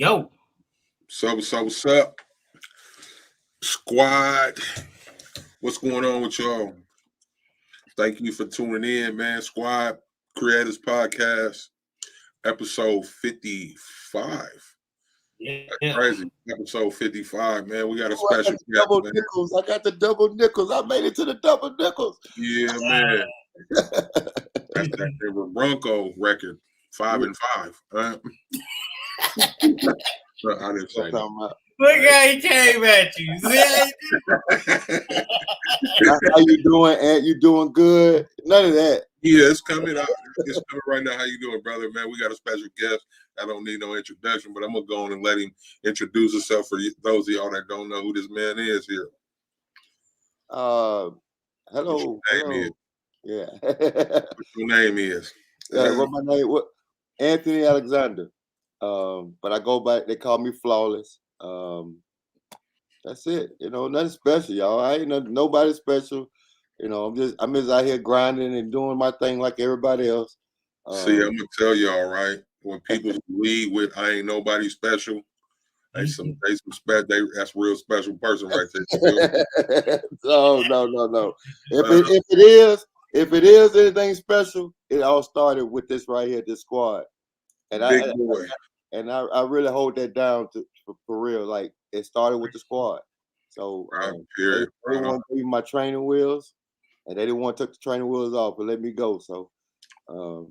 Yo. What's up? Squad. What's going on with y'all? Thank you for tuning in, man. Squad Creators Podcast, episode 55. Yeah. That's crazy. Episode 55, man. We got a special guest, double man. nickels. I got the double nickels. I made it to the double nickels. Yeah, man. That's that Denver Bronco record, 5 and 5. I didn't say that. Look how he came at you. How you doing, Ant? You doing good? None of that. Yeah, it's coming out. It's coming right now. How you doing, brother? Man, we got a special guest. I don't need no introduction, but I'm going to go on and let him introduce himself for those of y'all that don't know who this man is here. Hello. What's your name is? Yeah. What your name is? What my name? What? Anthony Alexander. But I go by. They call me Flawless. That's it. Nothing special, y'all. I ain't nobody special. I'm just out here grinding and doing my thing like everybody else. See, I'm gonna tell y'all, right? When people lead with "I ain't nobody special," that's real special person right there. No. If it is anything special, it all started with this right here, this squad. And Big boy. I really hold that down for real. Like, it started with the squad. So they want to give me my training wheels, and they didn't want to take the training wheels off and let me go. So I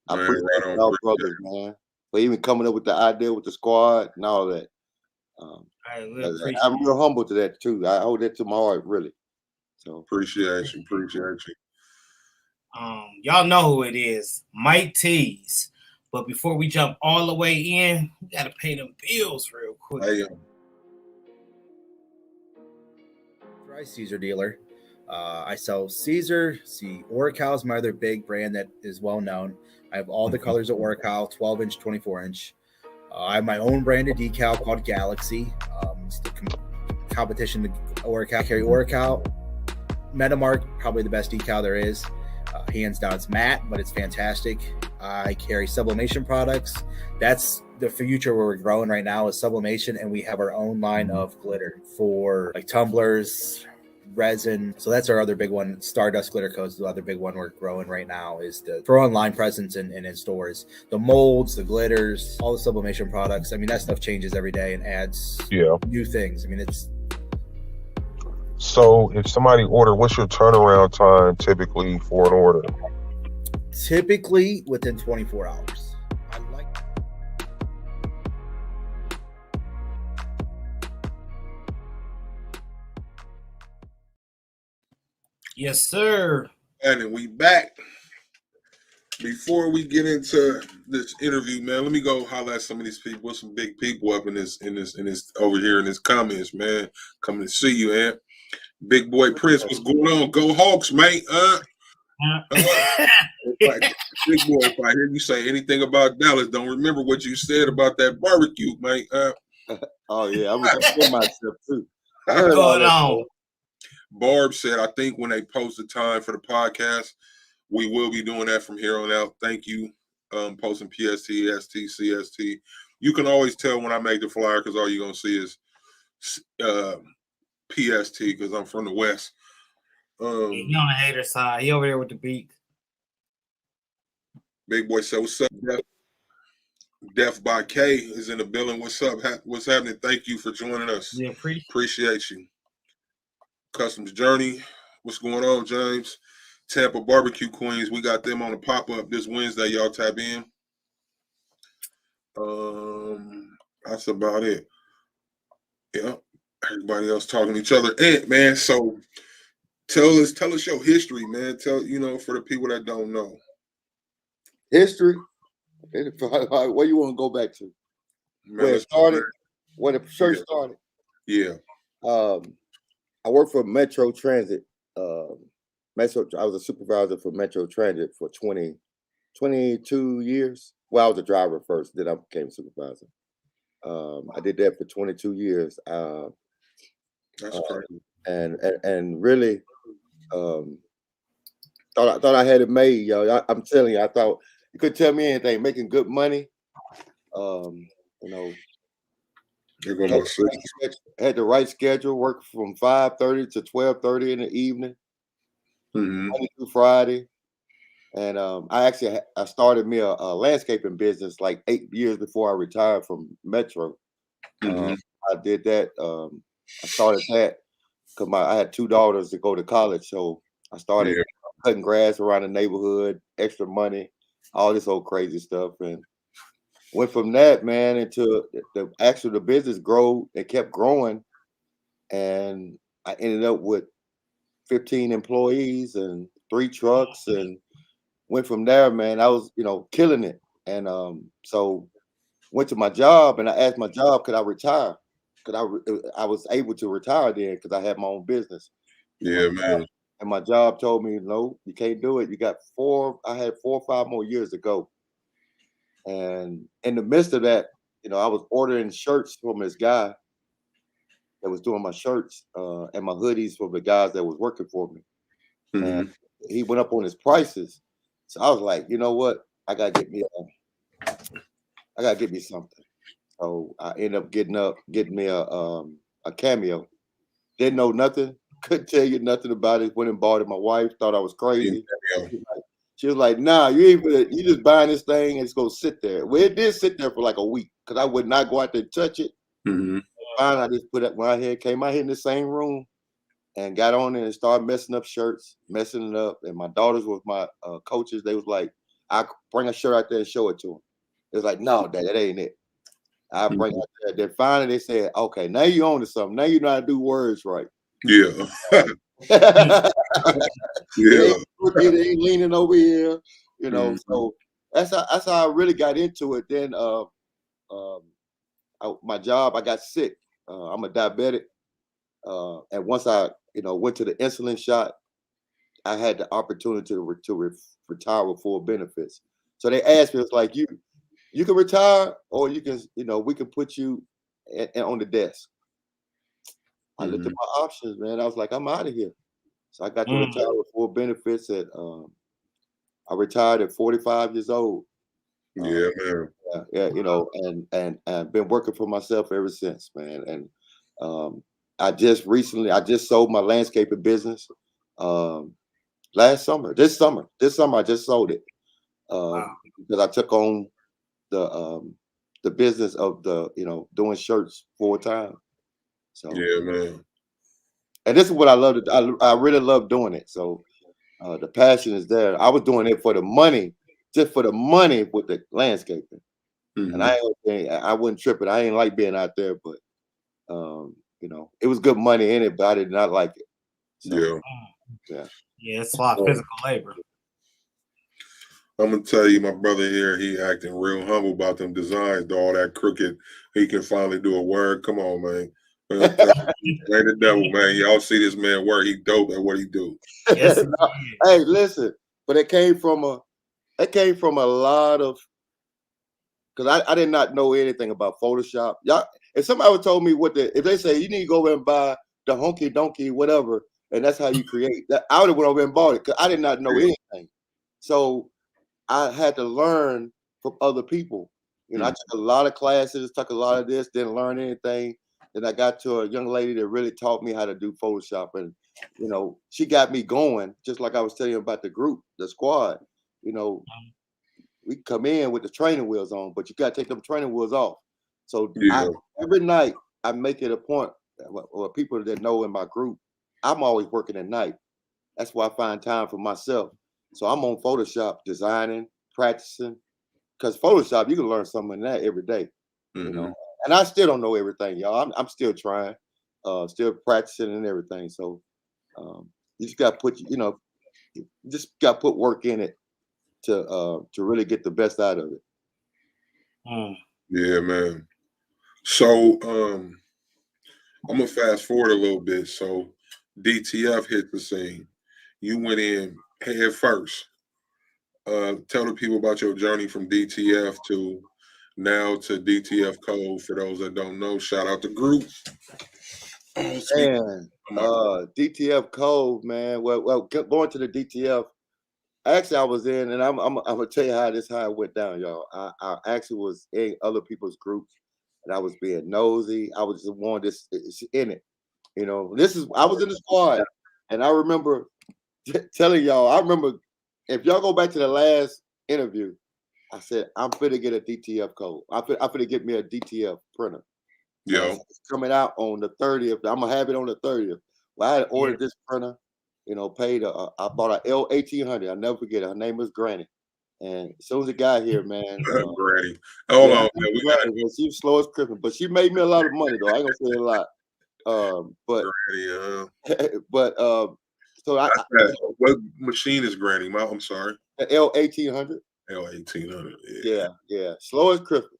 appreciate y'all brothers, man, for even coming up with the idea with the squad and all that. I'm real humble to that too. I hold that to my heart, really. So appreciate you. Y'all know who it is, Mike T's. But before we jump all the way in, we gotta pay them bills real quick. Authorized Siser dealer. I sell Siser. Oracal is my other big brand that is well known. I have all the colors of Oracal, 12-inch, 24-inch. I have my own branded decal called Galaxy. It's the competition to Oracal. I carry Oracal. Metamark, probably the best decal there is. Hands down, it's matte, but it's fantastic. I carry sublimation products. That's the future where we're growing right now is sublimation, and we have our own line of glitter for like tumblers, resin. So that's our other big one. Stardust glitter coats, the other big one we're growing right now is for online presence and in stores. The molds, the glitters, all the sublimation products. I mean, that stuff changes every day and adds new things. I mean, it's. So if somebody order, what's your turnaround time typically for an order? Typically within 24 hours. Yes, sir. And we back. Before we get into this interview, man, let me go holler at some of these people. Some big people up in this over here in this comments, man. Coming to see you, Ant. Big boy Prince, what's going on? Go Hawks, mate. Big boy, if I hear you say anything about Dallas, don't remember what you said about that barbecue, mate. Oh yeah, I was myself too. What's going on? Barb said, I think when they post the time for the podcast, we will be doing that from here on out. Thank you. Posting PST, ST, CST. You can always tell when I make the flyer because all you're going to see is PST because I'm from the West. He on the hater side. He over there with the beat. Big boy said, what's up, Def by K is in the building. What's up? What's happening? Thank you for joining us. Yeah, appreciate you. Customs Journey. What's going on, James? Tampa Barbecue Queens. We got them on a pop-up this Wednesday. Y'all tap in. That's about it. Yeah. Everybody else talking to each other. And man, so tell us your history, man. For the people that don't know. History? Where you want to go back to? Man, where it started? When the church started? Yeah. I worked for Metro Transit. I was a supervisor for Metro Transit for 22 years. Well, I was a driver first, then I became a supervisor. I did that for 22 years. That's crazy. And really thought I had it made, yo. I'm telling you, I thought you couldn't tell me anything. Making good money. You know, There go had my the sister. had the right schedule, work from 5:30 to 12:30 in the evening, Mm-hmm. Monday through Friday. And I started me a landscaping business like 8 years before I retired from Metro. Mm-hmm. I did that. I started that because I had 2 daughters to go to college, so I started Yeah. cutting grass around the neighborhood, extra money, all this old crazy stuff, and went from that, man, into the business grow. It kept growing, and I ended up with 15 employees and 3 trucks, and went from there, man. I was, killing it, and so went to my job, and I asked my job, could I retire? I was able to retire then because I had my own business. Yeah, man. And my job told me, no, you can't do it. You got I had 4 or 5 more years to go. And in the midst of that, I was ordering shirts from this guy that was doing my shirts and my hoodies for the guys that was working for me. And Mm-hmm. he went up on his prices. So I was like, you know what? I gotta get me something. So I ended up getting me a cameo. Didn't know nothing, couldn't tell you nothing about it. Went and bought it. My wife thought I was crazy. She was like, nah, you just buying this thing and it's gonna sit there. Well, it did sit there for like a week because I would not go out there and touch it. Mm-hmm. Finally, I just put it when I came out here in the same room and got on it and started messing up shirts, messing it up. And my daughters was my coaches. They was like, I bring a shirt out there and show it to them. It was like, no, Dad, that ain't it. I bring it out there. Then finally they said, okay, now you own to something. Now you know how to do words right. Yeah. Yeah. Yeah. It ain't leaning over here, Mhm. So that's how I really got into it. Then my job, I got sick. I'm a diabetic, and once I went to the insulin shot, I had the opportunity to retire with full benefits. So they asked me, it's like you can retire, or you can we can put you on the desk. I looked at my options, man. I was like, I'm out of here. So I got to retire with full benefits I retired at 45 years old. Yeah, man. Yeah, and been working for myself ever since, man. And I just sold my landscaping business last summer. This summer I just sold it because I took on the business of doing shirts full time. So, Yeah, man. and this is what I love to do. I really love doing it. So the passion is there. I was doing it for the money, just for the money with the landscaping. And I wouldn't trip it. I ain't like being out there, but it was good money in it, but I did not like it. So, yeah. Yeah, it's a lot of physical labor. I'm gonna tell you, my brother here, he acting real humble about them designs, all that crooked. He can finally do a word. Come on, man. Ain't the devil, man. Y'all see this man work. He dope at what he do. Yes. Hey, listen, but it came from a lot of, because I did not know anything about Photoshop. Y'all, if somebody would told me if they say you need to go over and buy the honky donkey whatever, and that's how you create that, I would have went over and bought it because I did not know anything. So I had to learn from other people. I took a lot of classes, took a lot of this, didn't learn anything. Then I got to a young lady that really taught me how to do Photoshop, and she got me going. Just like I was telling you about the group, the squad. We come in with the training wheels on, but you got to take them training wheels off. So every night I make it a point, or people that know in my group, I'm always working at night. That's why I find time for myself. So I'm on Photoshop designing, practicing, because Photoshop, you can learn something in that every day, And I still don't know everything, y'all. I'm still trying, still practicing and everything. So you just got to put work in it to really get the best out of it. Yeah, man. So I'm gonna fast forward a little bit. So DTF hit the scene. You went in head first. Tell the people about your journey from DTF to now to DTF Code. For those that don't know, shout out the group. Man, DTF Code, man. Well, going to the DTF. Actually, I was in, and I'm gonna tell you how it went down, y'all. I actually was in other people's groups. and I was being nosy. I was just wanting this in it. You know, I was in the squad, and I remember telling y'all. I remember if y'all go back to the last interview, I said I'm finna get a DTF code. I'm finna get me a DTF printer. Yeah. It's coming out on the 30th. I'm gonna have it on the 30th. Well, I had ordered this printer. You know, paid. I bought a L1800. I'll never forget it. Her name was Granny. And as soon as it got here, man, Granny. Hold on, man. We got Granny, she was slow as Christmas, but she made me a lot of money though. I ain't gonna say a lot. But Granny, but so what machine is Granny? I'm sorry. The L1800. L1800. Yeah. Slow as Christmas.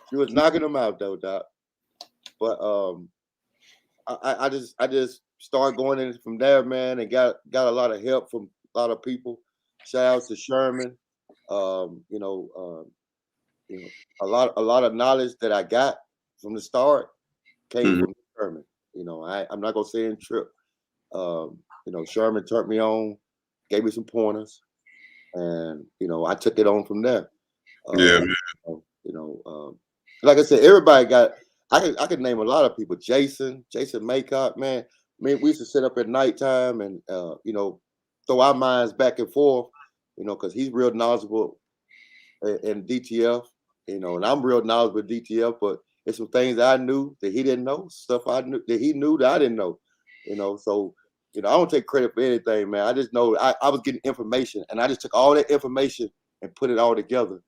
She was knocking them out though, Doc. But I just started going in from there, man, and got a lot of help from a lot of people. Shout out to Sherman. You know, a lot of knowledge that I got from the start came from Sherman. You know, I'm not gonna say in Trip. You know, Sherman turned me on, gave me some pointers, and you know, I took it on from there. Man. You know, like I said, everybody got. I could name a lot of people. Jason Maycock, man. I mean, we used to sit up at nighttime and you know, throw our minds back and forth. You know, because he's real knowledgeable in DTF. You know, and I'm real knowledgeable in DTF, but it's some things I knew that he didn't know, stuff I knew that he knew that I didn't know. You know, so you know, I don't take credit for anything, man. I just know I was getting information, and I just took all that information and put it all together.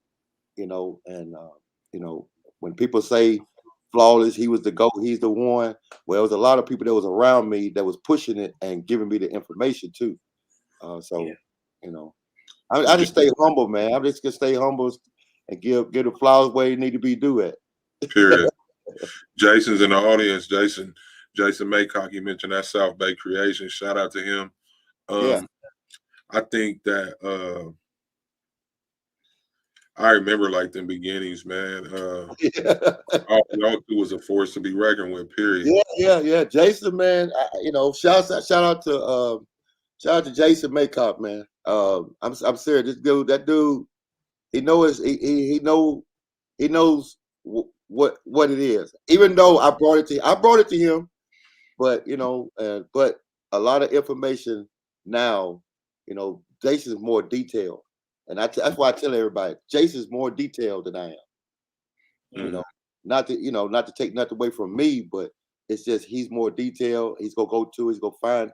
You know, and you know, when people say Flawless, he was the GOAT, he's the one. Well, there was a lot of people that was around me that was pushing it and giving me the information too. You know, I just stay humble, man. I'm just gonna stay humble and give the flowers where they need to be due at. Period. Jason's in the audience. Jason Maycock, you mentioned that South Bay creation. Shout out to him. I think that I remember like them beginnings, man. All y'all do was a force to be reckoned with. Period. Yeah. Jason, man. You know, shout out to Jason Maycock, man. I'm serious. That dude, he knows what it is. Even though I brought it to him, but you know, but a lot of information now. You know, Jason's more detailed. And that's why I tell everybody, Jason's more detailed than I am. You know, not to take nothing away from me, but it's just he's more detailed. He's gonna find,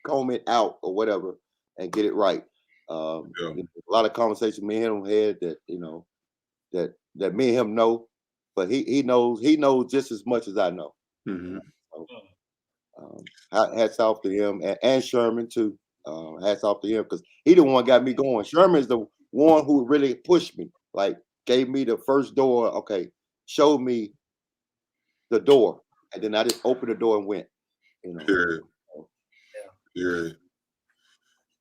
comb it out or whatever, and get it right. A lot of conversation me and him had that you know that me and him know, but he knows just as much as I know. So, hats off to him and Sherman too. Hats off to him because he the one got me going. Sherman's the one who really pushed me, like gave me the first door. Okay, showed me the door, and then I just opened the door and went. You know. Period.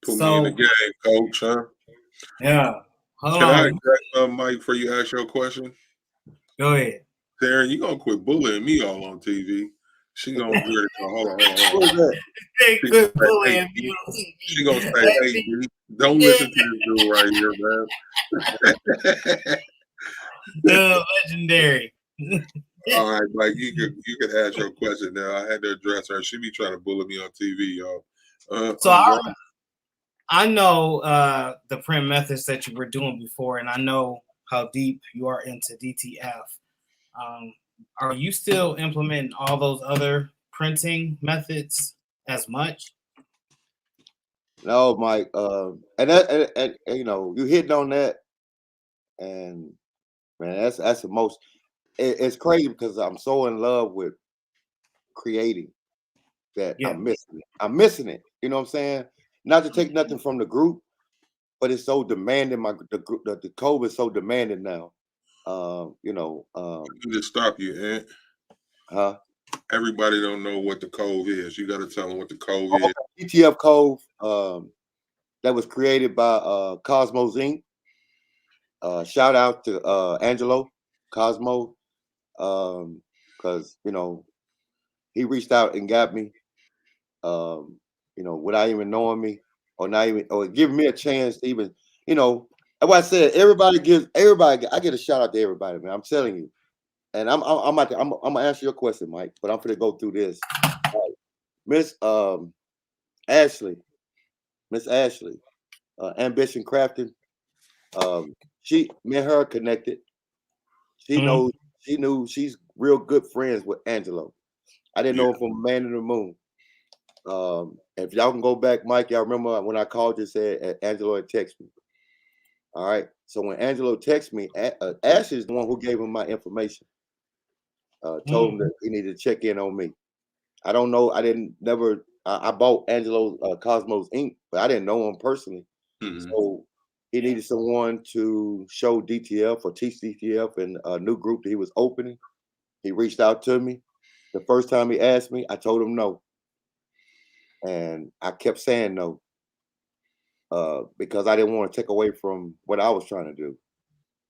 Put me in the game, coach. Huh? Yeah. Can I address Mike before you ask your question? Go ahead. Darren, you gonna quit bullying me all on TV? She gonna hear it. Hold on. Quit bullying me. She gonna say, "Hey, dude, don't listen to this dude right here, man." Legendary. All right, Mike, you could ask your question now. I had to address her. She be trying to bully me on TV, y'all. So I know the print methods that you were doing before, and I know how deep you are into DTF. Are you still implementing all those other printing methods as much? No, Mike. And you know, you hitting on that, and man, that's the most. It's crazy because I'm so in love with creating that I'm missing it. I'm missing it. You know what I'm saying? Not to take nothing from the group, but it's so demanding. The code is so demanding now. You know. Let me just stop you, Ant. Huh? Everybody don't know what the code is. You got to tell them what the code is. DTF code that was created by Cosmos Inc. Shout out to Angelo Cosmo, because you know he reached out and got me, you know, without even knowing me or giving me a chance to even, you know. That's why I said everybody. I get a shout out to everybody, man. I'm telling you, and I'm gonna answer your question, Mike, but I'm gonna go through this. Miss Ashley, Miss Ashley, Ambition Crafting. Me and her connected. She knows. She knew she's real good friends with Angelo. I didn't know him from Man in the Moon. If y'all can go back, Mike, y'all remember when I called you and said Angelo had texted me. All right. So when Angelo texted me, Ashley is the one who gave him my information. Told him that he needed to check in on me. I don't know. I bought Angelo Cosmos Inc., but I didn't know him personally. So he needed someone to show DTF or teach DTF in a new group that he was opening. He reached out to me. The first time he asked me, I told him no. And I kept saying no because I didn't want to take away from what I was trying to do.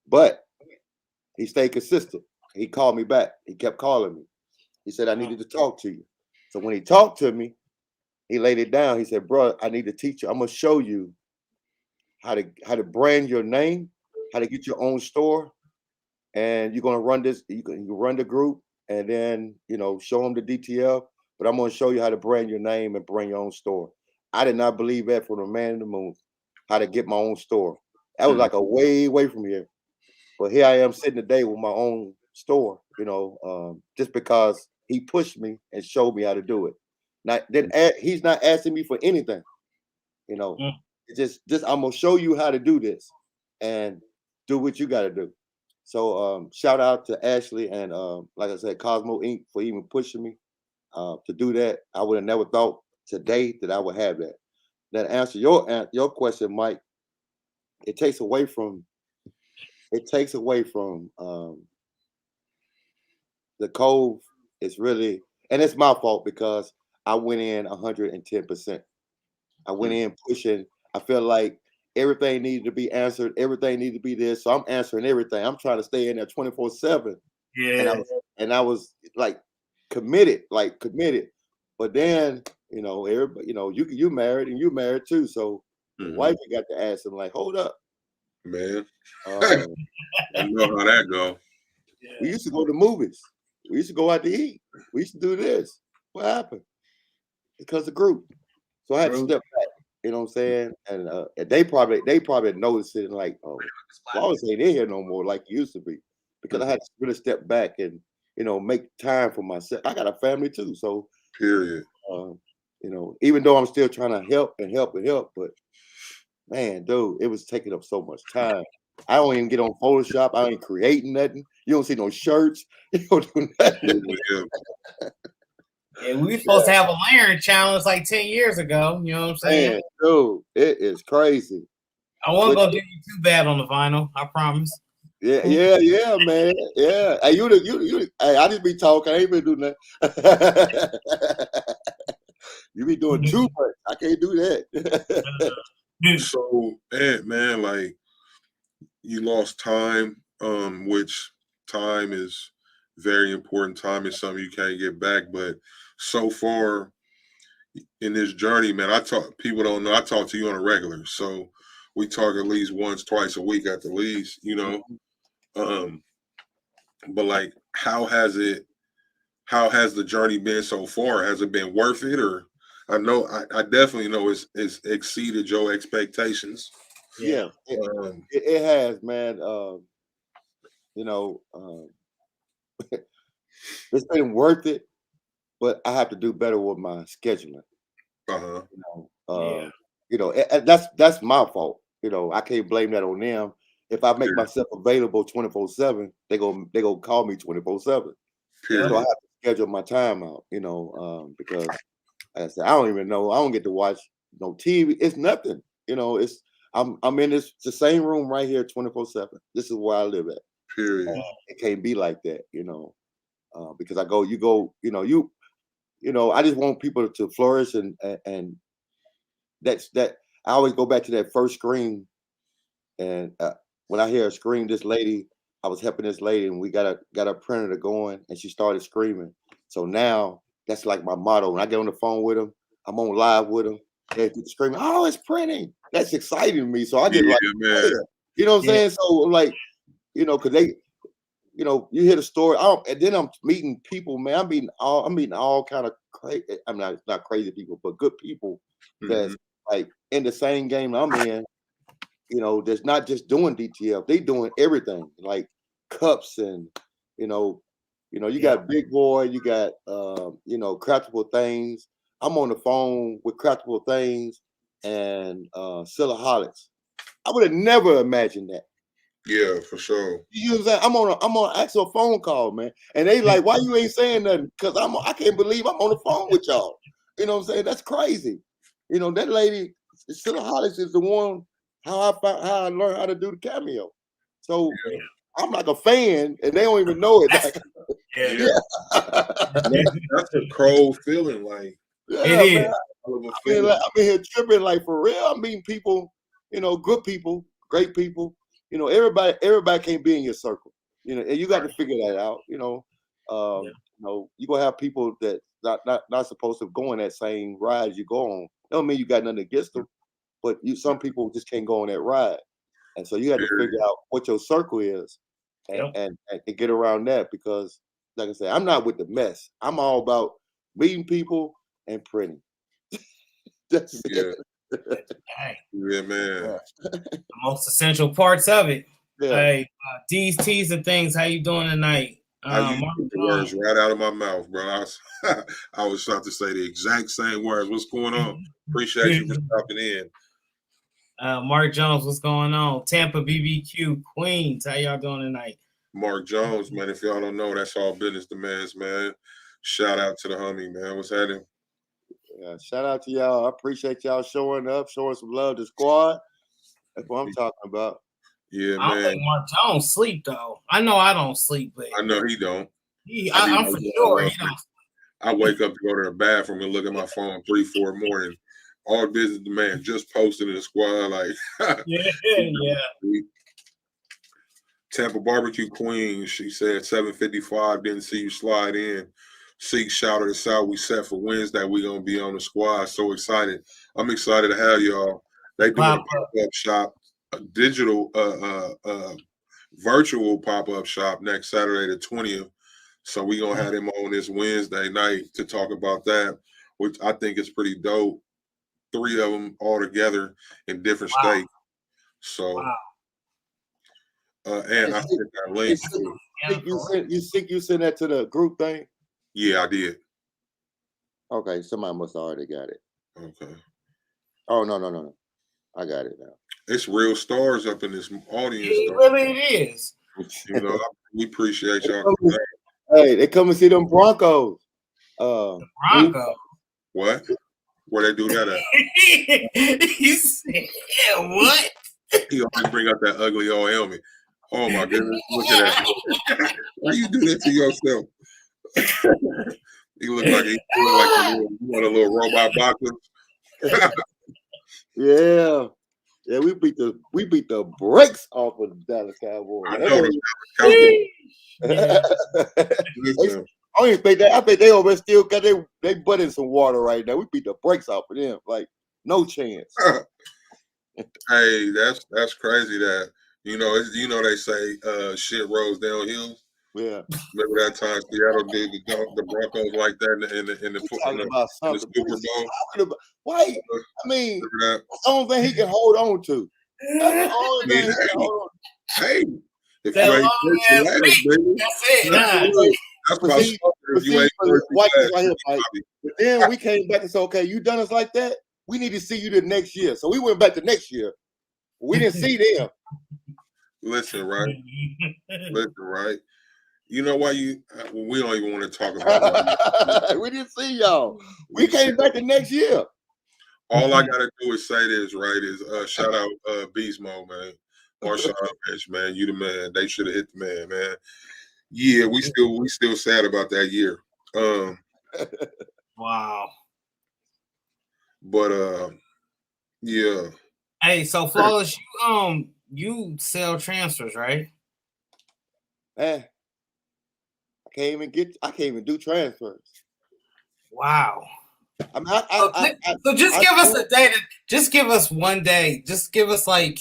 But he stayed consistent. He called me back. He kept calling me. He said, I needed to talk to you. So when he talked to me, he laid it down. He said, bro, I need to teach you. I'm going to show you how to brand your name, how to get your own store. And you're going to run this. You can run the group and then, show them the DTL. But I'm going to show you how to brand your name and brand your own store. I did not believe that from the Man in the Moon, how to get my own store. That was like a way away from here. But here I am sitting today with my own store, just because he pushed me and showed me how to do it. He's not asking me for anything, It's just I'm going to show you how to do this and do what you got to do. So shout out to Ashley and like I said, Cosmo Inc. for even pushing me. To do that, I would have never thought today that I would have that. That answer your question, Mike. It takes away from the Cove. It's really, and it's my fault because I went in 110%. I went in pushing. I felt like everything needed to be answered. Everything needed to be this. So I'm answering everything. I'm trying to stay in there 24/7. Yeah. And I was like committed. But then, everybody, you married and you married too. So the wife got to ask him, like, hold up. Man. I know how that go. We used to go to movies. We used to go out to eat. We used to do this. What happened? Because of group. So I had to step back. You know what I'm saying? And they probably noticed it and like, oh, Flawless ain't in here no more like it used to be. Because I had to really step back and make time for myself. I got a family too, so period. Even though I'm still trying to help, but man, dude, it was taking up so much time. I don't even get on Photoshop. I ain't creating nothing. You don't see no shirts. You don't do nothing. Yeah, we were supposed to have a layering challenge like 10 years ago. You know what I'm saying? Man, dude, it is crazy. I wasn't gonna do you too bad on the vinyl. I promise. Yeah, man. Yeah. Hey, hey, I just be talking. I ain't been doing that. You be doing too much. I can't do that. So, man, like you lost time, which time is very important. Time is something you can't get back. But so far in this journey, man, people don't know. I talk to you on a regular. So we talk at least once, twice a week at the least, but like, how has the journey been so far? Has it been worth it? Or I know, I definitely know it's exceeded your expectations. Yeah, it has, man. It's been worth it, but I have to do better with my scheduling. That's my fault. I can't blame that on them. If I make myself available 24/7, they go call me 24/7. So I have to schedule my time out. Because like I said, I don't even know. I don't get to watch no TV. It's nothing. I'm in the same room right here 24/7. This is where I live at. Period. It can't be like that. Because I I just want people to flourish and that I always go back to that first scream. And when I hear a scream, I was helping this lady and we got a printer going and she started screaming. So now that's like my motto. When I get on the phone with them, I'm on live with them. They're screaming, oh, it's printing. That's exciting to me. So I get man. You know what I'm saying? So like, because you know, you hear the story, and then I'm meeting people, man. I'm meeting all kind of crazy. I'm not crazy people, but good people that's like in the same game I'm in. You know, that's not just doing DTF; they doing everything, like cups and you got Big Boy, you got Craftable Things. I'm on the phone with Craftable Things and Silaholics. I would have never imagined that. Yeah, for sure. You know what I'm saying? I'm on an actual phone call, man. And they like, why you ain't saying nothing? Because I can't believe I'm on the phone with y'all. You know what I'm saying? That's crazy. You know, that lady, Silaholics is the one how I learned how to do the cameo. So I'm like a fan and they don't even know it. That's a cold feeling, like it is. I'm in here tripping, like for real. I'm meeting people, good people, great people. Everybody can't be in your circle. And you got to figure that out. You're gonna have people that not supposed to go on that same ride you go on. Don't mean you got nothing against them, but some people just can't go on that ride. And so you have to figure out what your circle is and get around that, because like I said, I'm not with the mess. I'm all about meeting people and printing. That's it. Yeah, man. The most essential parts of it. Yeah. Hey, D's, T's, and things. How you doing tonight? You took the words right out of my mouth, bro. I was about to say the exact same words. What's going on? Appreciate you for stopping in. Mark Jones, what's going on? Tampa BBQ Queens. How y'all doing tonight? Mark Jones, man. If y'all don't know, that's all business demands, man. Shout out to the homie, man. What's happening? Yeah, shout out to y'all. I appreciate y'all showing up, showing some love to the squad. That's what I'm talking about. Yeah, I don't think Mark Jones sleep though. I know I don't sleep, but I know he don't. I'm for sure he don't. I wake up to go to the bathroom and look at my phone 3-4 in the morning. All business demand just posted in the squad, like yeah. Tampa Barbecue Queen, she said 7:55. Didn't see you slide in. Seek shouted us out. We set for Wednesday. We gonna be on the squad. So excited! I'm excited to have y'all. They doing a pop-up shop, a digital, virtual pop-up shop next Saturday the 20th. So we gonna have them on this Wednesday night to talk about that, which I think is pretty dope. 3 of them all together in different states. So, and I sent that link. You sent that to the group thing? Yeah, I did. Okay, somebody must have already got it. Okay. Oh no. I got it now. It's real stars up in this audience. It really is. We appreciate y'all. Hey, they come and see them Broncos. Broncos. What? Where they do that at? He said, what? He always bring up that ugly old helmet. Oh my goodness! Look at that. Why you do that to yourself? You look like you want a little robot boxer. Yeah, we beat the brakes off of the Dallas Cowboys. I know the Cowboys. I don't even think that. I think they over still got they butt in some water right now. We beat the brakes off of them, like no chance. Hey, that's crazy. That they say shit rolls downhill. Yeah. Remember that time Seattle did the Broncos like that in the Super Bowl? Why? I mean, that's the only thing he can hold on to. That's the only thing he can hold on to. Hey, if you ain't baby, that's it. But then we came back and said, okay, you done us like that. We need to see you the next year. So we went back the next year. We didn't see them. Listen, right? You know why we don't even want to talk about it. We didn't see y'all. We came back the next year. All I gotta do is say this, right? Is shout out Beast Mode, man. Marshall Bench, man. You the man. They should have hit the man. Yeah, we still sad about that year. Wow. But yeah. Hey, so Flawless, you sell transfers, right? I can't even do transfers. Wow. I mean, so just give us a day. Just give us one day. Just give us like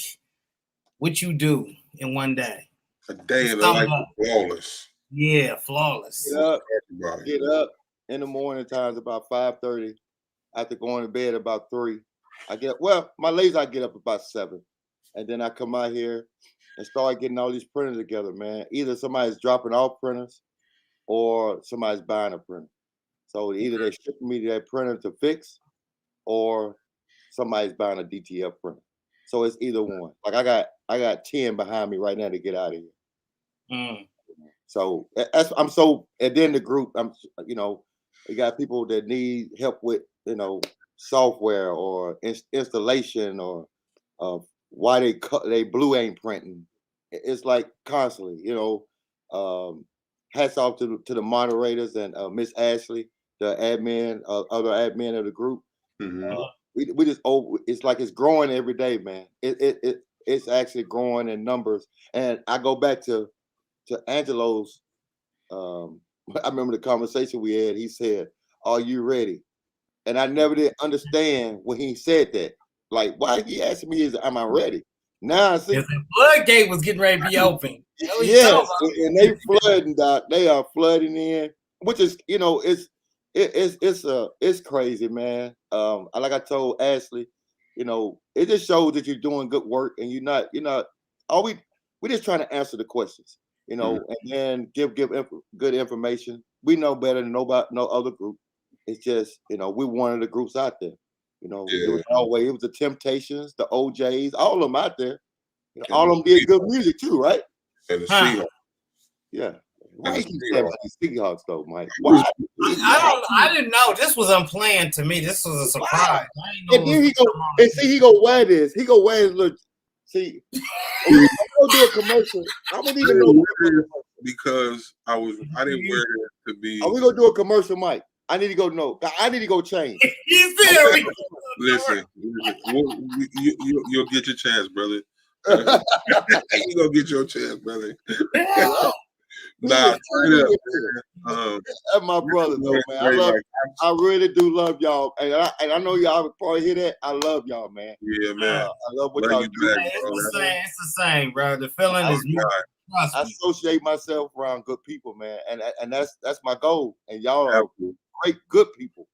what you do in one day. A day in the Stumble life up. of Flawless. Yeah, Flawless. Get up in the morning times about 5:30. After going to bed about 3. My ladies, I get up about 7. And then I come out here and start getting all these printers together, man. Either somebody's dropping off printers or somebody's buying a printer. So either they're shipping me that printer to fix or somebody's buying a DTF printer. So it's either one. Like I got 10 behind me right now to get out of here. Mm. So and then the group, you got people that need help with, software or installation or why they blue ain't printing. It's like constantly, hats off to the moderators and Miss Ashley, the admin, other admin of the group. Mm-hmm. We just it's like it's growing every day, man. It's actually growing in numbers. And I go back to Angelo's. I remember the conversation we had. He said, "Are you ready?" And I never did understand when he said that. Like, why he asked me, "Am I ready?" Now I see the floodgate was getting ready to be open. Yes, and they flooding, Doc. They are flooding in, which is, it's crazy, man. Like I told Ashley, it just shows that you're doing good work, and you're not. We're just trying to answer the questions, and then give good information. We know better than no other group. It's just, we're one of the groups out there. It was the Temptations, the OJs, all of them out there. All of them did good music too, right? And the Seahawks. Yeah. Why you keep saying about the Seahawks though, Mike? Why? I didn't know. This was unplanned to me. This was a surprise. And then he go wear this. He go wear his little. See, I'm gonna do a commercial. I don't even know because I didn't wear it to be. Are we gonna do a commercial, Mike? I need to go. No, I need to go change. Listen, you'll get your chance, brother. You gonna get your chance, brother. Nah, straight up, man. That's my brother, though, man. I really do love y'all, and I know y'all probably hear that. I love y'all, man. Yeah, man. I love what y'all do. It's the same, bro. The feeling is. I associate myself around good people, man, and that's my goal. And y'all are great, good people.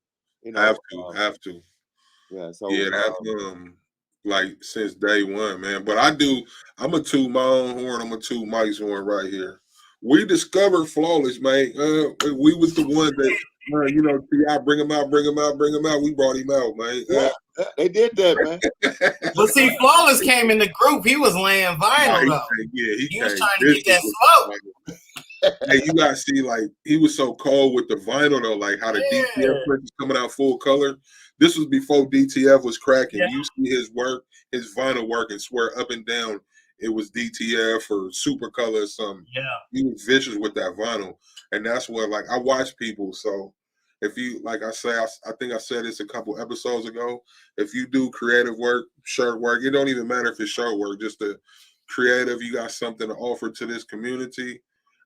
Have to. Yeah. So like since day one, man. But I'm a toot my own horn. I'm a toot Mike's horn right here. We discovered Flawless, man. We was the one that, T.I. bring him out. We brought him out, man. Yeah, they did that, man. But see, Flawless came in the group. He was laying vinyl, though. He was trying to get that smoke. Hey, you guys see, like, he was so cold with the vinyl, though, like how the DTF print is coming out full color. This was before DTF was cracking. Yeah. You see his work, his vinyl work, and swear up and down it was DTF or Super Color or something. Yeah. He was vicious with that vinyl. And that's what, like, I watch people. So if you, like I say, I think I said this a couple episodes ago, if you do creative work, shirt work, it don't even matter if it's shirt work, just the creative, you got something to offer to this community.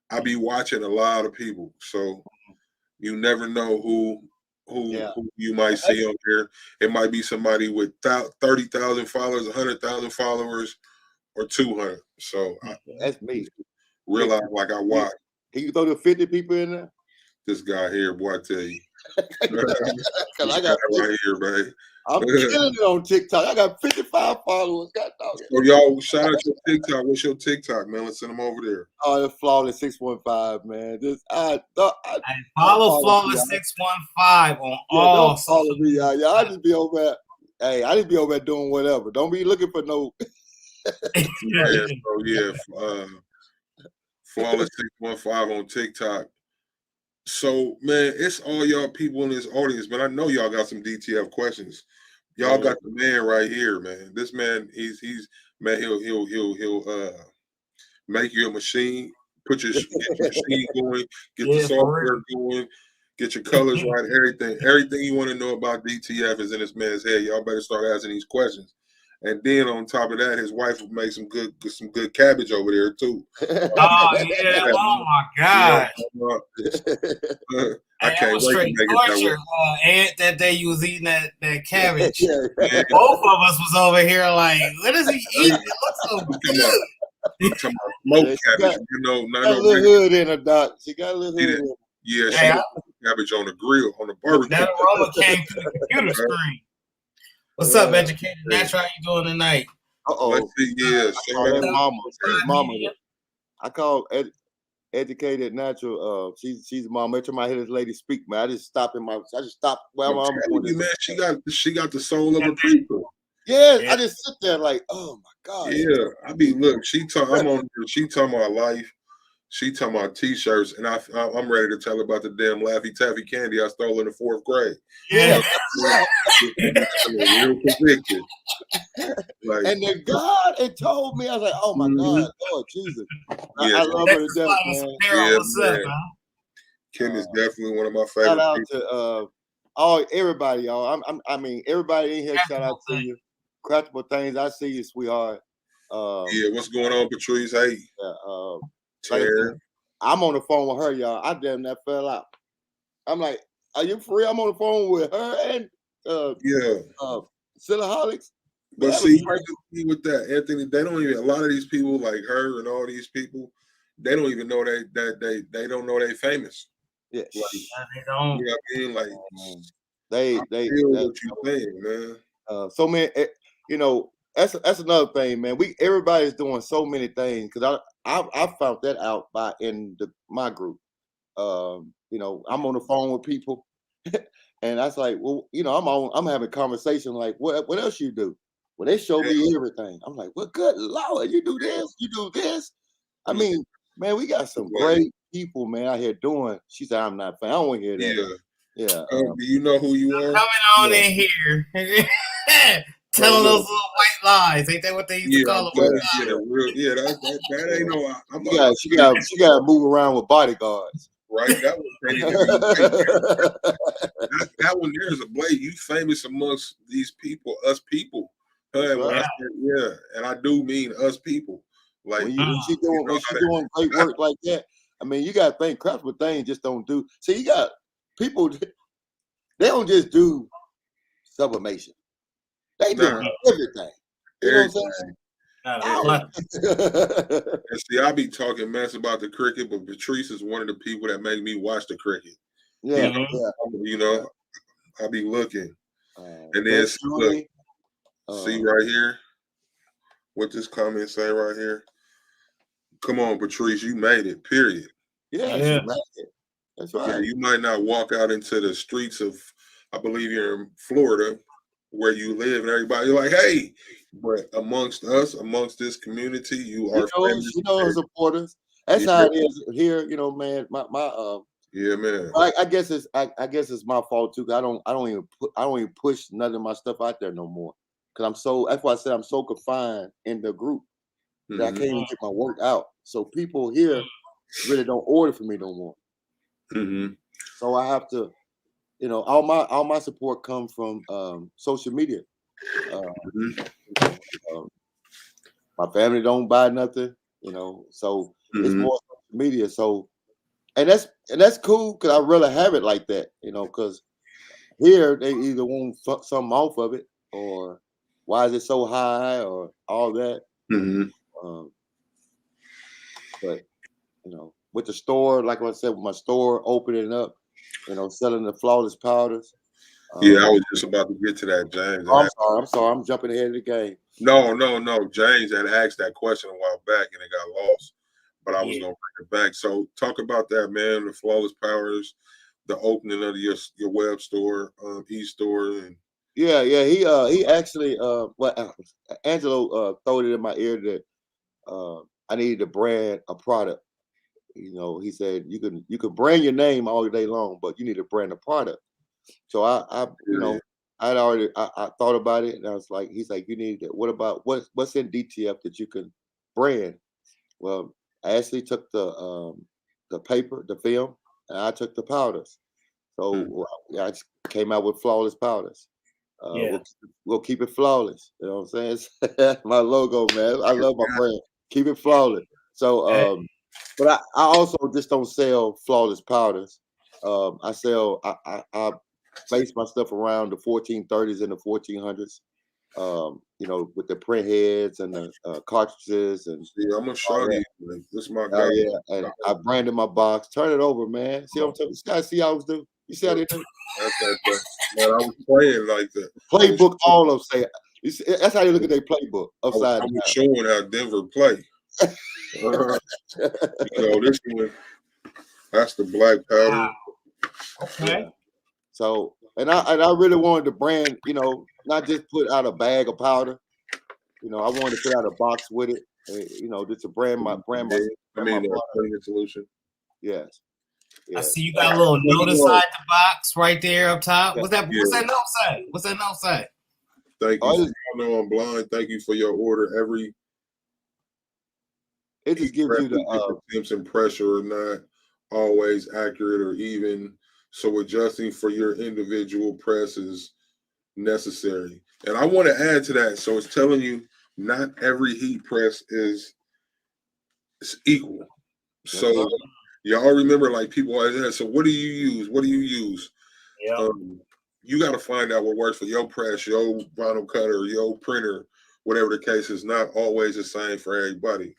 I be watching a lot of people. So you never know who you might see on here. It might be somebody with 30,000 followers, 100,000 followers, or 200. So that's me. Realize like I watch. Can you throw the 50 people in there? This guy here, boy, I tell you. Because I got right here, babe. I'm killing it on TikTok. I got 55 followers. So y'all, shout out your TikTok. What's your TikTok, man? Let's send them over there. Oh, it's Flawless615, man. Follow Flawless615 on all. Don't follow me, y'all. I just be over there. Hey, I just be over there doing whatever. Don't be looking for no. Flawless615 on TikTok. So, man, it's all y'all people in this audience, but I know y'all got some DTF questions. Y'all got the man right here, man. This man, he's man, he'll make you a machine, get your machine going, get the software going, get your colors right, everything you want to know about DTF is in this man's head. Y'all better start asking these questions. And then on top of that, his wife would make some good cabbage over there too. Oh yeah! Oh my God! I can't wait to make it Aunt, that day you was eating that cabbage. Both of us was over here like, what is he eating? It looks so good. I'm talking about smoked cabbage. Not got a no little regular. hood in her, Doc. She got a little hood in her. Yeah, she Hey, got cabbage on the grill, on the barbecue. that aroma came through the computer screen. What's up, Educated Natural? How you doing tonight? Let's see. Yeah, I call her mama. She's mama. I call Educated Natural. She's mom. Every time I hear this lady speak, man, I just stop where I'm going. Man, she got the soul of a preacher. Yeah, I just sit there like, oh my God. Yeah, I be look. I'm on. She talking about life. She talking about t-shirts, and I'm ready to tell her about the damn Laffy Taffy candy I stole in the 4th grade. Yeah, real convicted. Like, and then God had told me, I was like, oh my God, Lord Jesus. I love her to death, man. What's up, man? Kim is definitely one of my favorite. Shout out to everybody, y'all. I mean, everybody in here. Shout out to you. Craftable things. I see you, sweetheart. What's going on, Patrice? Hey. I'm on the phone with her, y'all. I damn that fell out. I'm like, are you free? I'm on the phone with her and Silaholics. But see, with that, Anthony, they don't even. A lot of these people, like her and all these people, they don't even know they don't know they famous. Yeah, like, they don't. You know what I mean? Like they feel what you saying, man. So man, that's another thing, man. Everybody's doing so many things because I found that out in my group. I'm on the phone with people, and I was like, well, I'm having a conversation like, what else you do? Well, they show me everything. I'm like, well, good Lord, you do this, you do this. I mean, man, we got some great people, man, out here doing. She said, I'm not fan. I don't want to hear that. Yeah. Do you know who you are? Coming on in here. Telling those little white lies. Ain't that what they used to call them? That ain't no. She got to move around with bodyguards. Right, that one there is a blade. You famous amongst these people, us people. And I do mean us people. Like when she's doing great work like that. I mean, you got to think craftable things just don't do. See, you got people. They don't just do sublimation. They do everything. You know what I'm saying? And see, I be talking mess about the cricket, but Patrice is one of the people that make me watch the cricket. Yeah, I be looking, and then see right here, what this comment say right here. Come on, Patrice, you made it. Period. Yeah. Made it. That's right. Yeah, you might not walk out into the streets of, I believe you're in Florida, where you live, and everybody like, hey, but amongst us, amongst this community, you are famous. Supporters. That's how it is here. Man, my man. I guess it's my fault too. I don't even push none of my stuff out there no more. Cause that's why I said I'm so confined in the group that I can't even get my work out. So people here really don't order for me no more. So I have to, all my support comes from social media. My family don't buy nothing, so it's more social media. So, and that's cool because I really have it like that, because here they either want something off of it or why is it so high or all that. But with the store, like I said, with my store opening up, selling the flawless powders. I was just about to get to that, James. I'm sorry. I'm jumping ahead of the game. No. James had asked that question a while back and it got lost, but I was gonna bring it back. So talk about that, man. The flawless powders, the opening of your web store, e-store, and he actually Angelo threw it in my ear that I needed to brand a product. He said you can brand your name all day long, but you need to brand a product. So I thought about it, and I was like, he's like, you need to. What about what's in DTF that you can brand? Well, I actually took the paper, the film, and I took the powders. So I just came out with flawless powders. We'll keep it flawless. You know what I'm saying? My logo, man. I love my brand. Keep it flawless. So, but I also just don't sell flawless powders. I sell. I base my stuff around the 1430s and the 1400s. You know, with the print heads and the cartridges and Yeah, I'm gonna show you. Like, this is my guy. oh yeah, and I branded my box. Turn it over, man. See what I'm talking? You guys see how I was do? You see how they do? Man, I was playing like the Playbook. All of say. You see, that's how you look at their playbook upside I was down. showing how Denver play. You know, this one, that's the black powder. Okay. Yeah. So, and I really wanted to brand, you know, not just put out a bag of powder. You know, I wanted to put out a box with it. You know, just to brand my cleaning solution. Yes. I Yes. see you got a little note inside the box right there up top. What's that? Yeah. What's that note say? What's that note say? Thank you. I know I'm blind. Thank you for your order. It just gives you the temps and pressure are not always accurate or even. So adjusting for your individual press is necessary. And I want to add to that. So it's telling you not every heat press is equal. So y'all remember, like, people always ask, so what do you use? What do you use? Yeah. You got to find out what works for your press, your vinyl cutter, your printer, whatever the case is. Not always the same for everybody.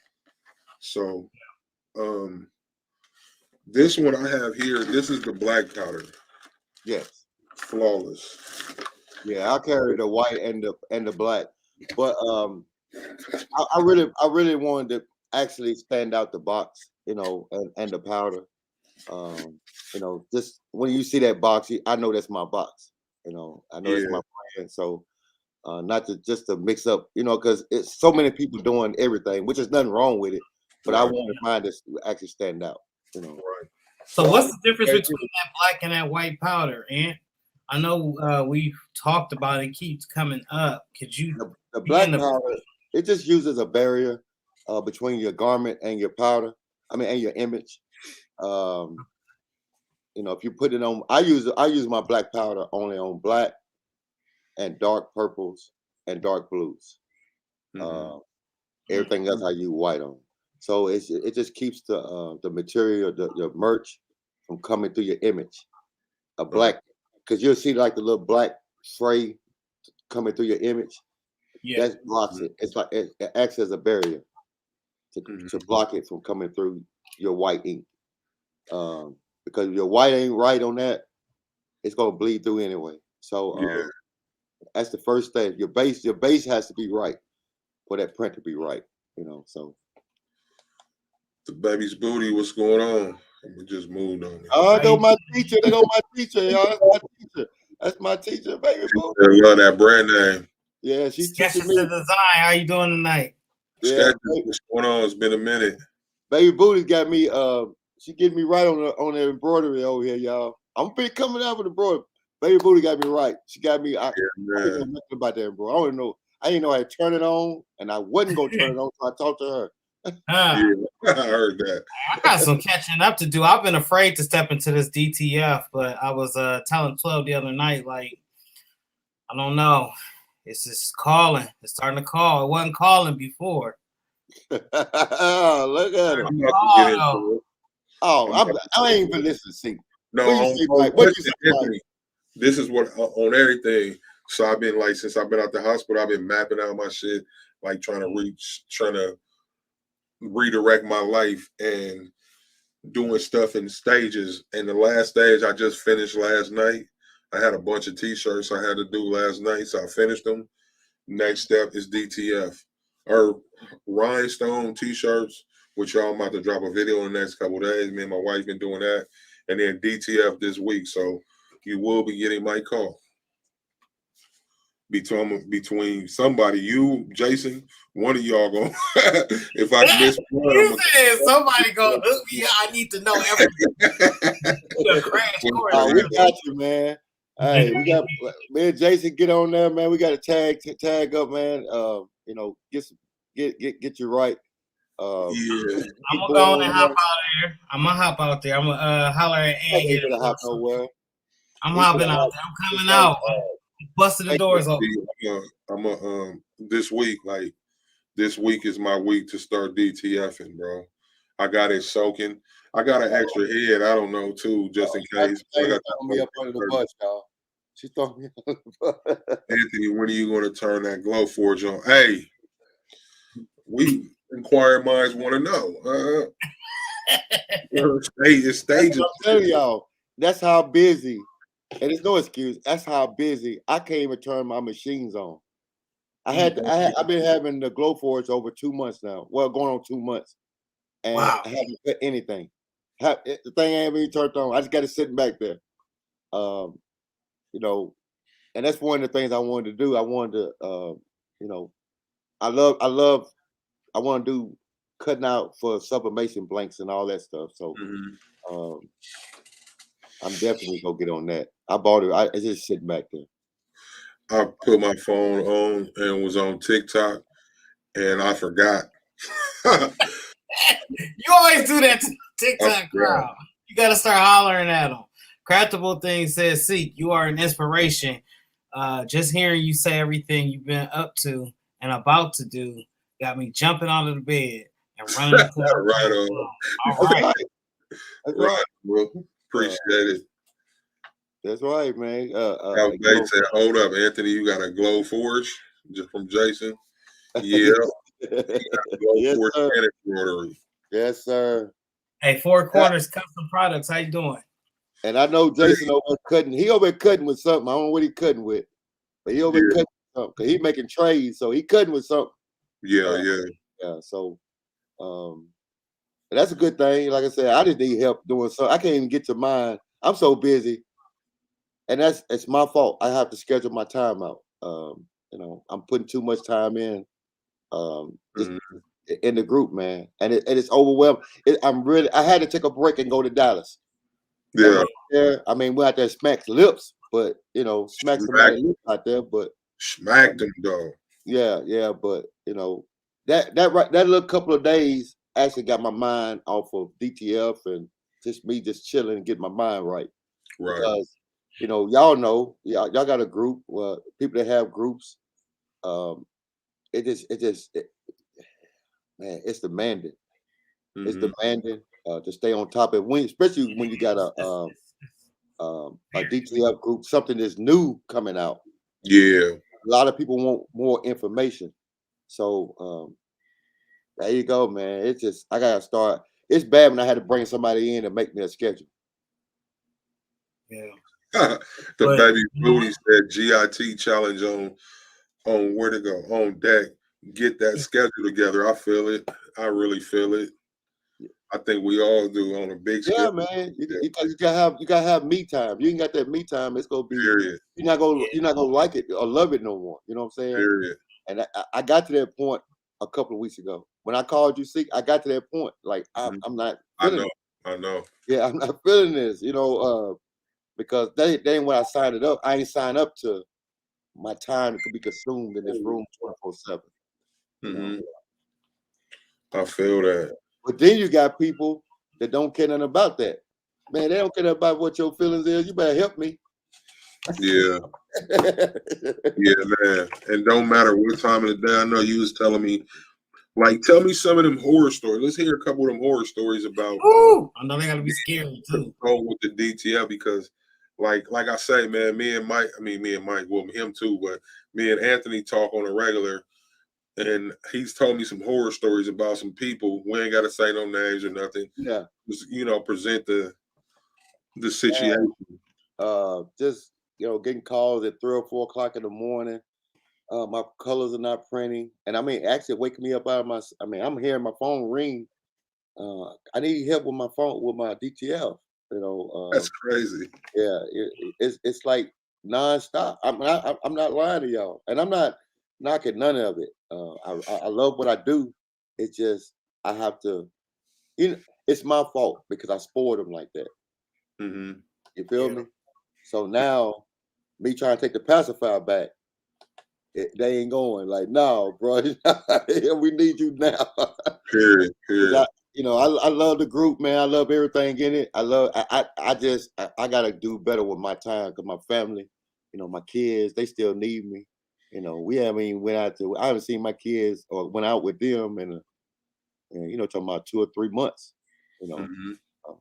So this one I have here, this is the black powder. Yes. Flawless. Yeah, I carry the white and the black. But I really wanted to actually stand out the box, you know, and the powder. You know, just when you see that box, I know that's my box. You know, I know it's my brand. So not to just to mix up, you know, because it's so many people doing everything, which is nothing wrong with it. But I want to find this to actually stand out, you know. Right. So what's the difference between that black and that white powder, Ant? I know we've talked about it, keeps coming up. Could you the black powder, it just uses a barrier between your garment and your powder. I mean, and your image. You know, if you put it on, I use my black powder only on black and dark purples and dark blues. Everything else I use white on. So it just keeps the material, the merch from coming through your image. A black, because you'll see like the little black fray coming through your image. Yeah. That blocks it. It's like it acts as a barrier to block it from coming through your white ink. Because if your white ain't right on that, it's gonna bleed through anyway. So that's the first thing. Your base has to be right for that print to be right. You know, so the baby's booty, what's going on? We just moved on it. Oh, I go my teacher. They go my teacher, y'all. That's my teacher. That's my teacher, baby booty. I love that brand name. Yeah, she's Sketches teaching me. to design. How you doing tonight? Yeah, what's going on? It's been a minute. Baby booty got me. She getting me right on the embroidery over here, y'all. I'm pretty coming out with the embroidery. Baby booty got me right. She got me. I didn't know nothing about that embroidery. I don't know. I didn't know how to turn it on, and I wasn't gonna turn it on. So I talked to her. Yeah, I heard that. I got some catching up to do. I've been afraid to step into this DTF, but I was telling 12 the other night, like, I don't know. It's just calling. It's starting to call. It wasn't calling before. Look at it. I ain't even listening. See, no, this is what on everything. So I've been like, since I've been out the hospital, I've been mapping out my shit, like trying to redirect my life and doing stuff in stages. And the last stage I just finished last night. I had a bunch of t-shirts I had to do last night, so I finished them. Next step is DTF or rhinestone t-shirts, which y'all about to drop a video in the next couple of days. Me and my wife been doing that, and then DTF this week. So you will be getting my call. Between somebody, you, Jason, one of y'all going. If I miss one, you said somebody go. I need to know everything. We got you, man. Hey, we got me and Jason get on there, man. We got to tag up, man. You know, get you right. Yeah, I'm gonna go and hop out there. I'm gonna hop out there. I'm gonna holler at Ant. I'm hopping out there. I'm coming out. Busting the doors open. This week is my week to start DTFing, bro. I got it soaking. I got an extra head. I don't know too, just in case. Me up under the bus, y'all. She thought me. Anthony, when are you going to turn that glow forge on? Hey, we inquiring minds want to know. It's stages. I'm telling y'all, that's how busy, and there's no excuse. That's how busy I can't even turn my machines on. I've been having the glow forge over 2 months now. Well, going on 2 months, and Wow. I haven't put anything. The thing ain't even turned on. I just got to sit back there. You know, and that's one of the things I wanted to do. I wanted to, you know, I want to do cutting out for sublimation blanks and all that stuff. So, I'm definitely gonna get on that. I bought it. It's just sitting back there. I put my phone on and was on TikTok, and I forgot. You always do that to TikTok crowd. You got to start hollering at them. Craftable Thing says, Seek, you are an inspiration. Just hearing you say everything you've been up to and about to do got me jumping out of the bed and running up to the Right on. All right. That's right, bro. Appreciate it. That's right, man. They said, hold up, Anthony, you got a glow forge just from Jason. Yeah. Yes, forge sir. and embroidery. Yes, sir. Hey, Four Corners Custom Products. How you doing? And I know Jason over cutting. He over cutting with something. I don't know what he cutting with, but he over cutting with something because he making trays, so he cutting with something. Yeah. So, that's a good thing. Like I said, I just need help doing something. I can't even get to mine. I'm so busy, and it's my fault. I have to schedule my time out. You know, I'm putting too much time in. In the group, man, and it's overwhelming. I had to take a break and go to Dallas. Yeah. I mean, we out there smacks lips, but you know, smack somebody lips out there, but smacked them though. Yeah, but you know, that little couple of days actually got my mind off of DTF and just me just chilling and getting my mind right. Right. Because you know, y'all got a group, people that have groups. Man, it's demanding. It's demanding to stay on top of it, especially when you got a DTF group, something that's new coming out. Yeah. A lot of people want more information. So there you go, man. It's just I gotta start. It's bad when I had to bring somebody in and make me a schedule. Yeah. Baby Booty said GIT challenge on where to go on deck. Get that schedule together. I feel it. I really feel it. I think we all do on a big scale. Yeah, man. You gotta have me time. You ain't got that me time. It's gonna be Period. You're not gonna like it or love it no more. You know what I'm saying? Period. And I got to that point a couple of weeks ago when I called you sick. I got to that point. Like I'm not. I know. Yeah, I'm not feeling this. You know, because that ain't when I signed it up. I ain't signed up to my time could be consumed in this room 24/7. I feel that. But then you got people that don't care nothing about that. Man, they don't care about what your feelings is. You better help me. Yeah. Yeah, man. And don't matter what time of the day. I know you was telling me, like, tell me some of them horror stories. Let's hear a couple of them horror stories about. Ooh, I know they gotta be scary too. Go with the DTL because, like I say, man, me and Mike, well, him too, but me and Anthony talk on a regular, and he's told me some horror stories about some people. We ain't got to say no names or nothing. Yeah, just present the situation. Just getting calls at 3 or 4 o'clock in the morning. My colors are not printing, and I mean, actually waking me up out of my. I mean, I'm hearing my phone ring. I need help with my phone with my DTL. That's crazy. Yeah, it's like nonstop. I'm not lying to y'all, and I'm not knocking none of it. I love what I do. It's just I have to. It's my fault because I spoiled them like that. You feel me? So now, me trying to take the pacifier back, they ain't going. Like, no, bro, we need you now. Period. I love the group, man. I love everything in it. I gotta do better with my time because my family, my kids, they still need me. We haven't even I haven't seen my kids or went out with them in talking about 2 or 3 months.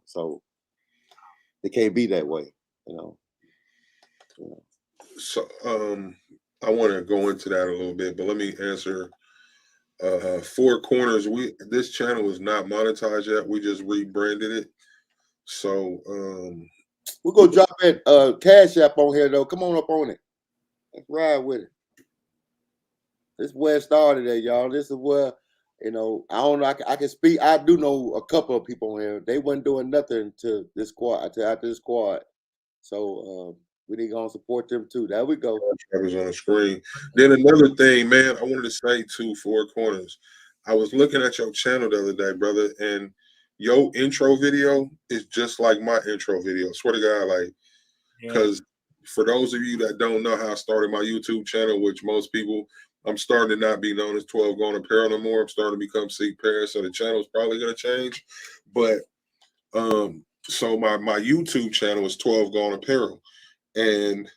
So it can't be that way. So I want to go into that a little bit, but let me answer. Four Corners. This channel is not monetized yet. We just rebranded it. So we're gonna drop that Cash App on here though. Come on up on it. Let's ride with it. This is where it started at, y'all. This is where, I don't know. I can speak. I do know a couple of people on here. They wasn't doing nothing to this squad, after this squad. So we need to go and support them too. There we go. I was on the screen. Then another thing, man, I wanted to say to Four Corners. I was looking at your channel the other day, brother, and your intro video is just like my intro video. Swear to God, like, because for those of you that don't know how I started my YouTube channel, which most people, I'm starting to not be known as 12 Gone Apparel no more. I'm starting to become Seek Paris, so the channel is probably going to change. But so my YouTube channel is 12 Gone Apparel, and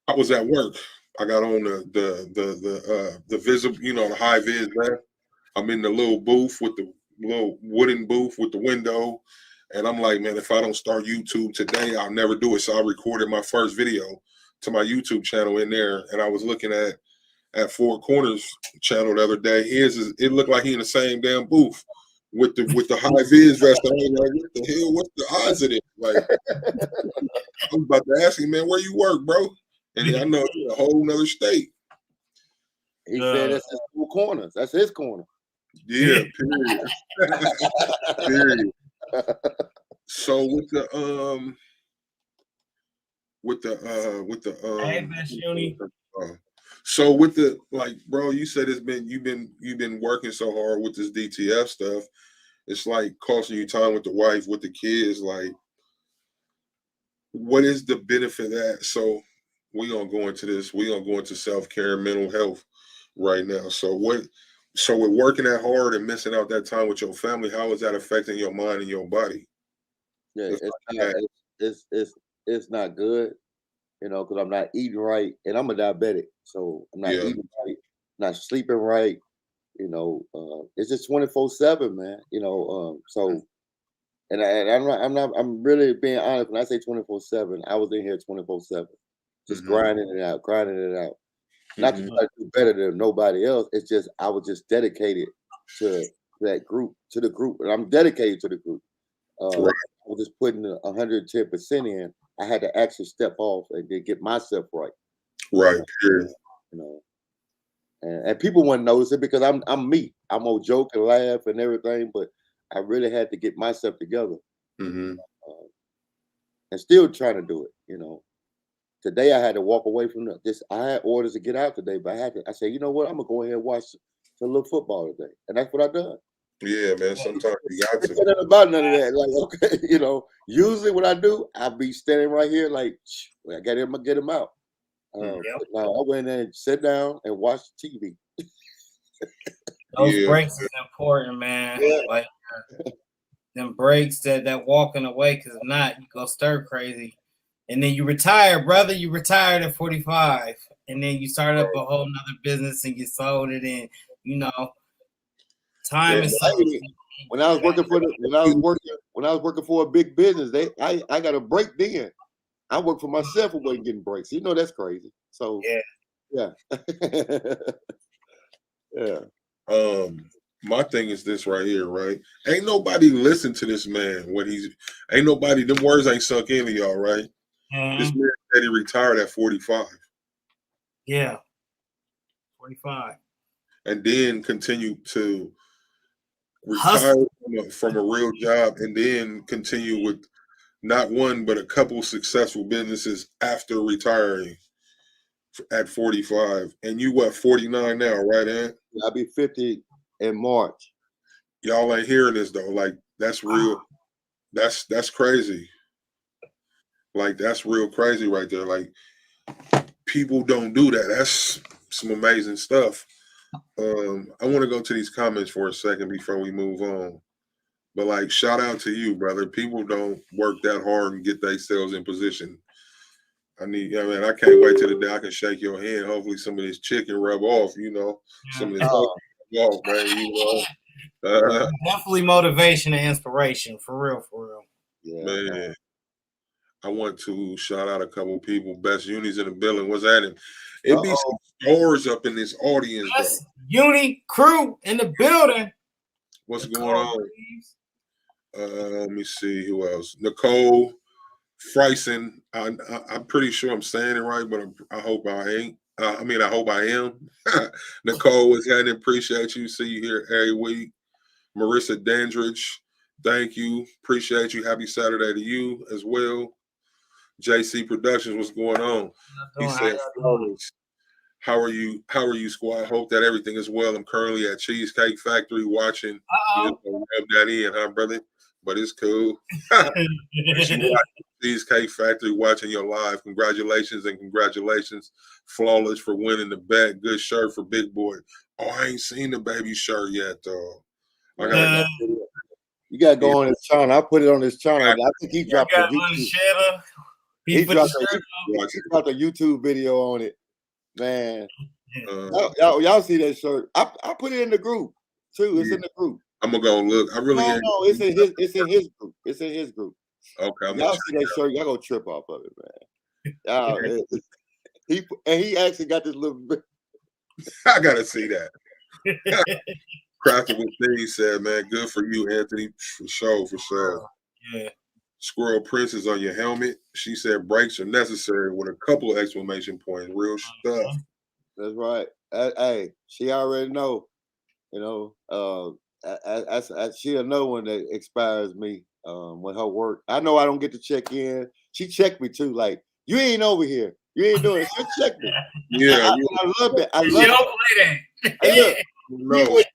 I was at work. I got on the visible, the high vis vest. I'm in the little booth with the little wooden booth with the window. And I'm like, man, if I don't start YouTube today, I'll never do it. So I recorded my first video to my YouTube channel in there. And I was looking at Four Corners channel the other day. It looked like he in the same damn booth with the high vis vest. I was like, what the hell? What's the odds of it? Like, I was about to ask him, man, where you work, bro? And I know it's a whole nother state. He said that's his Four Corners. That's his corner. Yeah, period. Period. So with the so with the, like, bro, you said you've been working so hard with this DTF stuff. It's like costing you time with the wife, with the kids. Like, what is the benefit of that? So we're gonna go into this. We're gonna go into self-care and mental health right now. So with working that hard and missing out that time with your family, how is that affecting your mind and your body? Yeah, it's not good, because I'm not eating right, and I'm a diabetic, so I'm not eating right, not sleeping right. It's just 24/7, man. So, and I'm really being honest when I say 24/7. I was in here 24/7, just grinding it out. Not to try to do better than nobody else. It's just I was just dedicated to that group, to the group, and I'm dedicated to the group. Right. I was just putting 110% in. I had to actually step off and then get myself right. Right. Period. And people wouldn't notice it because I'm me. I'm gonna joke and laugh and everything, but I really had to get myself together. And still trying to do it. Today I had to walk away from this. I had orders to get out today, but I said, you know what? I'm gonna go ahead and watch a little football today, and that's what I done. Yeah, man. Sometimes you got to. It's not about none of that. Like, okay, usually what I do, I'll be standing right here, like, I got him, get him out. Now I went in and sit down and watch TV. Those breaks is important, man. Yeah. Like them breaks, that walking away, because if not, you go stir crazy. And then you retire, brother. You retired at 45. And then you start up a whole nother business and you sold it in, time is when I was working for a big business, I got a break then. I worked for myself and wasn't getting breaks. That's crazy. So yeah. My thing is this right here, right? Ain't nobody listen to this man ain't nobody, them words ain't sunk into y'all, right? This man said he retired at 45. Yeah. 45. And then continue to retire from a real job, and then continue with not one but a couple successful businesses after retiring at 45. And you 49 now, right, Ant? I'll be 50 in March. Y'all ain't hearing this though. Like, that's real. That's crazy. Like, that's real crazy right there. Like, people don't do that. That's some amazing stuff. I want to go to these comments for a second before we move on. But, like, shout out to you, brother. People don't work that hard and get themselves in position. I can't wait till the day I can shake your hand. Hopefully some of this chicken rub off, some of this off, man, definitely motivation and inspiration, for real. Yeah, man. I want to shout out a couple of people. Best unis in the building. What's happening? It be some stars up in this audience, Best uni crew in the building. What's going on? Let me see who else. Nicole Freisen. I'm pretty sure I'm saying it right, but I hope I ain't. I hope I am. Nicole was having appreciate you. See you here every week. Marissa Dandridge, thank you. Appreciate you. Happy Saturday to you as well. JC Productions, what's going on? He said, how are you? How are you, squad? Hope that everything is well. I'm currently at Cheesecake Factory watching. You just rub that in, huh, brother? But it's cool. Cheesecake Factory watching your live. Congratulations and congratulations, Flawless, for winning the bet. Good shirt for Big Boy. Oh, I ain't seen the baby shirt yet, though. You gotta go on his channel. I put it on his channel. I think he dropped a YouTube. He dropped a YouTube video on it, man. Y'all see that shirt? I put it in the group too. It's in the group. I'm gonna go look. I really ain't. No, it's in his group. It's in his group. Okay, y'all see that shirt? Y'all gonna trip off of it, man. He actually got this little. I gotta see that. Crafted with things said, man, good for you, Anthony. For sure. Yeah. Squirrel Princess on your helmet. She said brakes are necessary with a couple of exclamation points. Real stuff. That's right. Hey, she already know. You know, she'll know when it expires me. When her work, I know I don't get to check in. She checked me too. Like, you ain't over here. You ain't doing it. She checked me. Yeah, I love it. I love it. Hey, look,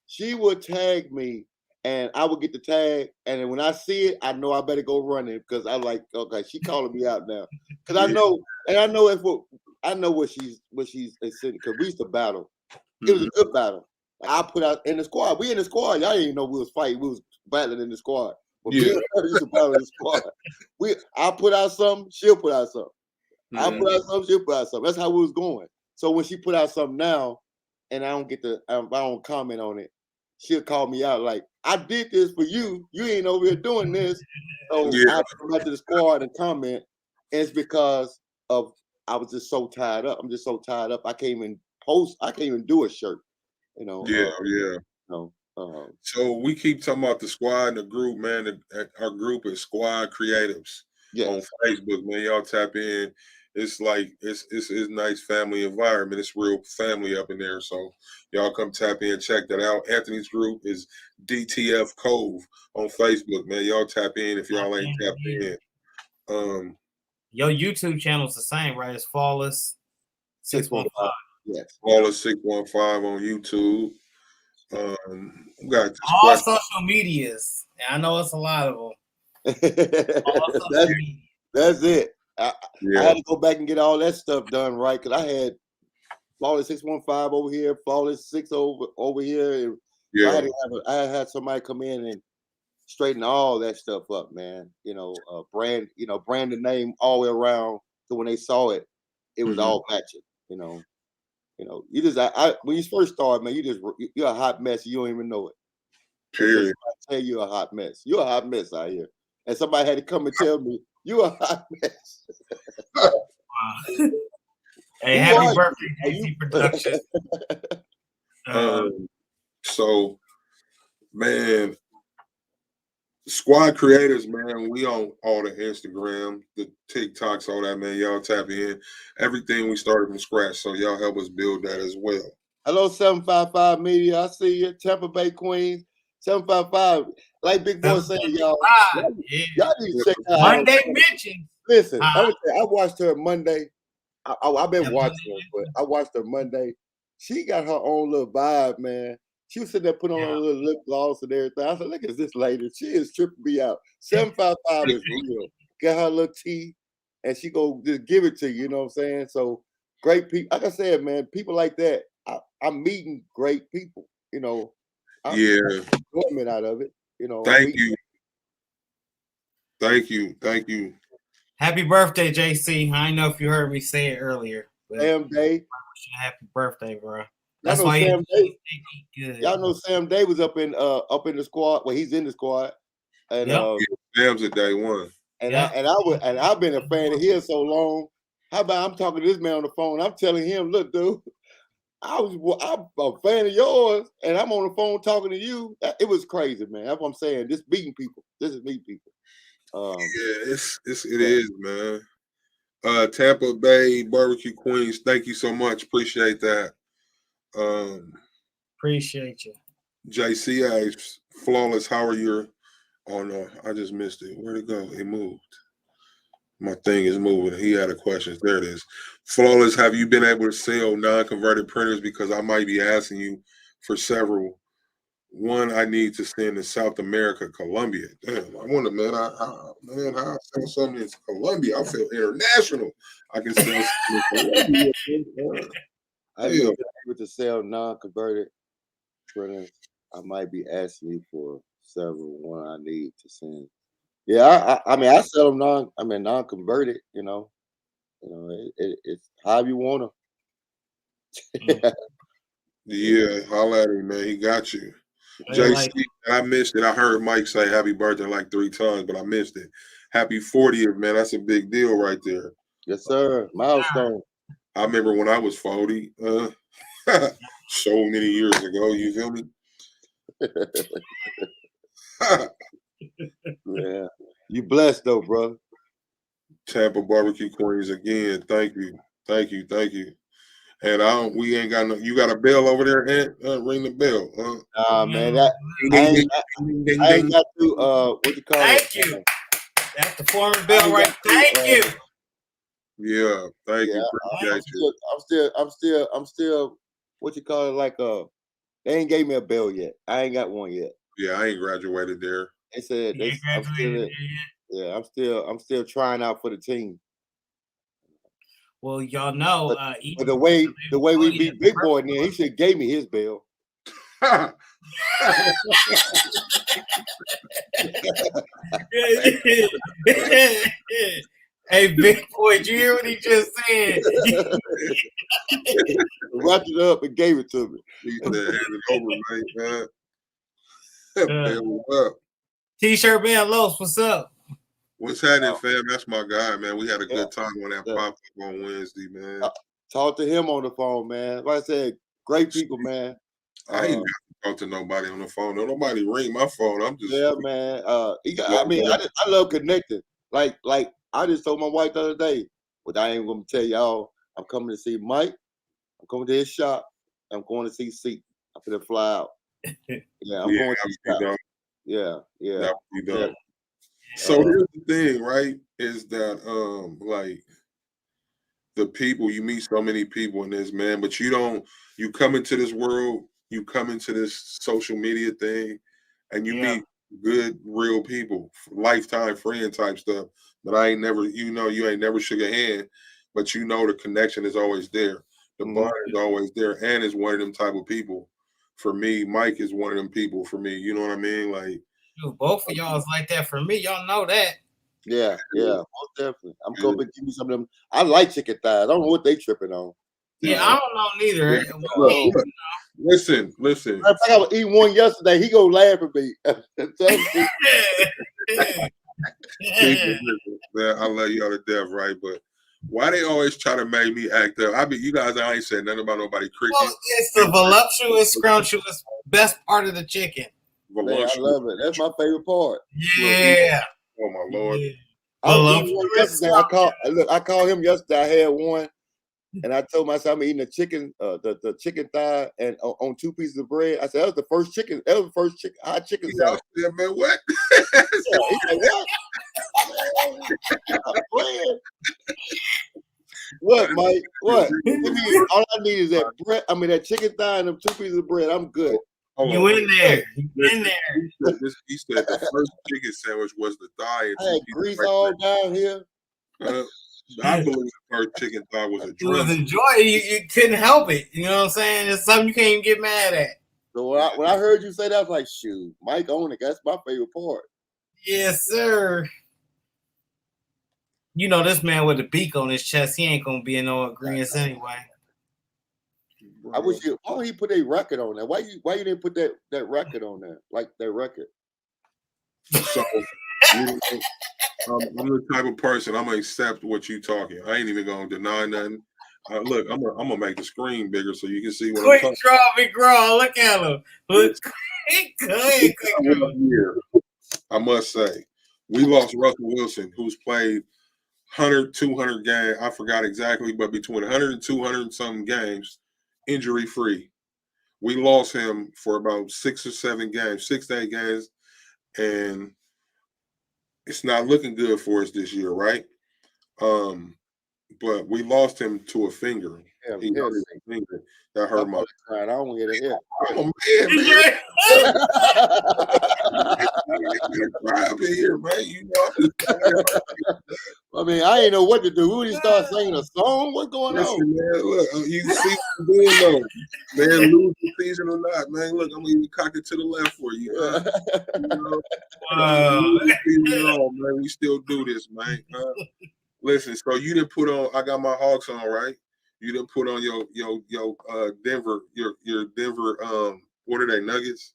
she would tag me, and I would get the tag. And then when I see it, I know I better go running because I'm like, okay, she calling me out now. Because I know, and I know what she's saying. Because we used to battle. It was a good battle. I put out in the squad. We in the squad. Y'all didn't even know we was fighting. We was battling in the squad. But we used to battle in the squad. I put out something, she'll put out something. I put out something, she'll put out something. That's how we was going. So when she put out something now, and I don't comment on it, she'll call me out like, I did this for you. You ain't over here doing this. So I come back to the squad and comment. And it's because of I was just so tied up. I'm just so tied up. I can't even post. I can't even do a shirt. You know. So we keep talking about the squad and the group, man. Our group is Squad Creatives on Facebook, man. Y'all tap in. It's like it's nice family environment. It's real family up in there. So y'all come tap in, check that out. Anthony's group is DTF Cove on Facebook, man. Y'all tap in if y'all ain't tapped in. Your YouTube channel's the same, right? It's Flawless615. Yes. Flawless615 on YouTube. We got all social medias. I know it's a lot of them. That's it. I had to go back and get all that stuff done right because I had Flawless615 over here, Flawless6 over here. And I had somebody come in and straighten all that stuff up, man. You know, brand the name all the way around. So when they saw it, it was all matching. You know, you just when you first start, man, you're a hot mess. You don't even know it. Period. I tell you a hot mess. You're a hot mess out here. And somebody had to come and tell me you're a hot mess. Hey, happy birthday, JC Productions. So, man, Squad Creators, man, we on all the Instagram, the TikToks, all that, man. Y'all tap in. Everything we started from scratch, so y'all help us build that as well. Hello, 755 Media. I see you. Tampa Bay Queens. 755. Like Big Boy saying, y'all need to check out Monday mention. Listen, I watched her Monday. I've been watching her, but I watched her Monday. She got her own little vibe, man. She was sitting there putting on her little lip gloss and everything. I said, look at this lady. She is tripping me out. 755 is real. Get her little tea, and she go just give it to you. You know what I'm saying? So great people. Like I said, man, people like that. I'm meeting great people. You know. I'm enjoyment out of it. You know. Thank you. Happy birthday, JC. I don't know if you heard me say it earlier. Sam Day. Happy birthday, bro. That's why Sam Day. Y'all know Sam Day was up in the squad. Well, he's in the squad. And Sam's a day one. And I've been a fan of his so long. How about I'm talking to this man on the phone? I'm telling him, look, dude, I'm a fan of yours, and I'm on the phone talking to you. It was crazy, man. That's what I'm saying. This beating people. This is beating people. Yeah, it is, man. Tampa Bay Barbecue Queens, thank you so much. Appreciate that. Appreciate you. JCA, Flawless, how are you? Oh no, I just missed it. Where'd it go? It moved. My thing is moving. He had a question. There it is. Flawless, have you been able to sell non-converted printers? Because I might be asking you for several. One I need to send to South America, Colombia. Damn, I wonder, man, how I sell something in Colombia? I feel international. I can sell something in Colombia. I've been able to sell non-converted printers. I might be asking you for several. One I need to send. Yeah, I mean, I sell them non-converted. It's how you want them. Yeah, holla at him, man. He got you. JC, I missed it. I heard Mike say happy birthday like 3 times, but I missed it. Happy 40th, man. That's a big deal right there. Yes, sir. Milestone. I remember when I was 40, so many years ago. You feel me? Yeah. You blessed though, brother. Tampa Barbecue Queens again. Thank you. And we ain't got no. You got a bell over there, Ant? Ring the bell. Man, I ain't got to. What you call it? Thank you. That's the former bell, right? Thank you. Yeah, thank you. Appreciate you. I'm still. What you call it? Like they ain't gave me a bell yet. I ain't got one yet. Yeah, I ain't graduated there. They said I'm still trying out for the team. Well, y'all know, but the way we beat Big Boy, then he should gave me his bill. Hey, Big Boy, did you hear what he just said? Wrapped it up and gave it to me. He said, hand it over, man. T-shirt man, Los, what's up? What's happening, fam? That's my guy, man. We had a good time on that pop-up on Wednesday, man. Talk to him on the phone, man. Like I said, great people, man. I ain't got to talk to nobody on the phone. No, nobody ring my phone. I'm just man. I love connecting. Like I just told my wife the other day, but I ain't gonna tell y'all. I'm coming to see Mike. I'm coming to his shop. I'm going to see Seat. I'm gonna fly out. Yeah, I'm going to his shop. Yeah. So here's the thing, right? Is that like the people, you meet so many people in this, man, but you come into this world, you come into this social media thing, and you meet good, real people, lifetime friend type stuff. But I ain't never, you ain't never shook a hand, but the connection is always there. The bond is always there, and is one of them type of people. For me, Mike is one of them people for me. You know what I mean? Like, dude, both of y'all is like that for me. Y'all know that. Yeah, most definitely. I'm going to give me some of them. I like chicken thighs. I don't know what they tripping on. Yeah, I don't know neither. Listen. I think I was eating one yesterday. He gonna laugh at me. Man, I love y'all to death, right? But why they always try to make me act up? You guys, I ain't said nothing about nobody cricket. Well, it's the voluptuous, scrumptious, best part of the chicken. Man, I love it. That's my favorite part. Yeah. Oh my Lord. I called him yesterday. I had one, and I told myself I'm eating a chicken, the chicken thigh, and on 2 pieces of bread. I said that was the first chicken. That was the first hot chicken sandwich. Yeah, man, what? What, Mike? What? All I need is that bread. I mean, that chicken thigh and them 2 pieces of bread. I'm good. You in there? In there? He said the first chicken sandwich was the thigh. I had grease all down here. I believe the first chicken thigh was a dream. You was enjoying it. You couldn't help it. You know what I'm saying? It's something you can't even get mad at. So when I heard you say that, I was like, shoot, Mike own it. That's my favorite part. Yes, sir. This man with a beak on his chest, he ain't gonna be in no agreement anyway. I wish why don't he put a record on there? Why you didn't put that record on there? Like that record. So I'm the type of person I'm gonna accept what you talking. I ain't even gonna deny nothing. Look, I'm gonna make the screen bigger so you can see what I'm Quick talking. draw, big grow. Look at him. Look, quick draw. I must say, we lost Russell Wilson, who's played 100, 200 games. I forgot exactly, but between 100 and 200 and something games, injury free. We lost him for about 6 or 7 games, 6 to 8 games, and it's not looking good for us this year, right? But we lost him to a finger. He hurt his finger. That hurt my. I don't want to hear it. Oh man, cry up in here, man. You know. I mean, I ain't know what to do. Who did he start singing a song? What's going on? Man, look, you see what I'm doing though. Man, lose the season or not, man. Look, I'm gonna even cock it to the left for you. Man, we still do this, man. Listen, so you didn't put on. I got my Hawks on, right? You didn't put on your Denver, your Denver. What are they, Nuggets?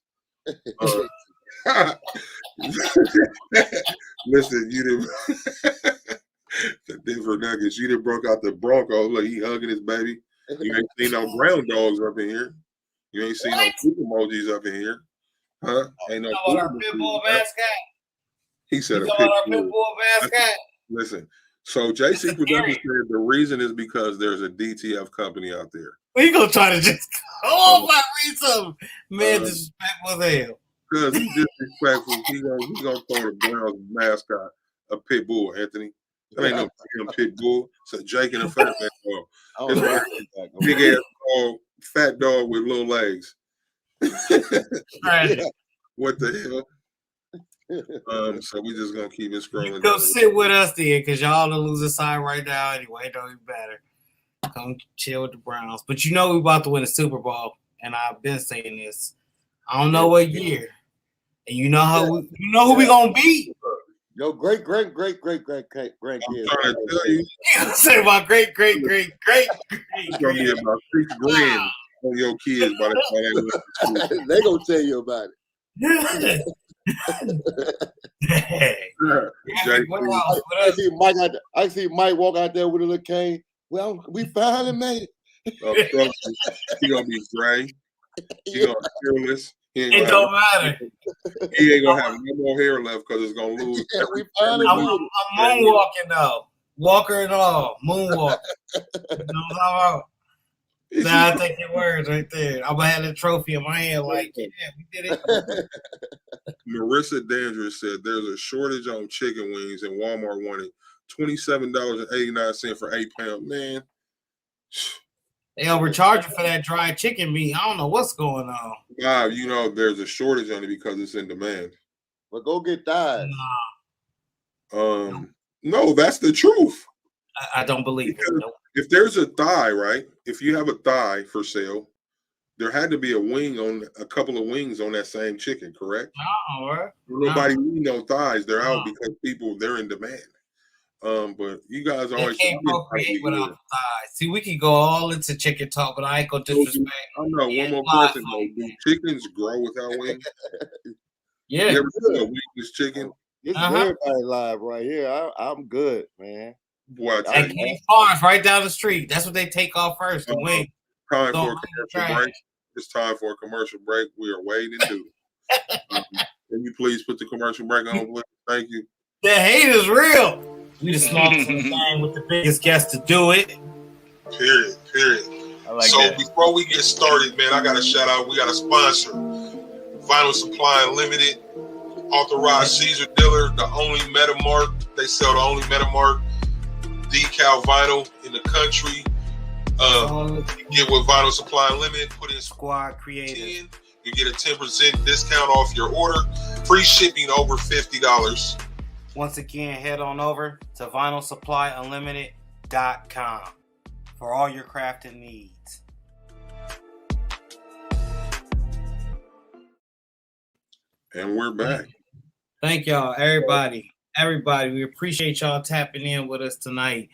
Listen, you didn't. The Denver Nuggets. You done broke out the Broncos. Look, he hugging his baby. You ain't seen no ground dogs up in here. You ain't seen no poop emojis up in here. Huh? Ain't no poop our pit bull mascot. He said a pit bull mascot. Listen, so JC Productions said the reason is because there's a DTF company out there. We gonna try to just read some man disrespectful as hell. Because he's disrespectful. He gonna call the Browns mascot a pit bull, Anthony. That ain't no damn pit bull. It's a Jake and a fat man dog. It's a big ass dog, fat dog with little legs. Right. What the hell? So we just gonna keep it scrolling. Go sit with us then, because y'all the losing side right now anyway. It don't even matter. Come chill with the Browns. But you know we about to win the Super Bowl, and I've been saying this. I don't know what year. And you know how who we gonna beat. Yo, great grandkids. I'm trying to tell you. Say about great. It's gonna be about $6,000 on your kids by the time they gonna tell you about it. I see Mike walk out there with a little cane. Well, we finally made it. He gonna be gray. He gonna be fearless. It don't matter. He ain't gonna have no more hair left because it's gonna lose. I'm moonwalking though. Walker and all. Moonwalk. You know what I'm talking about? Nah, I take your words right there. I'm gonna have the trophy in my hand like, yeah, we did it. Marissa Dandridge said there's a shortage on chicken wings and Walmart wanted $27.89 for 8 pounds. Man. They overcharging for that dried chicken meat. I don't know what's going on. Nah, you know there's a shortage on it because it's in demand. But go get thighs. No, that's the truth. I don't believe it. Nope. If there's a thigh, right? If you have a thigh for sale, there had to be a couple of wings on that same chicken, correct? No, nobody need no thighs. They're out because they're in demand. But you guys always can't procreate without the thighs. See, we can go all into chicken talk, but I ain't gonna disrespect. I know one more question though. Do chickens grow without wings? Yeah. You ever seen a wingless chicken? This is everybody live right here. I'm good, man. Boy, at King Farms right down the street. That's what they take off first. The wing. Time for a commercial break. It's time for a commercial break. We are waiting to do. Can you please put the commercial break on, please? Thank you. The hate is real. We the smallest thing with the biggest guest to do it. Period. So that. Before we get started, man, I got to shout out. We got a sponsor, Vinyl Supply Unlimited, Authorized Siser Dealer, the only Metamark. They sell the only Metamark decal vinyl in the country. Get with Vinyl Supply Unlimited. Put in Squad Creative. You get a 10% discount off your order. Free shipping over $50. Once again, head on over to vinylsupplyunlimited.com for all your crafting needs. And we're back. Thank y'all, everybody. We appreciate y'all tapping in with us tonight.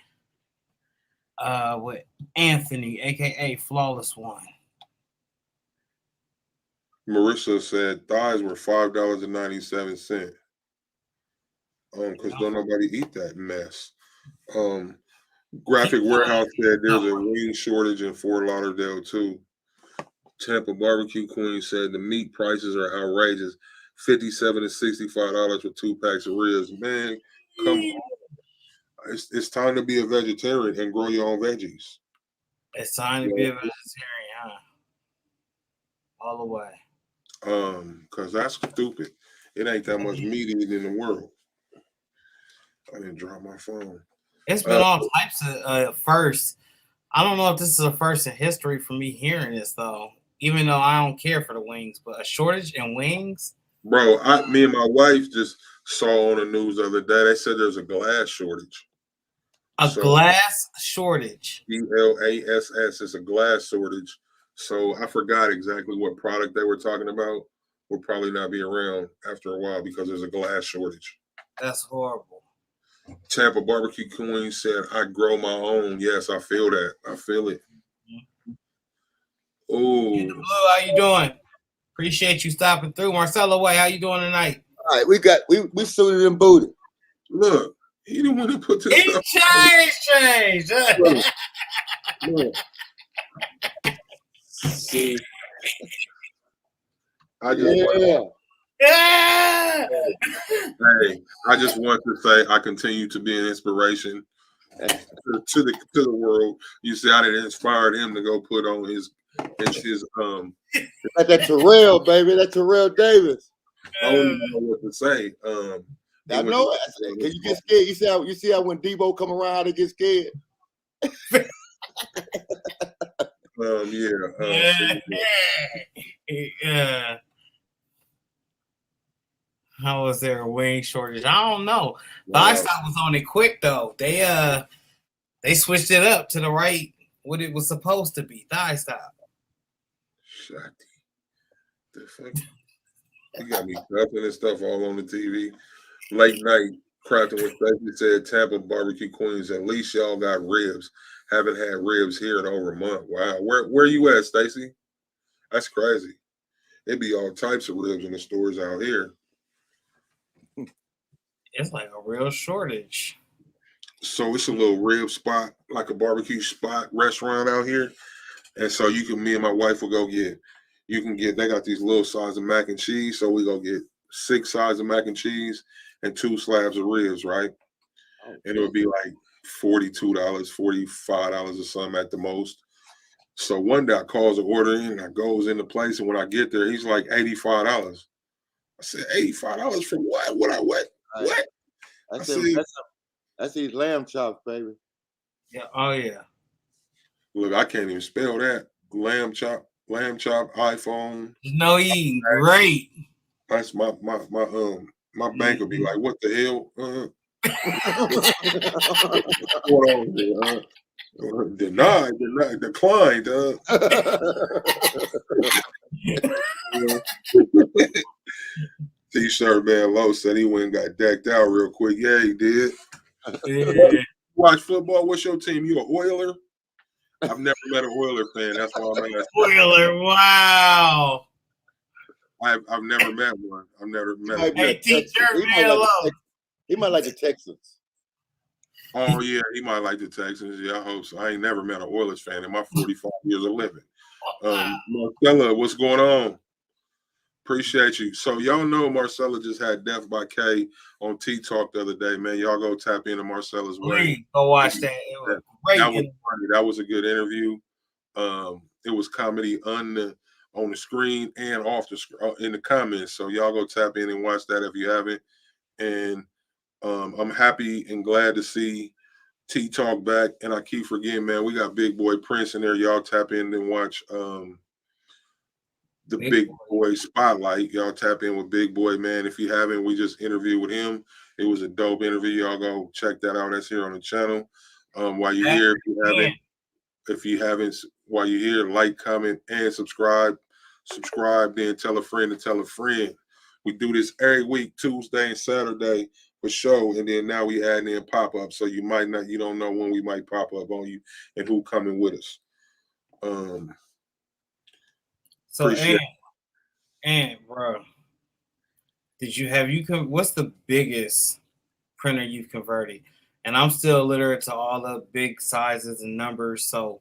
With Anthony, aka Flawless One. Marissa said thighs were $5.97. because don't nobody eat that mess. Graphic Warehouse said there's a wing shortage in Fort Lauderdale too. Tampa Barbecue Queen said the meat prices are outrageous. $57 to $65 for 2 packs of ribs. Man, come on. It's time to be a vegetarian and grow your own veggies. It's time to be a vegetarian, huh? All the way. Because that's stupid. It ain't that much meat eaten in the world. I didn't drop my phone. It's been all types of firsts. I don't know if this is a first in history for me hearing this though. Even though I don't care for the wings, but a shortage in wings. Bro, me and my wife just saw on the news the other day. They said there's a glass shortage. Glass shortage. GLASS is a glass shortage. So I forgot exactly what product they were talking about. Will probably not be around after a while because there's a glass shortage. That's horrible. Tampa Barbecue Queen said, I grow my own. Yes, I feel that. I feel it. Oh, Blue, how you doing? Appreciate you stopping through. Marcelo Way, how you doing tonight? All right, we suited and booted. Look, he didn't want to put this stuff. Change. Look. See, I just want to say I continue to be an inspiration to the world. You see, I didn't inspire him to go put on his like that Terrell, baby. That Terrell Davis. I don't even know what to say. I know. Can you get scared? You see how when Debo come around, how they get scared. Yeah. How was there a wing shortage? I don't know. Wow. Stop was on it quick though. They switched it up to the right what it was supposed to be. Thigh stop. Shotty. The fuck? You got me cuffing and stuff all on the TV. Late night crafting with Stacey said Tampa Barbecue Queens. At least y'all got ribs. Haven't had ribs here in over a month. Wow. Where you at, Stacey? That's crazy. It'd be all types of ribs in the stores out here. It's like a real shortage. So it's a little rib spot, like a barbecue spot restaurant out here. And so me and my wife will go get, they got these little sides of mac and cheese. So we go get 6 sides of mac and cheese and 2 slabs of ribs, right? And it would be like $42, $45 or something at the most. So one day I calls the order in and I goes in the place. And when I get there, he's like $85. I said, $85 for what? What? That's these lamb chops, baby. Yeah. Oh yeah. Look, I can't even spell that. Lamb chop, iPhone. No eating. Great. That's my bank will be like, what the hell? Denied, declined. T-shirt man Low said he went and got decked out real quick. Yeah, he did. Yeah. Watch football. What's your team? You an Oiler? I've never met an Oiler fan. That's why I'm asking. Oiler, wow. I've never met one. I've never met one. Hey, T-shirt man Low. He might like the Texans. Oh, yeah, he might like the Texans. Yeah, I hope so. I ain't never met an Oilers fan in my 45 years of living. Marcella, what's going on? Appreciate you. So y'all know Marcella just had Death by K on T-Talk the other day, man. Y'all go tap into Marcella's way. Go watch that. It was great. That was funny. That was a good interview. It was comedy on the screen and off the screen in the comments. So y'all go tap in and watch that if you haven't. And I'm happy and glad to see T-Talk back. And I keep forgetting, man, we got Big Boy Prince in there. Y'all tap in and watch the Big Boy Spotlight. Y'all tap in with Big Boy, man. If you haven't, we just interviewed with him. It was a dope interview. Y'all go check that out. That's here on the channel. While you're here, if you haven't, while you're here, like, comment, and subscribe. Subscribe, then tell a friend to tell a friend. We do this every week, Tuesday and Saturday for show, and then now we add in pop-up. So you don't know when we might pop up on you and who coming with us. So, and bro, what's the biggest printer you've converted. And I'm still literate to all the big sizes and numbers, so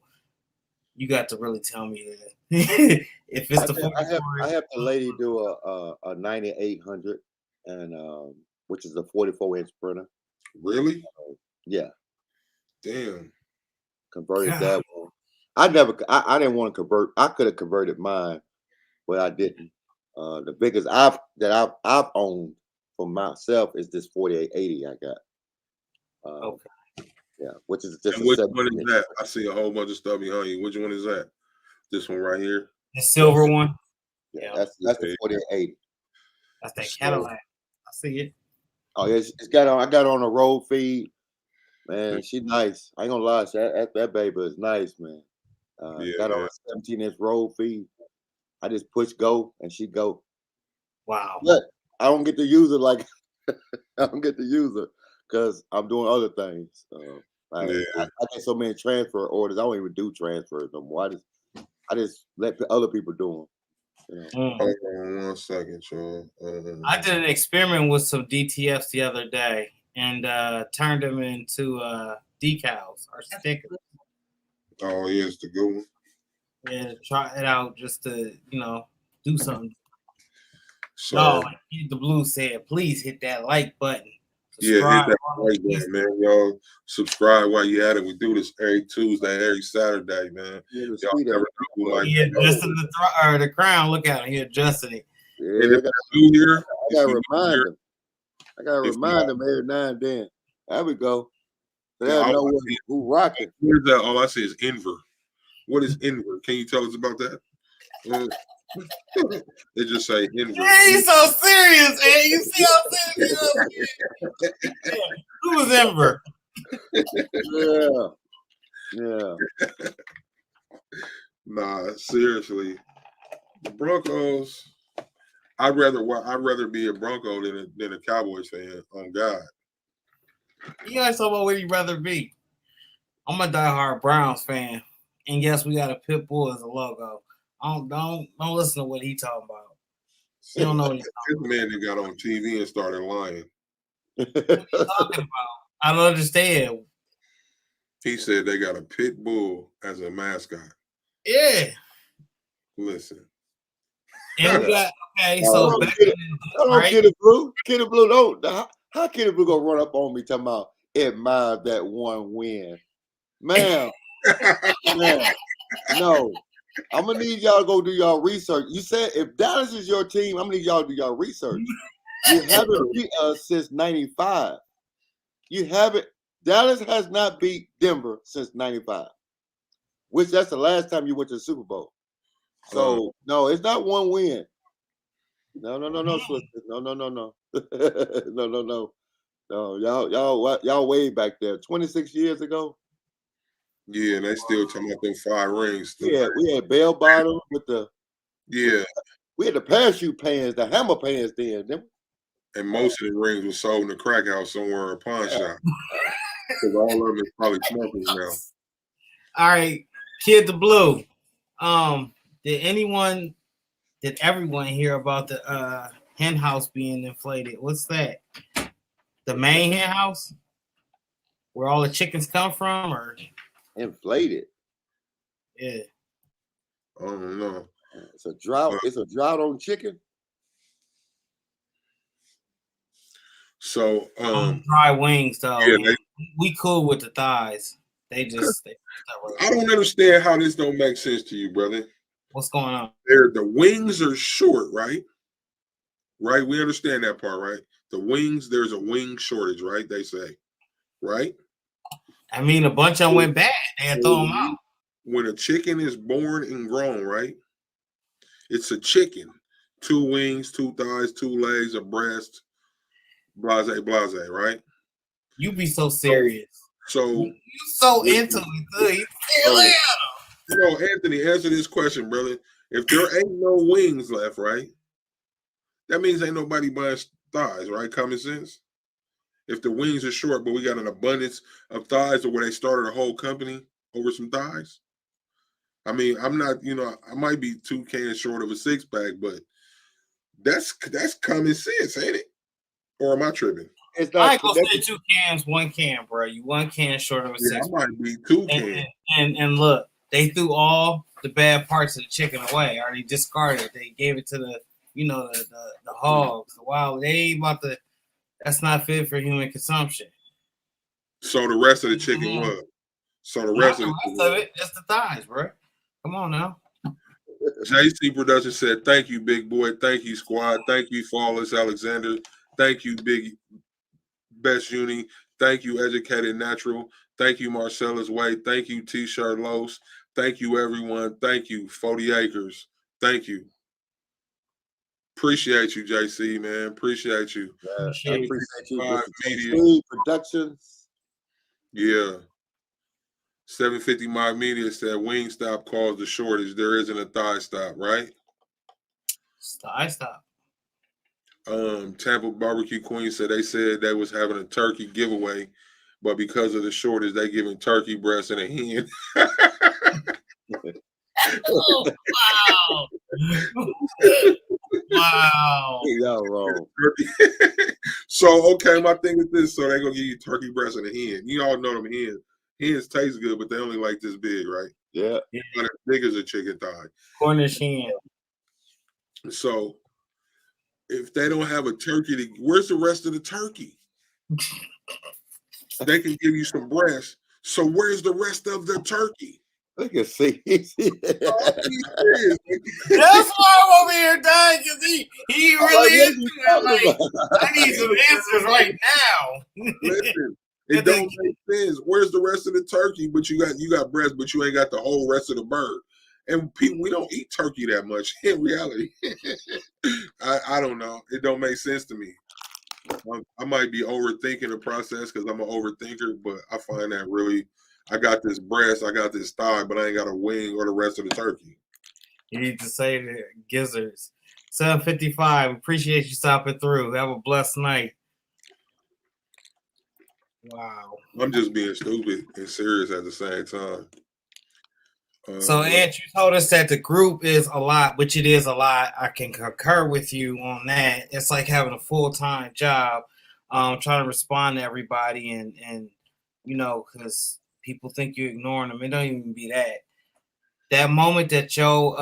you got to really tell me that. If it's I have the lady do a 9800 and which is a 44-inch printer. Really? Yeah. Damn. Converted that one. I didn't want to convert. I could have converted mine, but I didn't. The biggest I've owned for myself is this 4880 I got. Okay. Yeah, which is just and which one is that? I see a whole bunch of stuff behind you. Which one is that? This one right here? The silver one? Yeah, that's the 4880. That's that Cadillac. I see it. Oh, yeah, it's got on. I got on a roll feed. Man, she nice. I ain't gonna lie, that baby is nice, man. Got on a 17-inch roll feed. I just push go and she go. Wow. But I don't get to use her like I don't get to use her because I'm doing other things. I get so many transfer orders. I don't even do transfers no more. I just let other people do them. You know? Hold on 1 second, y'all. I did an experiment with some DTFs the other day and turned them into decals or stickers. Oh, yeah, it's the good one. Yeah, try it out just to, do something. So, no, Kid the Blue said, please hit that like button. Yeah, hit that like button, man. Y'all subscribe while you at it. We do this every Tuesday, every Saturday, man. Y'all never know who like he adjusting the crown. Look at him. He adjusting it. Yeah, I gotta remind him. I gotta remind him every now and then. There we go. So they know who rocking. What is that? All I see is Inver. What is Inver? Can you tell us about that? They just say Inver. Yeah, he's so serious, man. You see how serious he is? Who was Inver? Yeah. Nah, seriously. The Broncos. I'd rather be a Bronco than a Cowboys fan. On God. You guys talk about where you'd rather be. I'm a diehard Browns fan, and yes, we got a pit bull as a logo. Don't listen to what he talking about. You don't know what he's talking about. This man that got on TV and started lying. What are you talking about? I don't understand. He said they got a pit bull as a mascot. Yeah. Listen. And we got so back Kid Blue. Kid Blue, don't. How Kid Blue gonna run up on me talking about admire that one win? Man, no. I'm gonna need y'all to go do y'all research. You said if Dallas is your team, I'm gonna need y'all to do y'all research. You haven't beat us since '95. You haven't. Dallas has not beat Denver since '95, which that's the last time you went to the Super Bowl. So no, it's not one win. No, Swift. No. No, y'all way back there, 26 years ago. Yeah, and they still talking about them 5 rings. Yeah, we had bell bottom with the. Yeah. We had the parachute pants, the hammer pants then. And most of the rings were sold in the crack house somewhere in a pawn shop. Because all of them is probably smoking now. All right, Kid the Blue. Did everyone hear about the hen house being inflated? What's that? The main hen house? Where all the chickens come from, or inflated? Yeah. I don't know. It's a drought. It's a drought on chicken. So dry wings though. Yeah, we cool with the thighs. I don't understand how this don't make sense to you, brother. What's going on? The wings are short, right? Right? We understand that part, right? The wings, there's a wing shortage, right? They say, right? I mean, a bunch of them went bad. They had to throw them out. When a chicken is born and grown, right? It's a chicken. 2 wings, 2 thighs, 2 legs, a breast, blase, right? You be so serious. So you so into it. Anthony, answer this question, brother. If there ain't no wings left, right? That means ain't nobody buying thighs, right? Common sense. If the wings are short, but we got an abundance of thighs, or where they started a whole company over some thighs. I mean, I'm not, I might be 2 cans short of a 6-pack, but that's common sense, ain't it? Or am I tripping? it's I not ain't gonna say connected. 2 cans, 1 can, bro. You 1 can short of a Yeah, 6. I might be 2 And, cans. and look, they threw all the bad parts of the chicken away. Or they discarded it. They gave it to the hogs, the wild. They ain't about to. That's not fit for human consumption. So the rest of the chicken was. So the Not rest the of rest the of it, just the thighs, bro. Come on now. JC Production said, "Thank you, big boy. Thank you, squad. Thank you, Flawless Alexander. Thank you, Big Best Uni. Thank you, Educated Natural. Thank you, Marcellus Way. Thank you, T-Shirt Los. Thank you, everyone. Thank you, 40 Acres. Thank you. Appreciate you, JC, man. Appreciate you. I appreciate you, Mr. Media. JC Productions. Yeah. 750 My Media said Wingstop caused the shortage. There isn't a thigh stop, right? Thigh stop. Tampa Barbecue Queen said they was having a turkey giveaway, but because of the shortage, they giving turkey breast and a hen. Oh, wow. Wow. Y'all wrong. So, okay, my thing is this. So they're going to give you turkey breast and a hen. You all know them hens. Hens taste good, but they only like this big, right? Yeah. Not as big as a chicken thigh. Cornish hen. So if they don't have a turkey, where's the rest of the turkey? They can give you some breast. So where's the rest of the turkey? Look at see. That's why I'm over here dying, because he really into it. Like, I need some answers right now. Listen, it don't make sense. Where's the rest of the turkey? But you got breast, but you ain't got the whole rest of the bird. And people, we don't eat turkey that much in reality. I don't know. It don't make sense to me. I might be overthinking the process because I'm an overthinker, but I find that really, I got this breast, I got this thigh, but I ain't got a wing or the rest of the turkey. You need to say the gizzards. 755, appreciate you stopping through. Have a blessed night. Wow. I'm just being stupid and serious at the same time. So, Ant, you told us that the group is a lot, which it is a lot. I can concur with you on that. It's like having a full-time job, trying to respond to everybody, and you know, because people think you're ignoring them. It don't even be that. That moment that your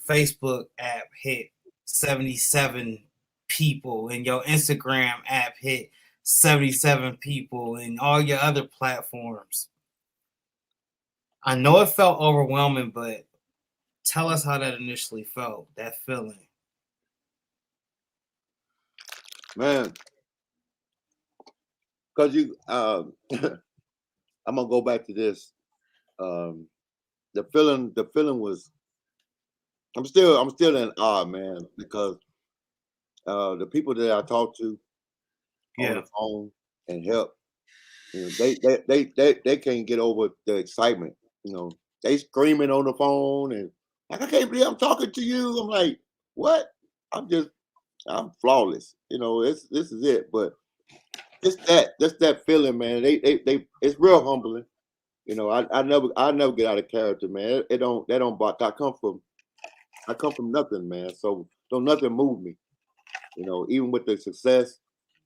Facebook app hit 77 people and your Instagram app hit 77 people and all your other platforms. I know it felt overwhelming, but tell us how that initially felt, that feeling. Man, because you, I'm gonna go back to this. The feeling was, I'm still in awe, man, because the people that I talk to on the phone and help, you know, they can't get over the excitement. You know, they screaming on the phone and like, I can't believe I'm talking to you. I'm like, what? I'm flawless. You know, this is it. But just that feeling, man. They it's real humbling. You know, I never get out of character, man. That don't bother. I come from nothing, man. So don't nothing move me. You know, even with the success,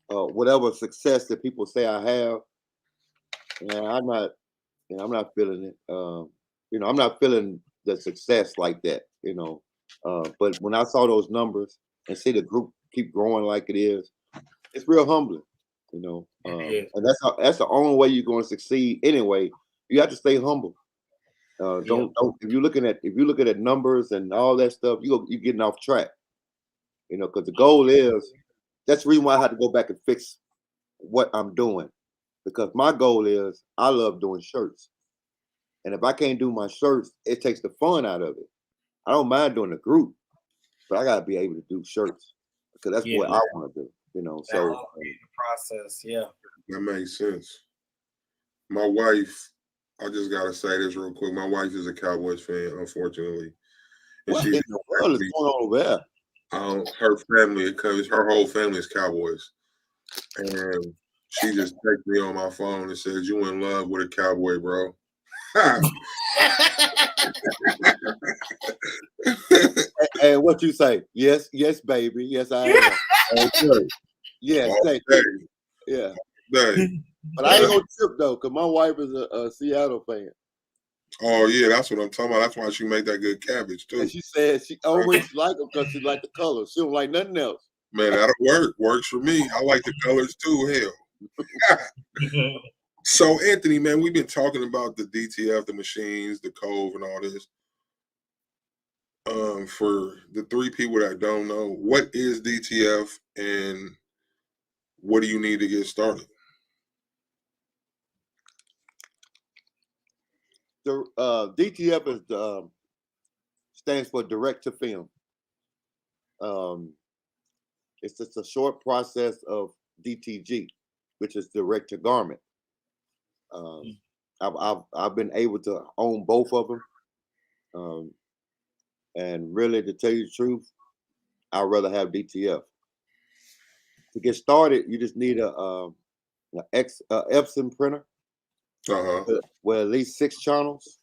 whatever success that people say I have, man, I'm not feeling it. You know, I'm not feeling the success like that. You know, but when I saw those numbers and see the group keep growing like it is, it's real humbling. You know, and that's the only way you're going to succeed anyway. You have to stay humble. Don't if you're looking at numbers and all that stuff, you're getting off track. You know, because the goal is, that's the reason why I had to go back and fix what I'm doing, because my goal is, I love doing shirts, and if I can't do my shirts, it takes the fun out of it. I don't mind doing a group, but I gotta be able to do shirts because that's what I want to do. You know, so the process, that makes sense. My wife, I just gotta say this real quick. My wife is a Cowboys fan, unfortunately. And what in the world is going on over there? Her family, because her whole family is Cowboys, and she just texted me on my phone and said, "You in love with a Cowboy, bro?" And what you say? Yes, baby. Yes, I am. Okay. Yes, thank you. Yeah. Dang. But I ain't gonna trip though, cause my wife is a Seattle fan. Oh yeah, that's what I'm talking about. That's why she make that good cabbage too. And she said she always like them because she like the colors. She don't like nothing else. Man, that'll work. Works for me. I like the colors too. Hell. So Anthony, man, we've been talking about the DTF, the machines, the Cove, and all this. For the three people that don't know, what is DTF and what do you need to get started? The DTF is stands for direct to film. It's just a short process of DTG, which is direct to garment. I've been able to own both of them, and really, to tell you the truth, I'd rather have DTF. To get started, you just need a Epson printer with at least 6 channels.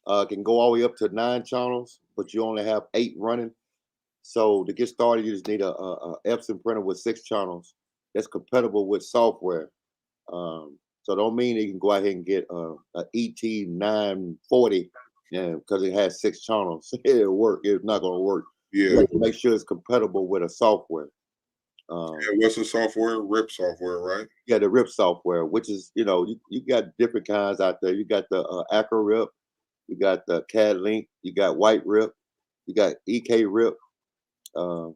Can go all the way up to 9 channels, but you only have 8 running. So to get started, you just need a Epson printer with 6 channels that's compatible with software. So don't mean you can go out here and get a ET 940 because it has 6 channels. It'll work. It's not going to work. Yeah. You have to make sure it's compatible with a software. And what's the software? RIP software, right? Yeah, the RIP software, which is, you got different kinds out there. You got the Acro RIP, you got the CAD Link, you got White RIP, you got EK RIP. That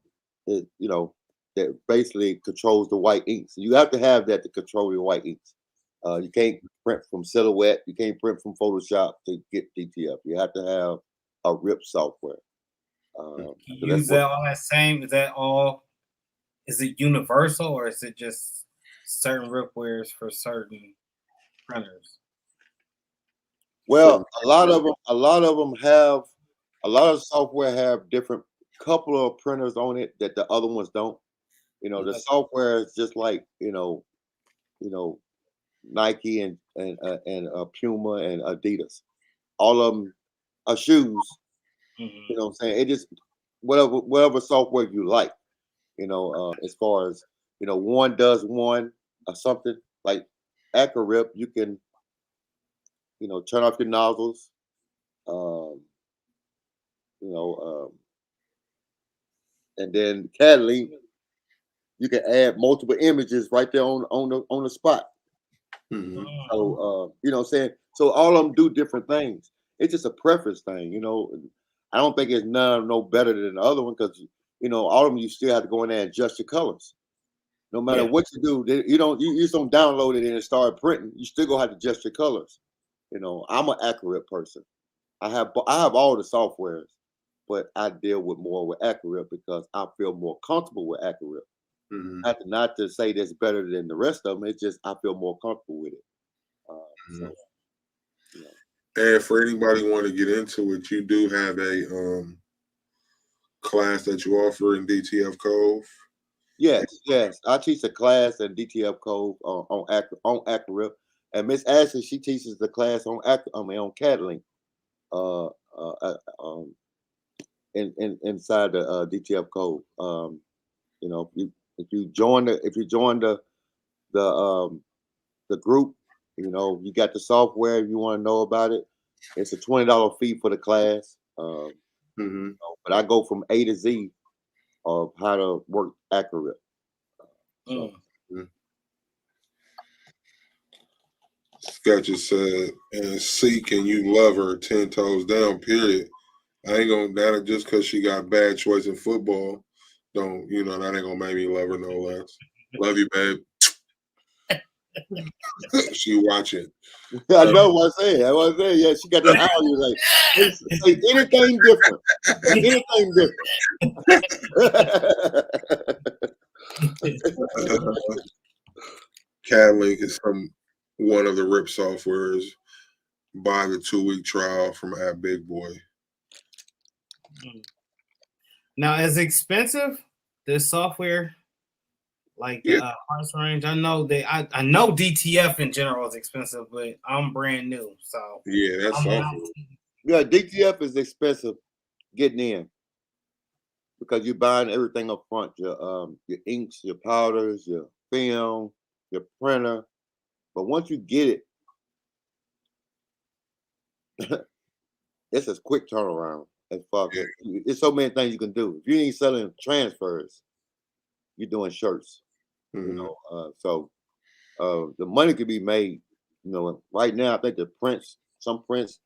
basically controls the white inks. You have to have that to control your white inks. You can't print from Silhouette. You can't print from Photoshop to get DTF. You have to have a RIP software. Use that all that same? Is that all? Is it universal or is it just certain ripwares for certain printers? Well, a lot of software have different couple of printers on it that the other ones don't. The software is just like Nike and Puma and Adidas. All of them are shoes. Mm-hmm. You know what I'm saying? It just whatever software you like. As far as one does one or something like AcroRip, you can turn off your nozzles. And then CAD Link, you can add multiple images right there on the spot. Mm-hmm. So what I'm saying? So all of them do different things. It's just a preference thing, I don't think it's no better than the other one because all of them you still have to go in there and adjust your colors. No matter what you do, you just don't download it and start printing. You still gonna have to adjust your colors. I'm an accurate person. I have all the softwares, but I deal with more with accurate because I feel more comfortable with accurate. Mm-hmm. Not to say that's better than the rest of them. It's just I feel more comfortable with it. And for anybody want to get into it, you do have a class that you offer in DTF Cove. Yes. I teach a class in DTF Cove on accurate, and Miss Ashley she teaches the class on CAD Link. Inside the DTF Cove. If you join the group, you got the software. If you want to know about it, it's a $20 fee for the class. But I go from A to Z of how to work accurate. Sketcher said, and seek and you love her 10 toes down, period. I ain't gonna that just because she got bad choice in football. Don't that ain't gonna make me love her no less. Love you, babe. She watching. I know what I'm saying. Yeah, she got that eye. You like say anything different. Anything different. CAD Link is from one of the RIP softwares. Buy the 2-week trial from at Big Boy. Now, is it expensive? This software, like the price range? I know I know DTF in general is expensive, but I'm brand new, so yeah, that's software. Yeah, DTF is expensive getting in because you're buying everything up front. Your inks, your powders, your film, your printer. But once you get it, it's a quick turnaround. As far as there's so many things you can do. If you ain't selling transfers, you're doing shirts. Mhm. You know, so the money could be made. You know, right now I think the prints, some prints.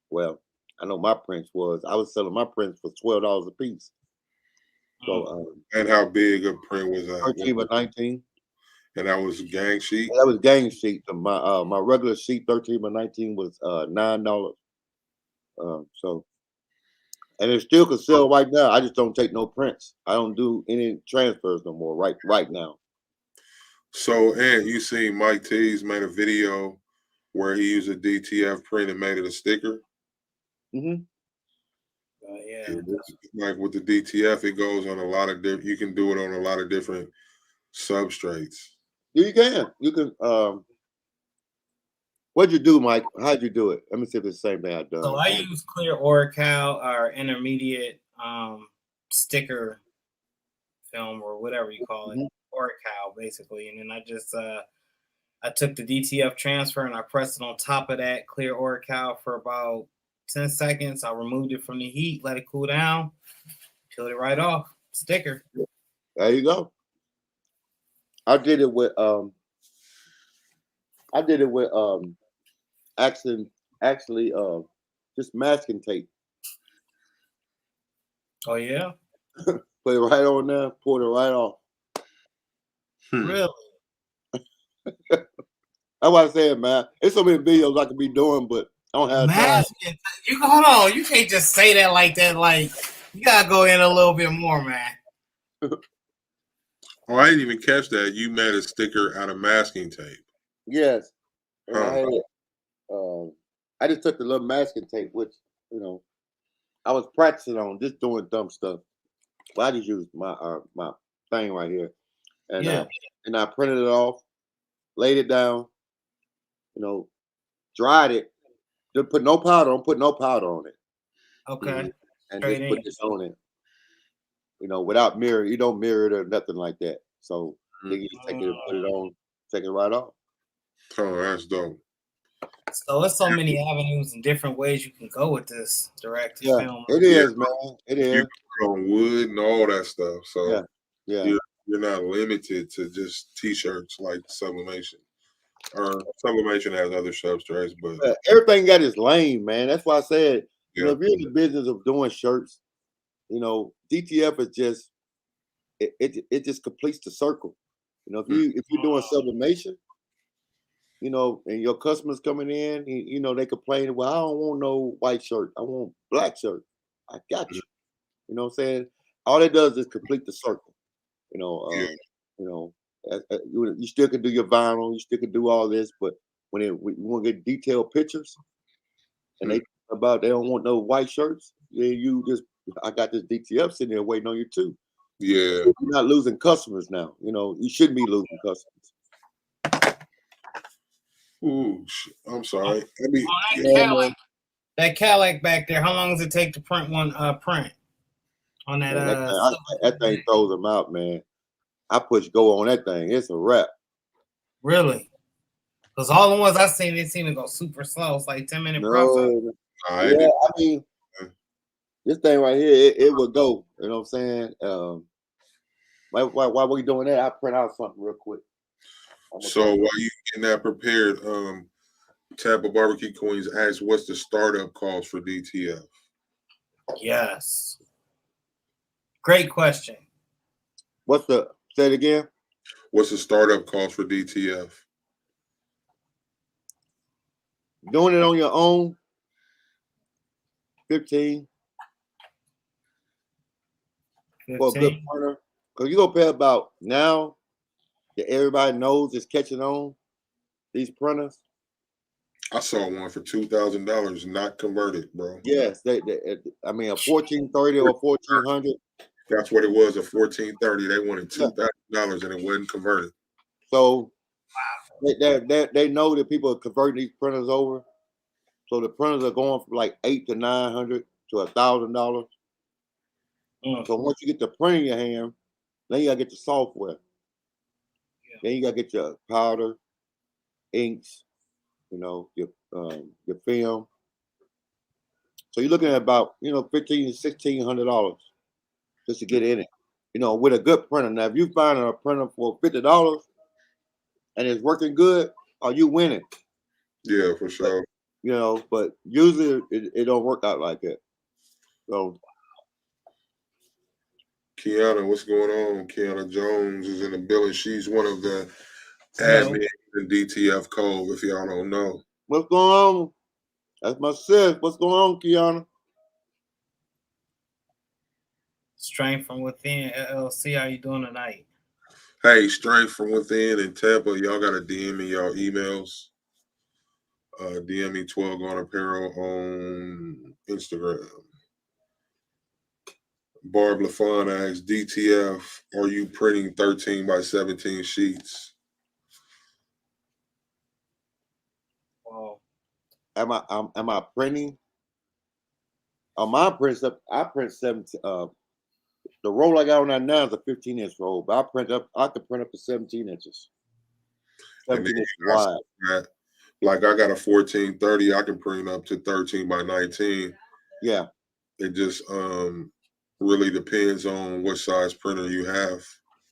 Well, I know my prints I was selling my prints for $12 a piece. So And how big a print was that? 13 by 19. And that was gang sheet. That was gang sheet. My regular sheet 13 by 19 was $9. So and it still can sell right now. I just don't take no prints. I don't do any transfers no more right now. So, and you see Mike T's made a video where he used a DTF print and made it a sticker. Mm-hmm. Yeah. Like with the DTF, it goes on a lot of different. You can do it on a lot of different substrates. Yeah, you can. You can. What'd you do, Mike? How'd you do it? Let me see if it's the same thing I've done. So I use clear Oracal or intermediate sticker film or whatever you call it, Oracal basically, and then I just I took the DTF transfer and I pressed it on top of that clear Oracal for about 10 seconds. I removed it from the heat, let it cool down, peeled it right off. Sticker. There you go. I did it with actually just masking tape. Oh yeah? Put it right on there, pulled it right off. Really? That's what I said, man. There's so many videos I could be doing, but I don't have time. You hold on. You can't just say that like that. Like you gotta go in a little bit more, man. Oh, I didn't even catch that. You made a sticker out of masking tape. Yes. And I just took the little masking tape, which, you know, I was practicing on just doing dumb stuff. But I just used my thing right here. And I printed it off, laid it down, you know, dried it. Didn't put no powder on, it. Okay. And just put this on it. You know, without mirror, you don't mirror it or nothing like that. So you just take it and put it on, take it right off. Oh, that's dope. So there's so many avenues and different ways you can go with this direct to film. It is, man. It is. You can put on wood and all that stuff. So yeah. You're not limited to just t-shirts like sublimation. Or sublimation has other substrates, but everything got its lane, man. That's why I said, you know, if you're in the business of doing shirts, you know, DTF is just it just completes the circle. You know, if you're doing sublimation, you know, and your customers coming in, you know, they complain, well, I don't want no white shirt. I want black shirt. I got you. You know what I'm saying? All it does is complete the circle. You know, you know, you still can do your vinyl, you still can do all this, but when you want to get detailed pictures, and they don't want no white shirts, then I got this DTF sitting there waiting on you too. Yeah, you're not losing customers now. You know, you shouldn't be losing customers. Ooh, I'm sorry. That Cadillac back there, how long does it take to print one print on that? That thing throws them out, man. I push go on that thing. It's a wrap. Really? Because all the ones I've seen, they seem to go super slow. It's like 10-minute process. Yeah, I mean, this thing right here, it will go. You know what I'm saying? While we doing that, I print out something real quick. So while you getting that prepared, Tampa Barbecue Queens asked, "What's the startup cost for DTF?" Yes. Great question. Say it again? What's the startup cost for DTF? Doing it on your own, 15. For a good printer. Because you're going to pay about now that everybody knows is catching on, these printers. I saw one for $2,000, not converted, bro. Yes, I mean a 1430 or 1400. That's what it was, a 1430. They wanted $2,000 and it wasn't converted. So they know that people are converting these printers over. So the printers are going from like $800 to $900 to $1,000. So once you get the print in your hand, then you gotta get the software. Then you gotta get your powder, inks, your film. So you're looking at about $1,500 to $1,600 just to get in it. With a good printer. Now, if you find a printer for $50 and it's working good, are you winning? Yeah, for sure. But usually it don't work out like that. So, Kiana, what's going on? Kiana Jones is in the building. She's one of the admins in DTF Cove, if y'all don't know. What's going on? That's my sis. What's going on, Kiana? Strength from Within LLC. How you doing tonight? Hey, Strength from Within in Tampa. Y'all got to DM me y'all emails. DM me 12 Gone Apparel on Instagram. Barb LaFawn asks, DTF, are you printing 13 by 17 sheets? Wow. Am I printing? On my print stuff, I print 17. The roll I got on that now is a 15-inch roll, but I can print up to 17 inches. 17 inches wide. Like I got a 1430, I can print up to 13 by 19. Yeah. It just really depends on what size printer you have.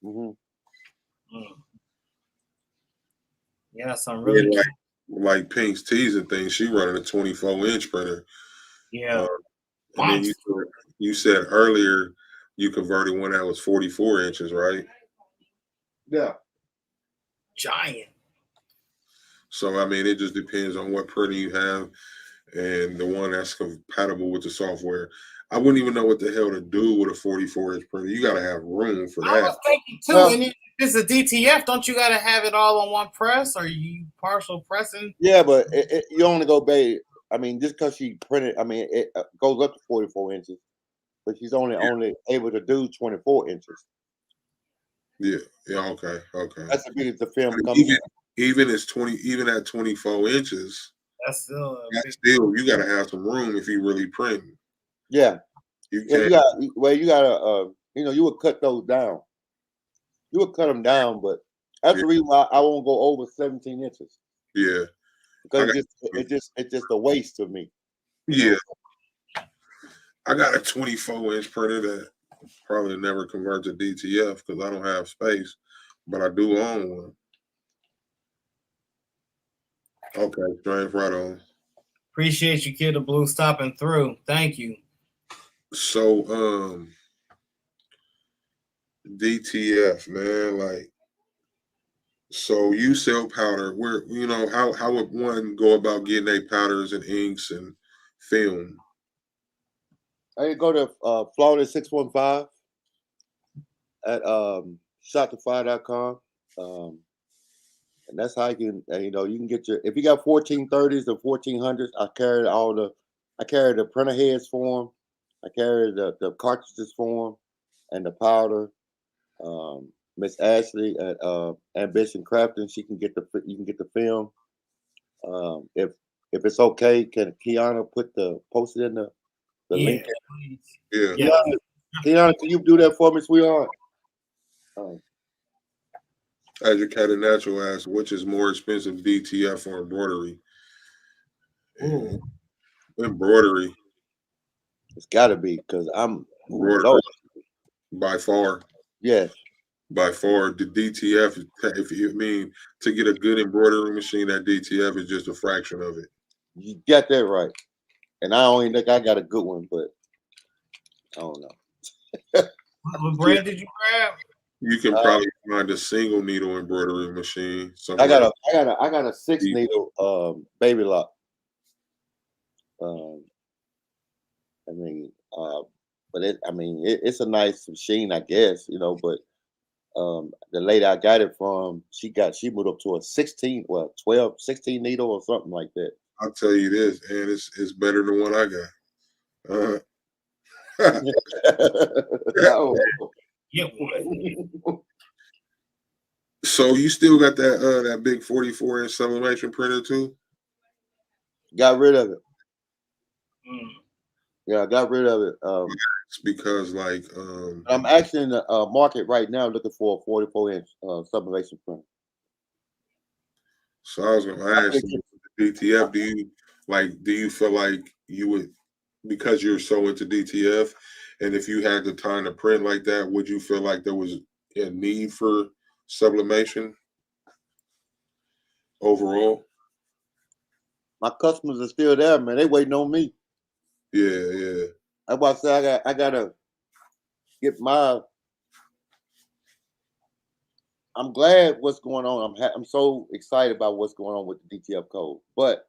Mm-hmm. Yeah, some really like Pink's Tees and things. She running a 24-inch printer. Yeah. And then you said earlier you converted one that was 44 inches, right? Yeah. Giant. So I mean, it just depends on what printer you have and the one that's compatible with the software. I wouldn't even know what the hell to do with a 44-inch printer. You got to have room for that. I was thinking too. Well, and if it's a DTF, don't you got to have it all on one press? Or you partial pressing? Yeah, but you only go, babe. I mean, just because she printed, I mean, it goes up to 44 inches, but she's only able to do 24 inches. Yeah. Okay. That's the biggest the film comes. Even at 24 inches, that's still you got to have some room if you really print. Yeah. You gotta you would cut those down. You would cut them down, but that's the reason why I won't go over 17 inches. Yeah. Because it's just a waste to me. Yeah. I got a 24-inch printer that probably never convert to DTF because I don't have space, but I do own one. Okay, Strength, right on. Appreciate you, Kid the Blue, stopping through. Thank you. So, DTF, man, like, so you sell powder. Where how would one go about getting their powders and inks and film? I go to Flawless615 at shopify.com. And that's how you can get your, if you got 1430s or 1400s, I carry the printer heads for them. I carry the cartridges for them and the powder. Miss Ashley at Ambition Crafting, you can get the film. If it's okay, can Kiana post it in the link? Yeah. Kiana, can you do that for me, sweetheart? Educated Natural asks, which is more expensive, DTF or embroidery? Embroidery. It's got to be because I'm by far. Yes. By far, the DTF. If you mean to get a good embroidery machine, that DTF is just a fraction of it. You got that right, and I don't even think I got a good one, but I don't know. What brand did you grab? You can probably find a single needle embroidery machine. I got a 6 needle baby lock. But it's a nice machine, I guess, but the lady I got it from, she moved up to a 16 needle or something like that. I'll tell you this, and it's better than what I got. So you still got that big 44-inch sublimation printer too? Got rid of it. Yeah, I got rid of it. It's because I'm actually in the market right now looking for a 44-inch sublimation printer. So I was gonna ask you, DTF, do you feel like you would, because you're so into DTF, and if you had the time to print like that, would you feel like there was a need for sublimation overall? My customers are still there, man. They waiting on me. Yeah. That's why I say I gotta get my. I'm glad what's going on. I'm so excited about what's going on with the DTF code, but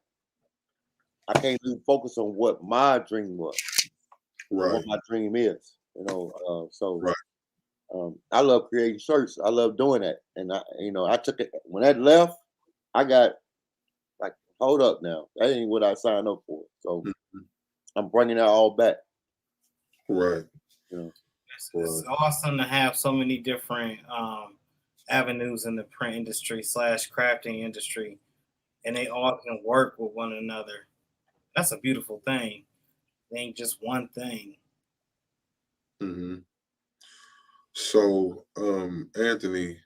I can't even focus on what my dream was, Right. what my dream is. Right. I love creating shirts. I love doing that, and I took it when that left. I got like, hold up now, that ain't what I signed up for. So I'm bringing that all back. Right. It's awesome to have so many different avenues in the print industry / crafting industry, and they all can work with one another. That's a beautiful thing. It ain't just one thing. Mm-hmm. So, Anthony,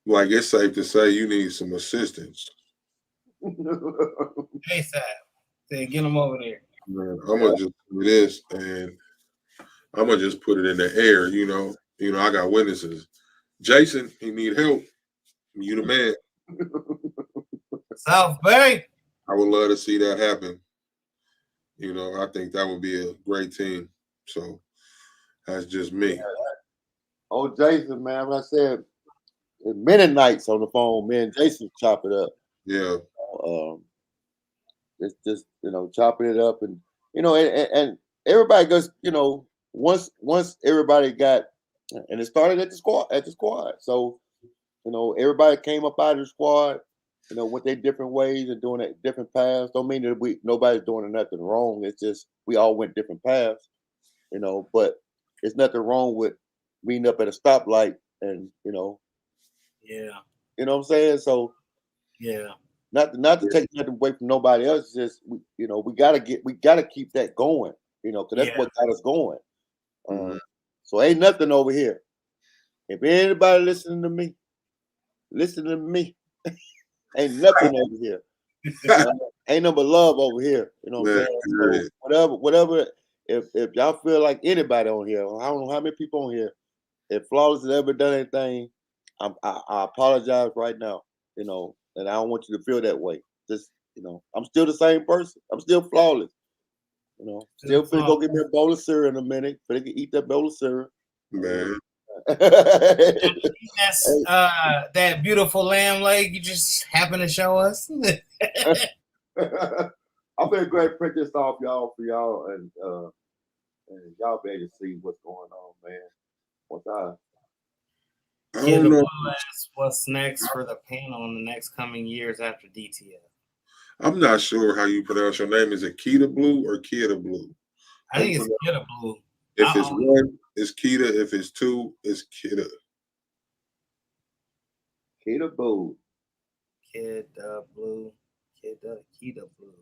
like, it's safe to say you need some assistance. Hey, Sab, say, get them over there. Man, I'm gonna just do this, and I'm gonna just put it in the air. I got witnesses. Jason, he need help. You the man. South Bay. I would love to see that happen. I think that would be a great team. So that's just me. Oh, Jason, man, like I said, many nights on the phone, me and Jason chop it up. Yeah. Just chopping it up, and and everybody goes, once everybody got, and it started at the squad. So everybody came up out of the squad, went their different ways and doing it different paths. Don't mean that nobody's doing nothing wrong. It's just we all went different paths, but it's nothing wrong with meeting up at a stoplight and Yeah. you know what I'm saying. So Yeah. not to take nothing away from nobody else. Just we gotta keep that going. Because that's what got us going. So ain't nothing over here. If anybody listening to me, ain't nothing over here. Ain't no but love over here. You know what I'm saying? So whatever. If y'all feel like anybody on here, I don't know how many people on here, if Flawless has ever done anything, I apologize right now. And I don't want you to feel that way. Just I'm still the same person. I'm still Flawless. Still finna go get me a bowl of cereal in a minute. Finna eat that bowl of cereal. Man. That's that beautiful lamb leg you just happened to show us. I'm gonna go ahead and print this off y'all for y'all, and y'all be able to see what's going on, man. I don't know. What's next for the panel in the next coming years after DTF? I'm not sure how you pronounce your name. Is it Kita Blue or Kita Blue? I think it's Kita Blue. If it's one, it's Kita. If it's two, it's Kita. Kita Blue. Kita Blue. Kita Blue.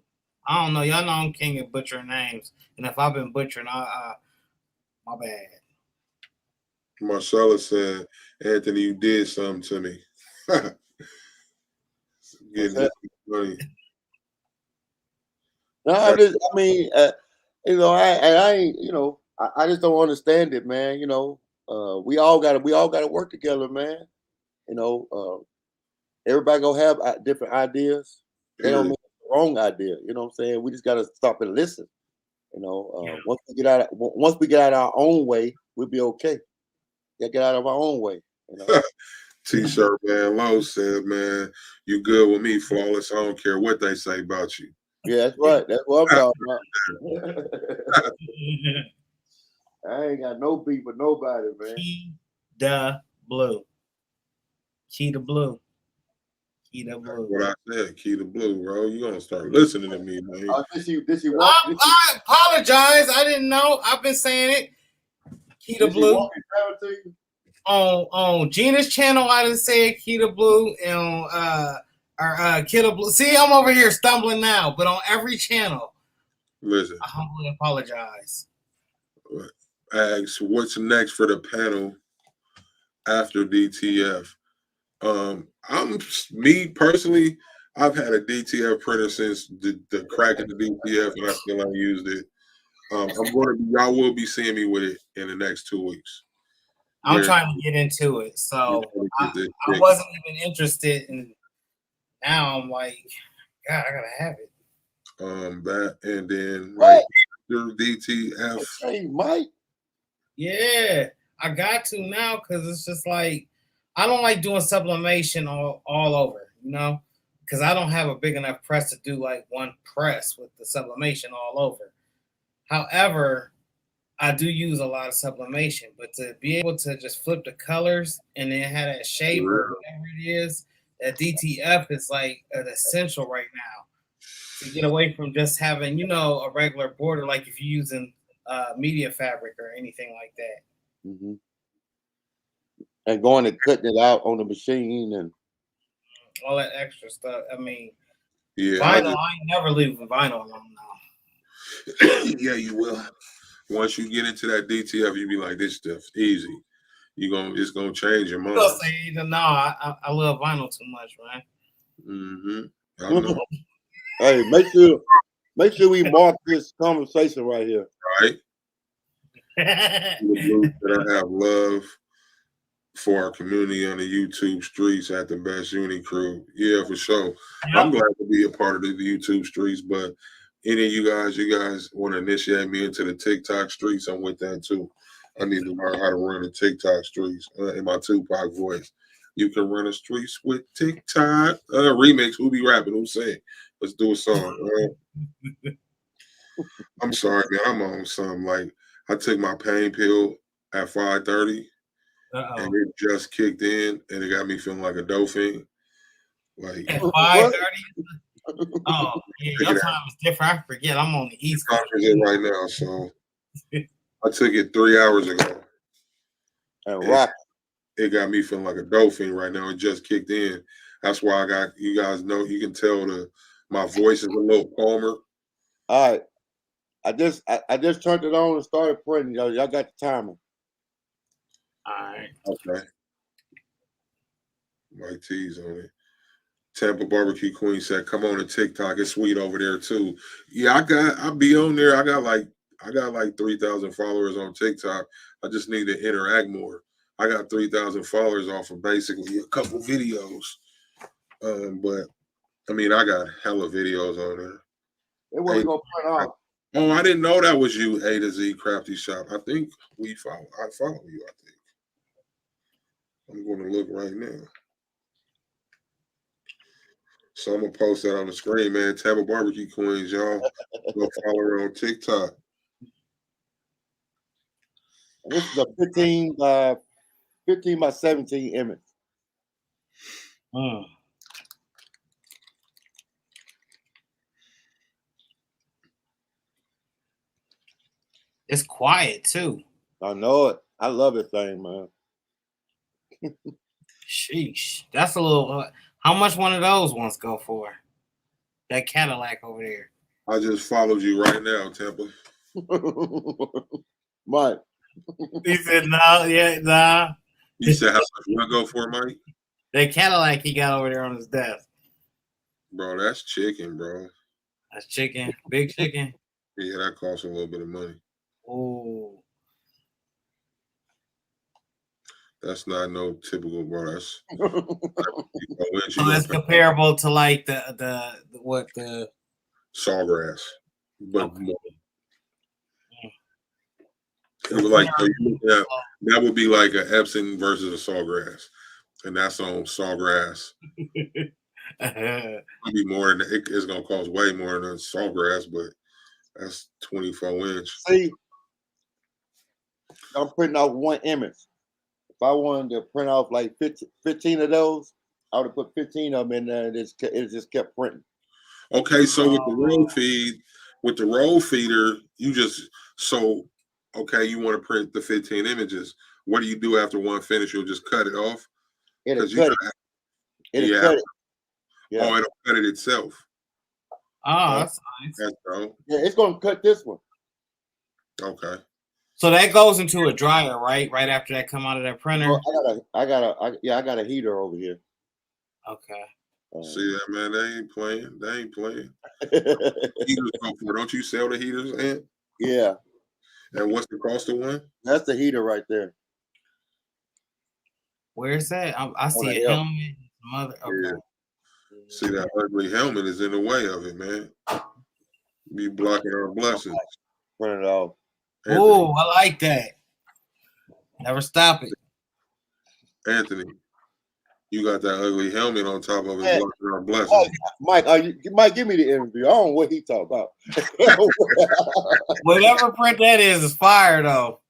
I don't know. Y'all know I'm king of butchering names. And if I've been butchering, my bad. Marcella said, Anthony, you did something to me. Getting money. No, I ain't, I just don't understand it, man. We all gotta work together, man. Everybody gonna have different ideas. They don't mean the wrong idea. You know what I'm saying? We just gotta stop and listen. Once we get out of our own way, we'll be okay. Get out of our own way. T-shirt man Lowe said, man, you good with me, Flawless. I don't care what they say about you. Yeah, that's right. That's what I'm talking about. I ain't got no beef with nobody, man. Kita Blue. What I said, Kita Blue, bro. You gonna start listening to me, man. Did she walk? I apologize. I didn't know. I've been saying it. Kita Blue. On Gina's channel, I didn't say Kita Blue, and Kita Blue. See, I'm over here stumbling now, but on every channel, listen, I humbly apologize. Ask what's next for the panel after DTF. I'm me personally, I've had a DTF printer since the crack in the DTF, and I still haven't used it. Y'all will be seeing me with it in the next 2 weeks. I'm trying to get into it, so I wasn't even interested, and now I'm like, God, I gotta have it. That and then like your DTF. Hey, Mike. Yeah, I got to now because it's just like I don't like doing sublimation all over, you know, because I don't have a big enough press to do like one press with the sublimation all over. However, I do use a lot of sublimation, but to be able to just flip the colors and then have that shape or whatever it is, that DTF is like an essential right now to get away from just having, you know, a regular border, like if you're using media fabric or anything like that. Mm-hmm. And going and cutting it out on the machine and all that extra stuff. I mean, yeah, vinyl, I ain't never leaving vinyl alone now. Yeah, you will. Once you get into that DTF, you be like, this stuff's easy. It's gonna change your mind. Say, no, I love vinyl too much, man. Mm-hmm. I know. Hey, make sure we mark this conversation right here. Right. That I have love for our community on the YouTube streets at the Best Uni Crew. Yeah, for sure. Yep. I'm glad to be a part of the YouTube streets, but any of you guys want to initiate me into the TikTok streets, I'm with that too. I need to learn how to run the TikTok streets in my Tupac voice. You can run the streets with TikTok. Remix, who be rapping? Who sing? Let's do a song. I'm sorry, man. I'm on something. Like, I took my pain pill at 5:30, and it just kicked in, and it got me feeling like a dolphin. Like at 5:30. Oh, yeah, your time is different. I forget. I'm on the East Coast right now, so I took it 3 hours ago. And it got me feeling like a dolphin right now. It just kicked in. That's why I got you guys know. You can tell my voice is a little calmer. All right, I just turned it on and started printing. Y'all got the timer. All right. Okay. Mike T's on it. Tampa Barbecue Queen said, "Come on to TikTok. It's sweet over there too." Yeah, I be on there. I got like 3,000 followers on TikTok. I just need to interact more. I got 3,000 followers off of basically a couple videos. But I mean, I got hella videos on there. Hey, what we gonna print off? Oh, I didn't know that was you, A to Z Crafty Shop. I think I follow you, I think. I'm going to look right now. So I'm going to post that on the screen, man. Tampa Barbecue Queens, y'all. Go follow her on TikTok. This is a 15 by 17 image. It's quiet too. I know it. I love this thing, man. Sheesh. That's a little. How much one of those ones go for? That Cadillac over there. I just followed you right now, Tampa. Mike. He said, no, yeah, nah. You said how much you want to go for, Mike? That Cadillac he got over there on his desk. Bro, that's chicken, bro. That's chicken. Big chicken. Yeah, that costs a little bit of money. Oh. That's not no typical, bro. That's so that's comparable to like the sawgrass, but more. It was like that would be like an Epson versus a sawgrass, and that's on sawgrass. It'd be more than it's gonna cost way more than sawgrass, but that's 24-inch. See, I'm printing off one image. If I wanted to print off like 15 of those, I would have put 15 of them in there, and it just kept printing. Okay, so with the roll feeder, you just okay, you want to print the 15 images. What do you do after one finish? You'll just cut it off? It'll cut it. Yeah. Oh, it'll cut it itself. Oh, that's nice. That's dope. Yeah, it's going to cut this one. Okay. So that goes into a dryer, right? Right after that come out of that printer? Well, I got a heater over here. Okay. See that, man? They ain't playing. They ain't playing. Heaters go for. Don't you sell the heaters, Ant? Yeah, And what's the cost of one? that's the heater right there. Where's that? I see the a helmet. helmet. Mother. Okay. Yeah. See that ugly helmet is in the way of it, man. Be blocking our blessings. Turn it off. Oh, I like that. Never stop it. Anthony, you got that ugly helmet on top of it, Hey. blocking our blessings. Oh, Mike, Mike, give me the interview. I don't know what he talk about. Whatever print that is fire though.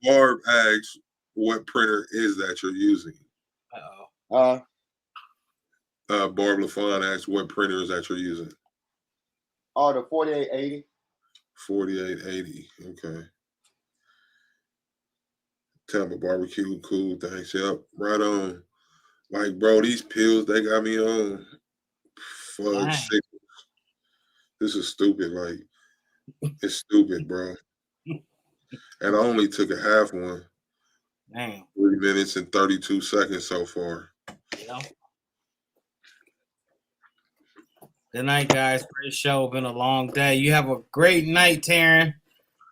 Barb asks, what printer is that you're using? Uh-oh. Barb LaFawn asks, what printer is that you're using? Oh, the 4880. 4880. Okay. Tampa barbecue, cool. Thanks. Yep. Right on. Like, bro, these pills they got me on. Fuck shit. This is stupid. Like, it's stupid, bro. And I only took a half one. Damn. 3 minutes and 32 seconds so far. Yeah. Good night, guys. Great show. Been a long day. You have a great night, Taryn.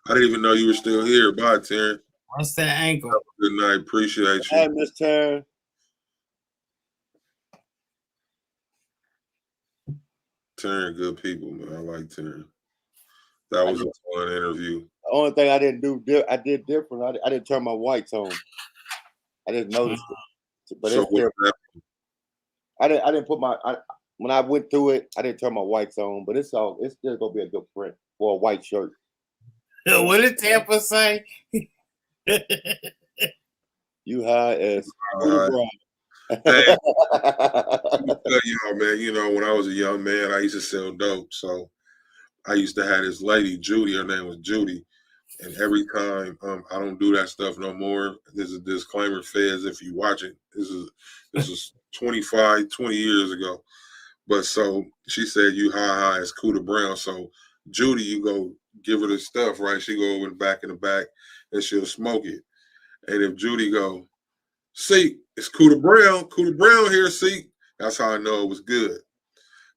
I didn't even know you were still here. Bye, Taryn. What's that ankle? Good night. Appreciate you. Hey, Miss Taryn. Taryn, good people, man. I like Taryn. That was a fun interview. The only thing I didn't do, I did different. I didn't turn my whites on. I didn't notice it. But So it's different. I didn't put my when I went through it, I didn't turn my whites on, but it's still gonna be a good print for a white shirt. What did Tampa say? You high as Hey, let me tell y'all, man, you know, when I was a young man, I used to sell dope. So I used to have this lady, Judy, her name was Judy. And every time I don't do that stuff no more. There's a disclaimer, Feds, if you watch it. This is 20 years ago. But so she said, you high as Cooter Brown. So Judy, you go give her the stuff, right? She go over in the back, and she'll smoke it. And if Judy go, see, it's Cooter Brown here, see, that's how I know it was good.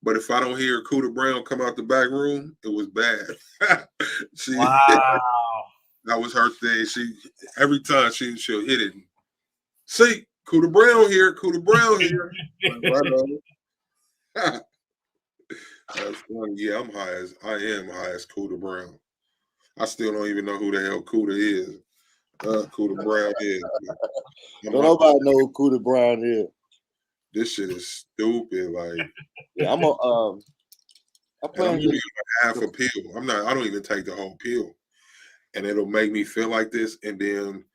But if I don't hear Cooter Brown come out the back room, it was bad. Wow. That was her thing. Every time she'll hit it. See, Cooter Brown here. Right on. That's funny. Yeah, I am high as Cooter Brown. I still don't even know who the hell Cooter is. Cooter Brown is. Don't nobody know who Cooter Brown is. This shit is stupid. Like, yeah, I'm only half a pill. I don't even take the whole pill. And it'll make me feel like this, and then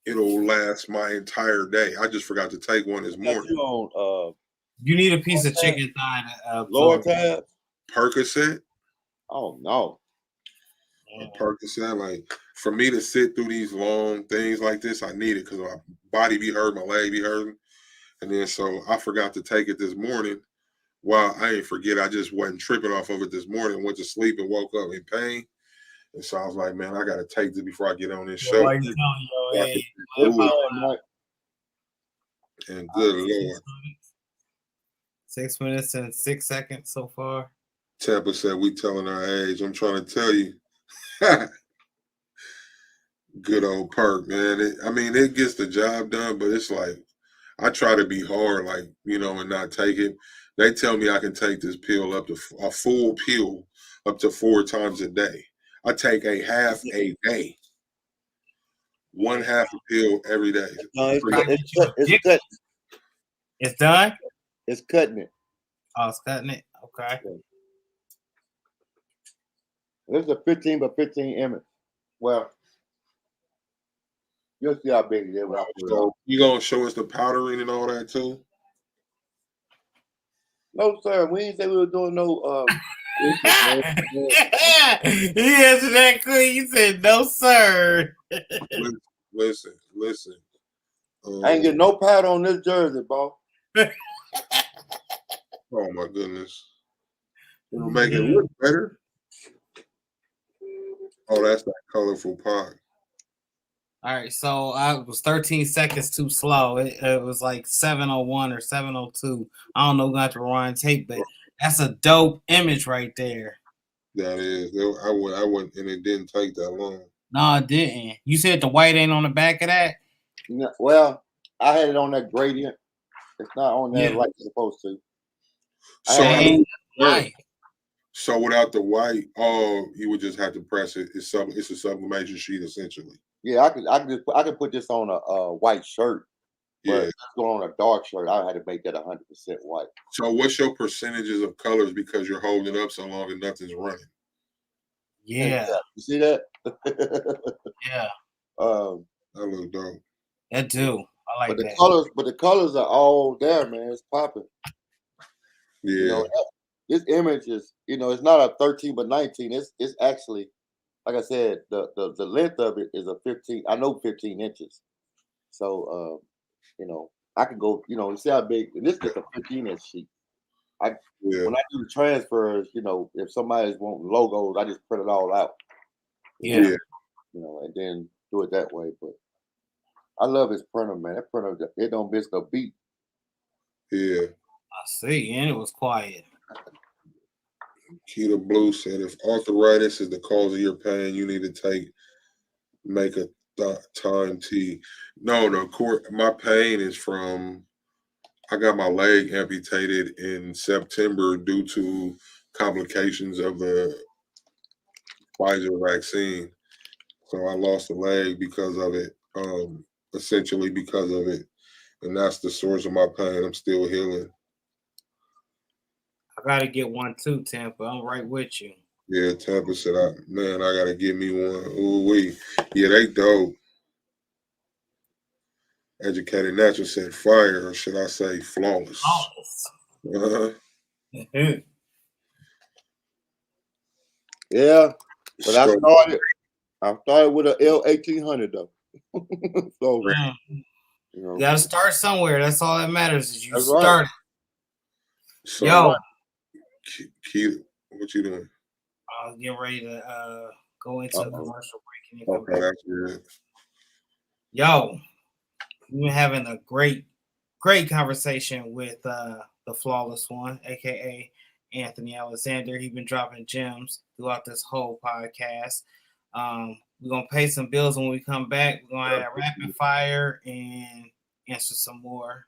it'll last my entire day. I just forgot to take one this morning. You need a piece of chicken thigh. Lower tab? Percocet? Oh, no. A Percocet, like, for me to sit through these long things like this, I need it because my body be hurting, my leg be hurting. And then so I forgot to take it this morning. Well, I ain't forget. I just wasn't tripping off of it this morning. Went to sleep and woke up in pain. And so I was like, man, I got to take this before I get on this show. And good Lord. 6 minutes and 6 seconds so far. Tampa said, we telling our age. I'm trying to tell you. Good old perk, man. It gets the job done, but it's like, I try to be hard, like, you know, and not take it. They tell me I can take this pill up to a full pill up to 4 times a day. I take a half a day. 1 half a pill every day. No, it's cut. It's done? It's cutting it. Oh, it's cutting it? Okay. This is a 15 by 15 image. Well, you'll see how big it is. So you gonna show us the powdering and all that too? No, sir. We didn't say we were doing no. He answered that quick. He said, "No, sir." Listen. I ain't getting no powder on this jersey, boy. Oh my goodness! It'll make it look better. Oh, that's that colorful pot. All right, so I was 13 seconds too slow. It was like 7:01 or 7:02. I don't know, going to rewind tape, but that's a dope image right there. That is, I went, and it didn't take that long. No, it didn't. You said the white ain't on the back of that? No, well, I had it on that gradient. It's not on there like it's supposed to. So without the white, you would just have to press it. It's a sublimation sheet essentially. Yeah, I could put this on a white shirt. But going on a dark shirt, I had to make that 100% white. So what's your percentages of colors because you're holding it up so long and nothing's running? Yeah. You see that? Yeah. That look dope. That do. I like that. But the colors are all there, man. It's popping. Yeah. You know, this image is, it's not a 13 but 19. It's actually, like I said, the length of it is a 15. I know 15 inches. So I can go, see how big, and this is just a 15-inch sheet. When I do the transfers, if somebody's wanting logos, I just print it all out. Yeah. And then do it that way. But I love his printer, man. That printer, it don't miss a beat. Yeah. I see, and it was quiet. Keita Blue said, if arthritis is the cause of your pain, you need to make a time tea. No, my pain is from, I got my leg amputated in September due to complications of the Pfizer vaccine. So I lost a leg because of it, essentially because of it. And that's the source of my pain. I'm still healing. I got to get one too, Tampa. I'm right with you. Yeah, Tampa said, I got to get me one. Ooh-wee. Yeah, they dope. Educated Natural said fire, or should I say flawless? Flawless. Yeah, but I started with an L1800 though. So you gotta start somewhere. That's all that matters is you start. Right. So, yo, Keith, what you doing? I was getting ready to go into a commercial break. Okay, that's good. Yo, we've been having a great conversation with the Flawless One, aka Anthony Alexander. He's been dropping gems throughout this whole podcast. We're gonna pay some bills when we come back. We're gonna have rapid fire and answer some more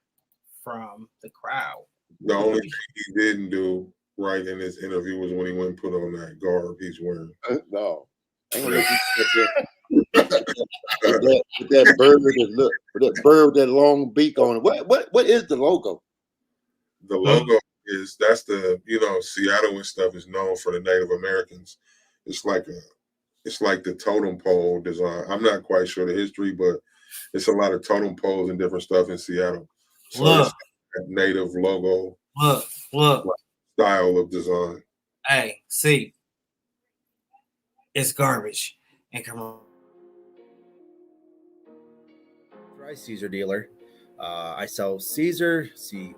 from the crowd. The only thing he didn't do right in this interview was when he went and put on that garb he's wearing. No. With that bird with that long beak on it. What is the logo? The logo is that's the Seattle and stuff is known for the Native Americans. It's like the totem pole design. I'm not quite sure the history, but it's a lot of totem poles and different stuff in Seattle. So it's that native logo. Look. Style of design. Hey, see. It's garbage. And come on. Authorized Siser dealer. I sell Siser.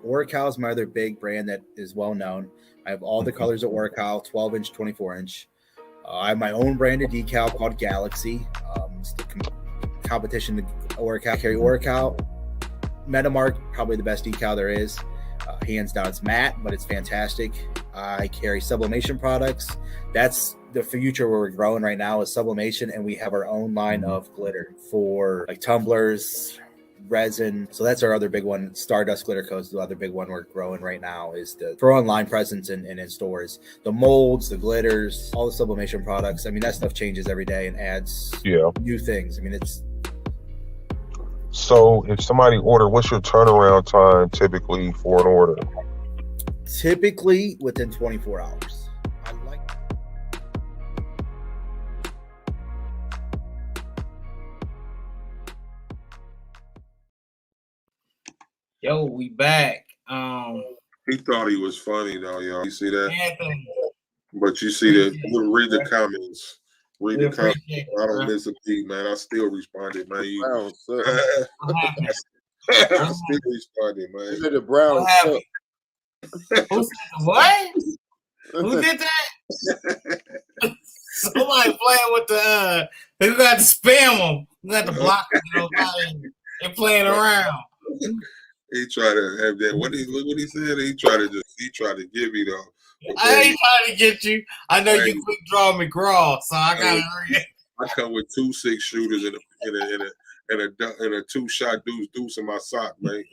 Oracal is my other big brand that is well known. I have all the colors of Oracal, 12-inch, 24-inch. I have my own branded decal called Galaxy. It's the competition to Oracal. I carry Oracal. Metamark, probably the best decal there is. Hands down, it's matte, but it's fantastic. I carry sublimation products. That's the future where we're growing right now is sublimation, and we have our own line of glitter for like tumblers, resin. So that's our other big one. Stardust glitter coats, the other big one we're growing right now is for online presence and in stores. The molds, the glitters, all the sublimation products. I mean, that stuff changes every day and adds new things. I mean, it's. So if somebody what's your turnaround time typically for an order? Typically within 24 hours. Yo, we back. He thought he was funny though, y'all. You see that? Anthony. But you see that. Read the comments. Read the comments. I don't miss a beat, man. I still responded, man. Brown suck. I still responded, man. You the brown suck. What? Who did that? Somebody playing with the who got to spam them. You got to block it. They're playing around. He tried to have that. What he said? He tried to give me though. I ain't trying to get you. I know you quick draw McGraw, so I gotta hurry. I come with 2 6-shooters and a 2-shot deuce in my sock, man.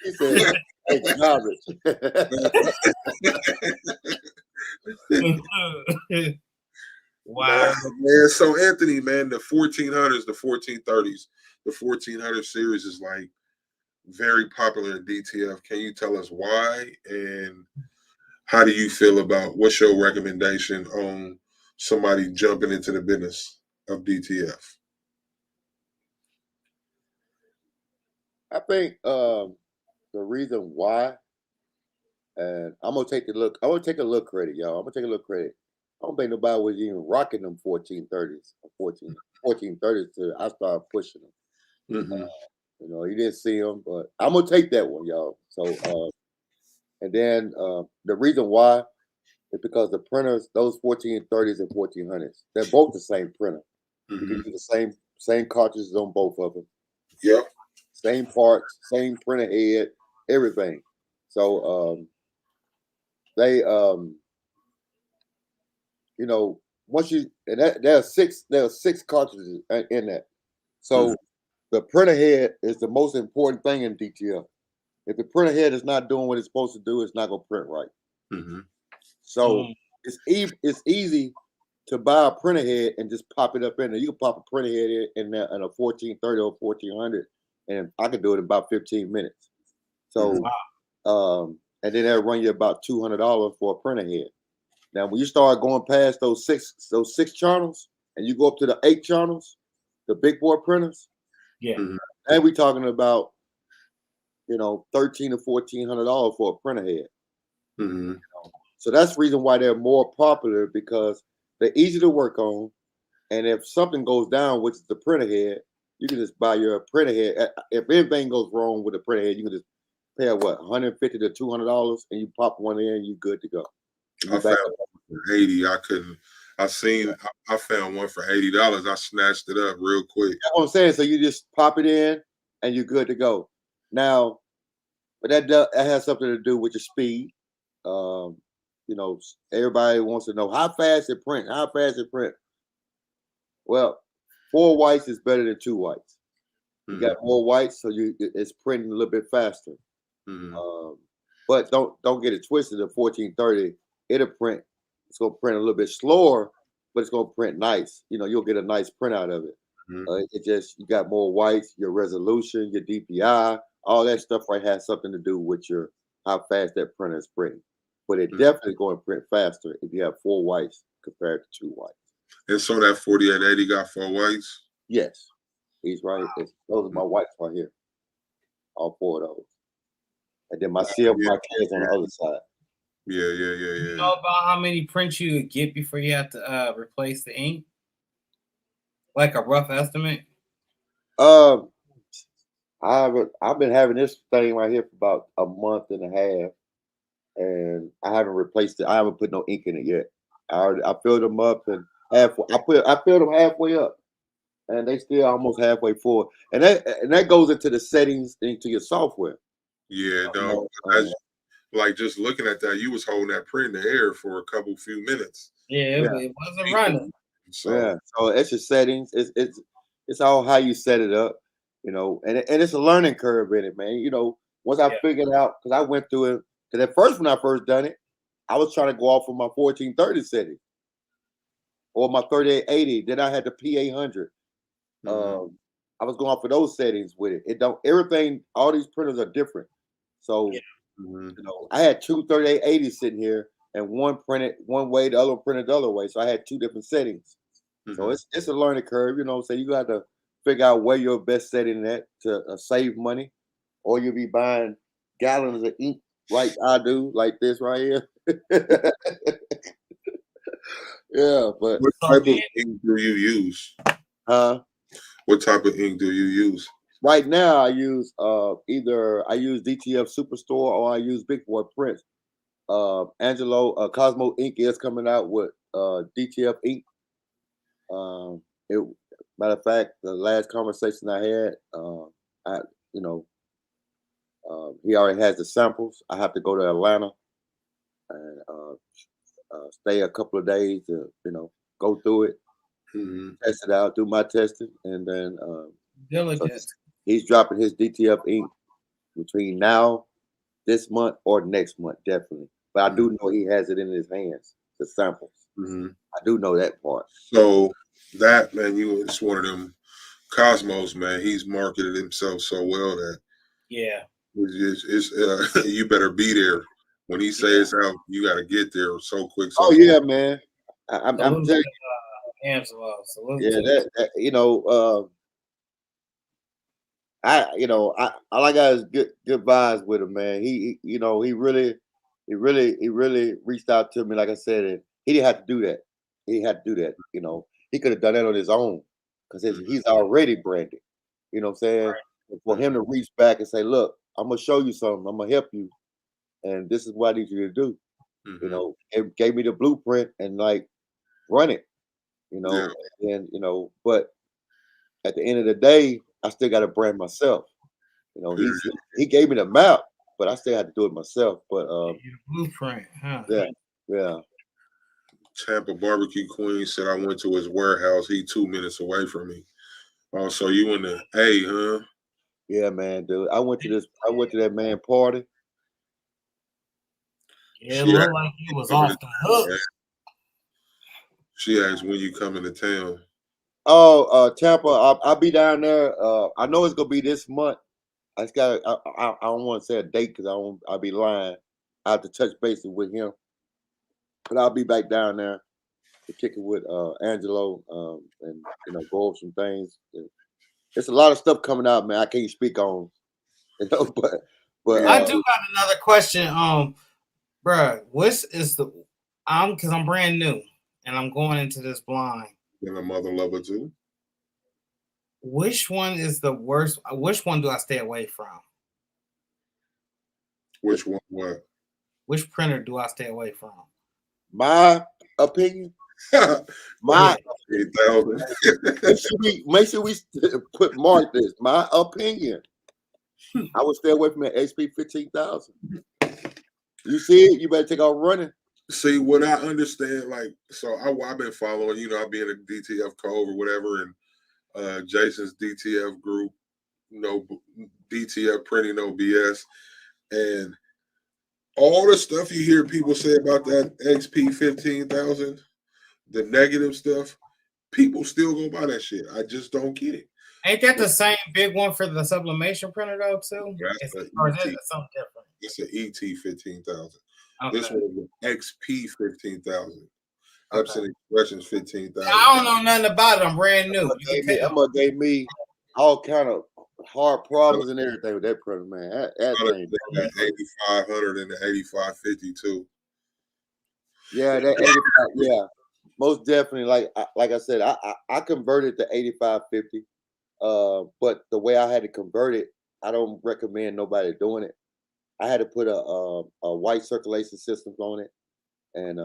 He said, "Hey, garbage." Wow, man. So Anthony, man, the 1400s, the 1430s, the 1400 series is like very popular in DTF. Can you tell us why, and how do you feel about, what's your recommendation on somebody jumping into the business of DTF? I think the reason why, and I'm gonna take a look. I want to take a look credit, y'all. I'm gonna take a look credit. I don't think nobody was even rocking them 1430s or 1430s till I started pushing them. Mm-hmm. You know, you didn't see them, but I'm gonna take that one, y'all. So, and then the reason why is because the printers, those 1430s and 1400s, they're both the same printer. Mm-hmm. You can do the same cartridges on both of them. Yep. Same parts, same printer head, everything. So they you know, once you, and there are 6 cartridges in that. So the printer head is the most important thing in DTF. If the printer head is not doing what it's supposed to do, it's not gonna print right. Mm-hmm. So it's easy to buy a printer head and just pop it up in there. You can pop a printer head in there in a 1430 or 1400, and I could do it in about 15 minutes. So, and then that'll run you about $200 for a printer head. Now, when you start going past those six channels, and you go up to the 8 channels, the big boy printers, and we're talking about, you know, $1,300 to $1,400 for a printer head. Mm-hmm. You know? So that's the reason why they're more popular, because they're easy to work on, and if something goes down, which is the printer head, you can just buy your printer head. If anything goes wrong with the printer head, you can just pay $150 to $200, and you pop one in, and you're good to go. I found one for $80. I found one for $80. I snatched it up real quick. That's what I'm saying. So you just pop it in, and you're good to go. Now, but that has something to do with your speed. You know, everybody wants to know how fast it print. How fast it print. Well, 4 whites is better than 2 whites. You got more whites, so it's printing a little bit faster. But don't get it twisted. The 1430, it'll print. It's gonna print a little bit slower, but it's gonna print nice. You know, you'll get a nice print out of it. It just, you got more whites, your resolution, your DPI, all that stuff right has something to do with your how fast that printer is printing. But it definitely going to print faster if you have 4 whites compared to 2 whites. And so that 4880 got 4 whites? Yes. He's right. Those are my whites right here. All 4 of those. And then my silver marquez on the other side. Yeah. You know about how many prints you would get before you have to replace the ink? Like a rough estimate? I've been having this thing right here for about a month and a half, and I haven't replaced it. I haven't put no ink in it yet. I filled them up, and halfway. I filled them halfway up, and they still almost halfway full. And that goes into the settings into your software. Yeah, no. Like just looking at that, you was holding that print in the air for a few minutes. Yeah, it wasn't running. So it's your settings. It's all how you set it up, you know, and it's a learning curve in it, man. You know, once I figured out, because I went through it, because at first when I first done it, I was trying to go off of my 1430 setting or my 3880. Then I had the P800. I was going off of those settings with it. Everything, all these printers are different. So, you know, I had 2 3880s sitting here, and one printed one way, the other one printed the other way. So I had 2 different settings. So it's a learning curve, you know. So you got to figure out where your best setting at to save money, or you'll be buying gallons of ink like I do, like this right here. Yeah, but what type of ink do you use? What type of ink do you use? Right now, I use either DTF Superstore or I use Big Boy Prints. Angelo Cosmo Ink is coming out with DTF ink. Matter of fact, the last conversation I had, I you know, he already has the samples. I have to go to Atlanta and stay a couple of days to go through it, test it out, do my testing, and then so he's dropping his DTF ink between now, this month, or next month, definitely. But I do know he has it in his hands, the samples. I do know that part. So that, man, it's one of them Cosmos, man. He's marketed himself so well that it's you better be there when he says out. You got to get there so quick. So yeah, man. I'm telling you. Yeah, that all I got is good vibes with him, man. He really reached out to me, like I said, and he didn't have to do that. He had to do that. He could have done that on his own because he's already branded. You know what I'm saying? Right. For him to reach back and say, "Look, I'm gonna show you something. I'm gonna help you, and this is what I need you to do." It gave me the blueprint and like run it. And but at the end of the day, I still got to brand myself. He gave me the map, but I still had to do it myself. But blueprint, huh? Yeah. Tampa Barbecue Queen said I went to his warehouse. He 2 minutes away from me. Oh, so you in the A, huh? Yeah, man, dude. I went to that man party. Yeah, it looked like he was off the hook. She asked when you coming to town. Oh, Tampa, I'll be down there. I know it's gonna be this month. I don't want to say a date because I'll be lying. I have to touch bases with him, but I'll be back down there to kick it with Angelo and go over some things. There's a lot of stuff coming out, man. I can't speak on, but I do got another question. Bruh, because I'm brand new and I'm going into this blind. And a mother lover too. Which one is the worst? Which one do I stay away from? Which one? What? Which printer do I stay away from? My opinion. My make sure we put mark this. My opinion. I would stay away from that HP 15,000. You see it, you better take off running. See what I understand, like, so I've been following, I've been in a DTF Cove or whatever, and Jason's DTF group, DTF printing, no BS, and all the stuff you hear people say about that XP 15,000, the negative stuff, people still go buy that shit. I just don't get it. Ain't that the same big one for the sublimation printer though too? Or is it something different? It's an ET 15,000. Okay. This one is an XP 15,000. Epson Expressions 15,000. I don't know nothing about it. I'm brand new. Emma gave me all kind of hard problems and everything with that printer, man. That thing. That 8500 and the 8550 too. Yeah, that 85. Yeah, most definitely. Like I said, I converted to 8550. But the way I had to convert it, I don't recommend nobody doing it. I had to put a white circulation system on it, and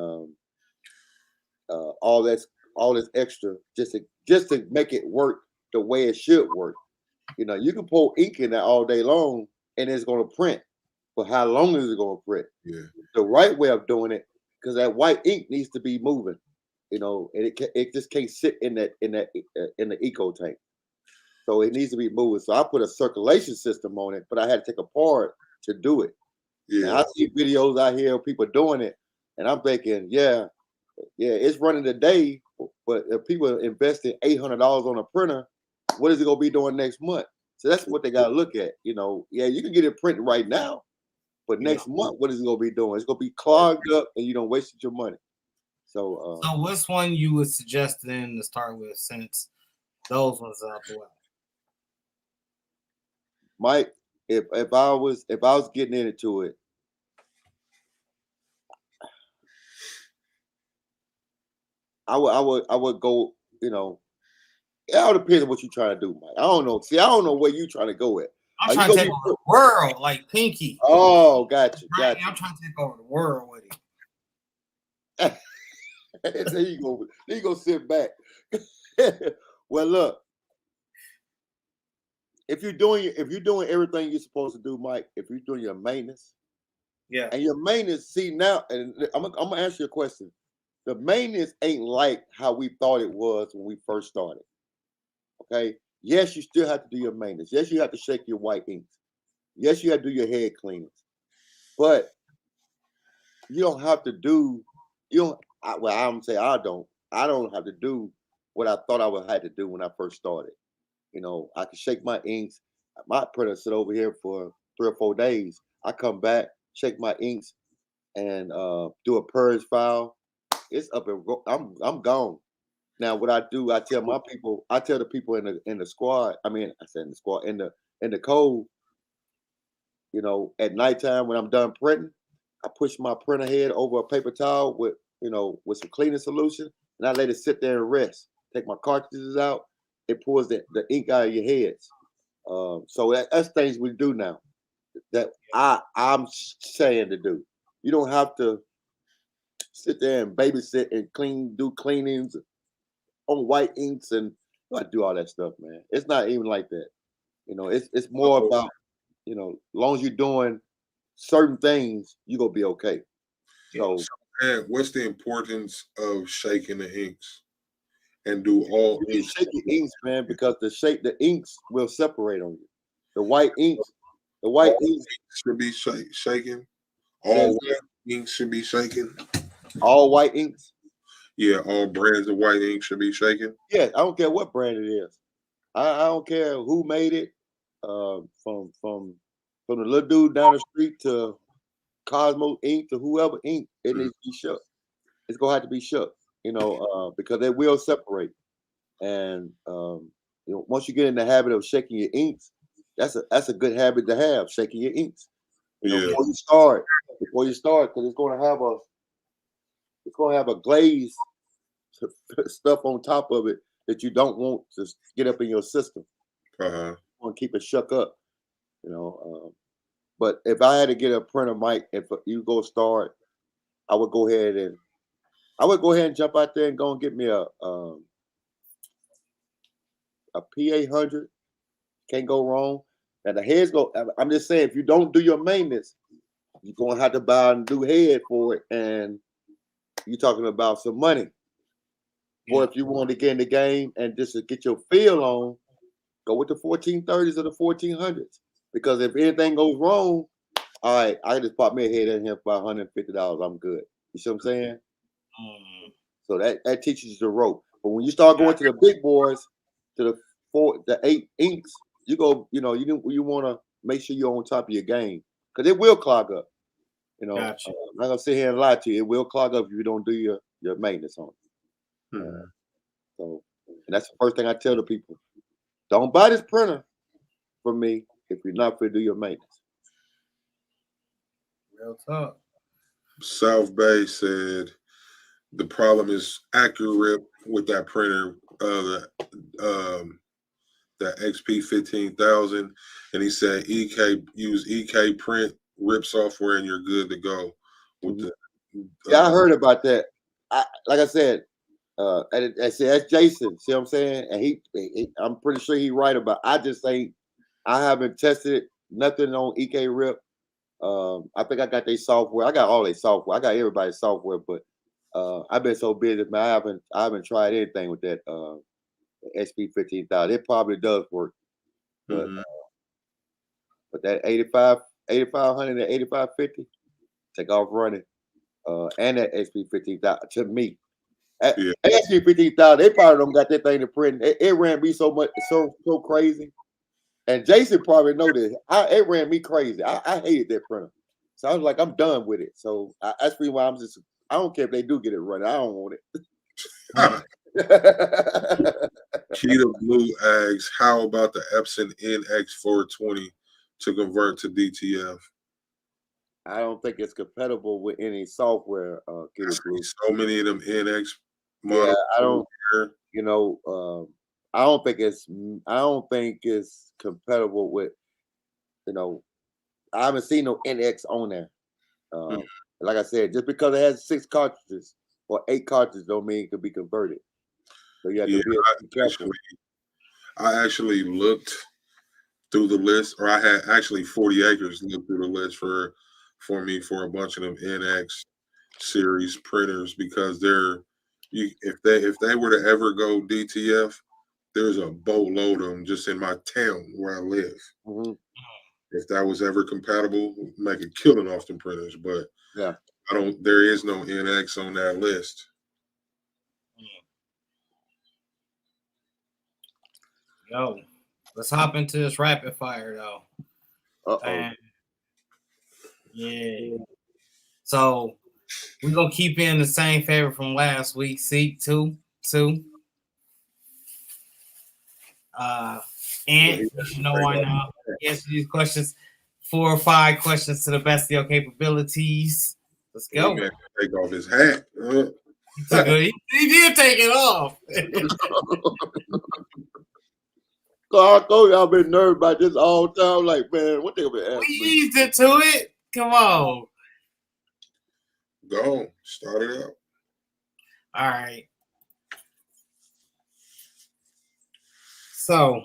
all this extra just to make it work the way it should work. You can pour ink in there all day long, and it's going to print. But how long is it going to print? Yeah. The right way of doing it, because that white ink needs to be moving. And it just can't sit in the eco tank. So it needs to be moving. So I put a circulation system on it, but I had to take a part to do it. Yeah. Now, I see videos out here of people doing it, and I'm thinking, yeah, it's running today, but if people investing $800 on a printer, what is it gonna be doing next month? So that's what they gotta look at. You can get it printed right now, but next month, what is it gonna be doing? It's gonna be clogged up, and you don't wasted your money. So what's one you would suggest then to start with, since those ones are out the way? Mike, if I was getting into it, I would go. It all depends on what you're trying to do, Mike. I don't know. See, I don't know where you're trying to go at. I'm trying to take over the world, like Pinky. Oh, got you. I'm trying to take over the world with it. There you go. There you go. Sit back. Well, look, if you're doing everything you're supposed to do, Mike, if you're doing your maintenance, Yeah. and your maintenance, see now, and I'm gonna answer your question. The maintenance ain't like how we thought it was when we first started. Okay. Yes, you still have to do your maintenance. Yes, you have to shake your white inks. Yes, you have to do your head cleanings. But you don't have to do, you don't, well, I'm saying I don't have to do what I thought I would have to do when I first started. I can shake my inks. My printer sit over here for 3 or 4 days. I come back, shake my inks, and do a purge file. It's up and I'm gone. Now, what I do, I tell the people in the squad. I mean, I said in the squad, in the code. At nighttime when I'm done printing, I push my printer head over a paper towel with some cleaning solution, and I let it sit there and rest. Take my cartridges out. It pulls the ink out of your heads. So that's things we do now that I'm saying to do. You don't have to sit there and babysit and do cleanings on white inks and do all that stuff, man. It's not even like that. It's more about, as long as you're doing certain things, you're gonna be okay. So, and what's the importance of shaking the inks and do all you inks? shake your inks, man, because the inks will separate on you. The white inks should be shaken. All white inks should be shaken. all white inks. Yeah, all brands of white ink should be shaken. Yeah, I don't care what brand it is. I don't care who made it. From the little dude down the street to Cosmo Ink to whoever ink, it needs to be shook. It's gonna have to be shook, because they will separate. And once you get in the habit of shaking your inks, that's a good habit to have, shaking your inks. Before you start, because it's gonna have a glaze stuff on top of it that you don't want to get up in your system. Uh-huh. You want to keep it shook up, But if I had to get a printer, Mike, if you go start, I would go ahead and jump out there and go and get me a P800. Can't go wrong. Now the heads go. I'm just saying, if you don't do your maintenance, you're gonna have to buy a new head for it, and you're talking about some money. Or if you want to get in the game and just to get your feel on, go with the 1430s or the 1400s. Because if anything goes wrong, all right, I can just pop me a head in here for $150. I'm good. You see what I'm saying? So that teaches you the rope. But when you start going to the big boys, to the 8 inks, you go, you want to make sure you're on top of your game because it will clog up. Gotcha. I'm not gonna sit here and lie to you. It will clog up if you don't do your maintenance on it. So, and that's the first thing I tell the people: don't buy this printer from me if you're not going to do your maintenance. Real talk. South Bay said the problem is accurate with that printer, that XP 15,000, and he said use EK print rip software and you're good to go. With yeah, I heard about that. Like I said, I said that's Jason. See what I'm saying? And he I'm pretty sure he's right about. I haven't tested nothing on EK rip. I think I got their software. I got all their software. I got everybody's software, but I've been so busy, man. I haven't tried anything with that SP 15,000. It probably does work, but that 8500 and 8550 take off running, and that SP 15,000 to me. SP 15,000, they probably don't got that thing to print. It ran me so much, so crazy. And Jason probably know this. It ran me crazy. I hated that printer. So I was like, I'm done with it. So that's the reason why I don't care if they do get it running. I don't want it. Keita Blue asks, how about the Epson NX420 to convert to DTF? I don't think it's compatible with any software. Keita Blue. So many of them NX models. Yeah, I don't. I don't think it's compatible with. I haven't seen no NX on there. Like I said, just because it has 6 cartridges or 8 cartridges don't mean it could be converted. So you have Yeah, to be careful. I actually looked through the list, or I had actually 40 acres looked through the list for me for a bunch of them NX series printers because if they were to ever go DTF, there's a boatload of them just in my town where I live. Mm-hmm. If that was ever compatible, make a killing off them printers. But Yeah, there is no NX on that list. Yo, let's hop into this rapid fire though. uh-oh. Yeah. So we're gonna keep in the same favorite from last week. Seek two. And you know why not? Answer these questions 4 or 5 questions to the best of your capabilities. Let's go. Man, take off his hat. He did take it off. God, I told you I've been nervous about this all the time. Like, man, what they gonna be asking We me? eased into it. Come on. Go on. Start it out. All right. So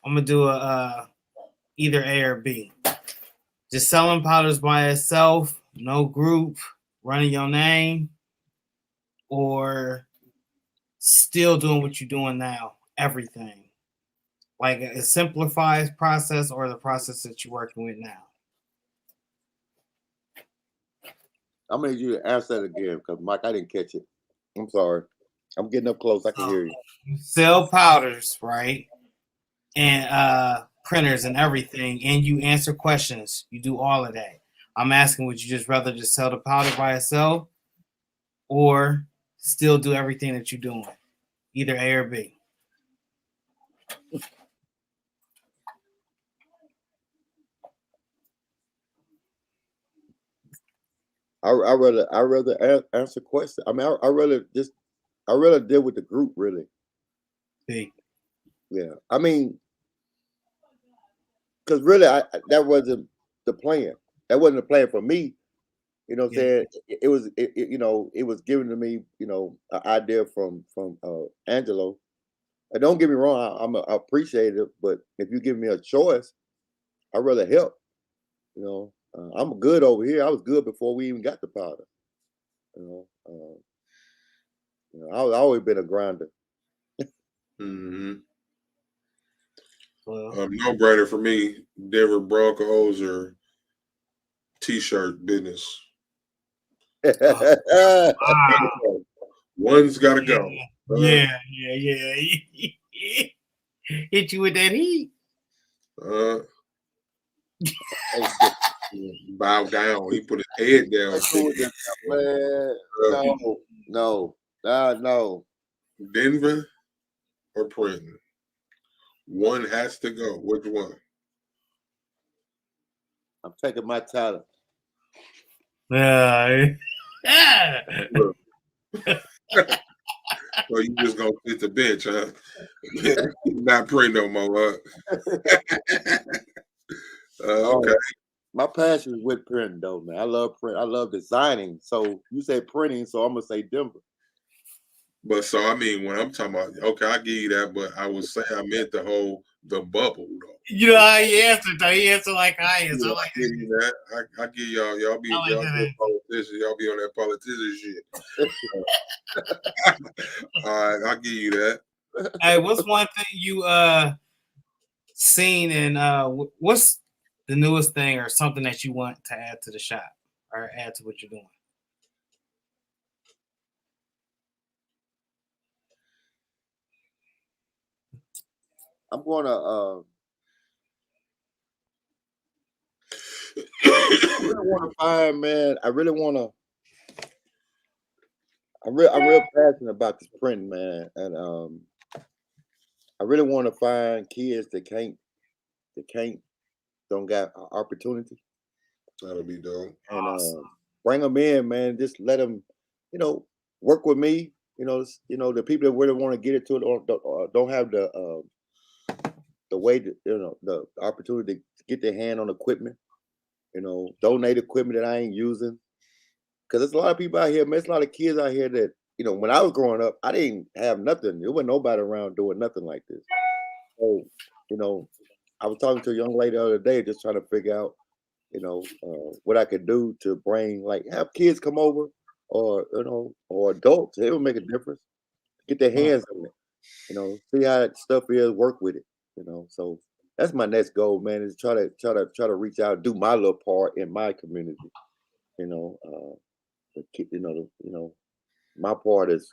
I'm gonna do a either A or B. Just selling powders by itself, no group, running your name, or still doing what you're doing now, everything. Like a simplified process or the process that you're working with now. I'm gonna need you to answer that again because Mike, I didn't catch it. I'm sorry. I'm getting up close. I can hear you. You sell powders, right? And printers and everything, and you answer questions. You do all of that. I'm asking, would you just rather just sell the powder by itself or still do everything that you're doing? Either A or B. I rather answer questions. I mean, I rather deal with the group really. B. Yeah, I mean, because really, that wasn't the plan. That wasn't the plan for me. You know what I'm saying? It was, it was given to me, an idea from Angelo. And don't get me wrong, I appreciate it, but if you give me a choice, I'd rather help. I'm good over here. I was good before we even got the powder. I've always been a grinder. Mm-hmm. Well, No brainer for me. Denver Broncos or T-shirt business. One's got to go. Yeah. Hit you with that heat. Bow down. He put his head down. Man, no. Denver or Princeton? One has to go. Which one? I'm taking my talent. Well, you just gonna hit the bench, huh? Not pray no more. Okay. My passion is with printing, though, man. I love print. I love designing. So you say printing, so I'm gonna say Denver. But so I mean, when I'm talking about, okay, I give you that, but I was saying I meant the bubble though. You know how he answered though. He answered like I answered. I give you that. I give y'all be politicians. Y'all be on that politician shit. All right, I'll give you that. Hey, what's one thing you seen and what's the newest thing or something that you want to add to the shop or add to what you're doing? I'm gonna I really want to find, man. I'm real passionate about this printing, man, and I really want to find kids that don't got opportunity. That'll be dope. And Awesome. bring them in, man. Just let them, work with me. The people that really want to get it to it don't have the way to, the opportunity to get their hand on equipment. Donate equipment that I ain't using. Because there's a lot of people out here, man. There's a lot of kids out here that when I was growing up, I didn't have nothing. There wasn't nobody around doing nothing like this. So, I was talking to a young lady the other day, just trying to figure out, what I could do to have kids come over, or adults. It would make a difference. Get their hands on it. See how that stuff is, work with it. So that's my next goal, man, is try to reach out, do my little part in my community. My part is,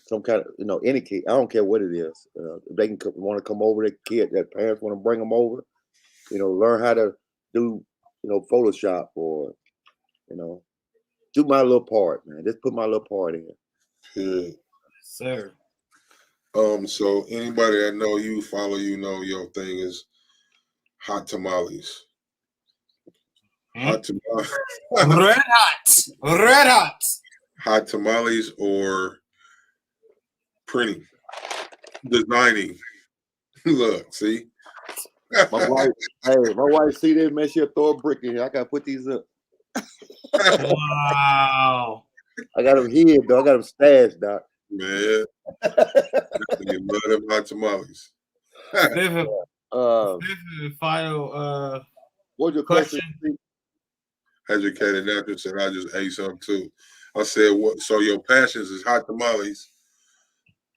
some kind of, any kid. I don't care what it is. If they want to come over, their parents want to bring them over. Learn how to do, Photoshop, or, do my little part, man. Just put my little part in. Yeah. Sir. So anybody that know you, follow you, know your thing is hot tamales. Hot tamales. Red hot. Hot tamales or printing, designing. Look, see. My wife see this, man. She'll throw a brick in here. I gotta put these up. Wow. I got them here, though. I got them stashed, Doc. Man, you love them hot tamales. Fifth and final what's your question? Educated Natural said, I just ate some too. I said, what? So your passions is hot tamales.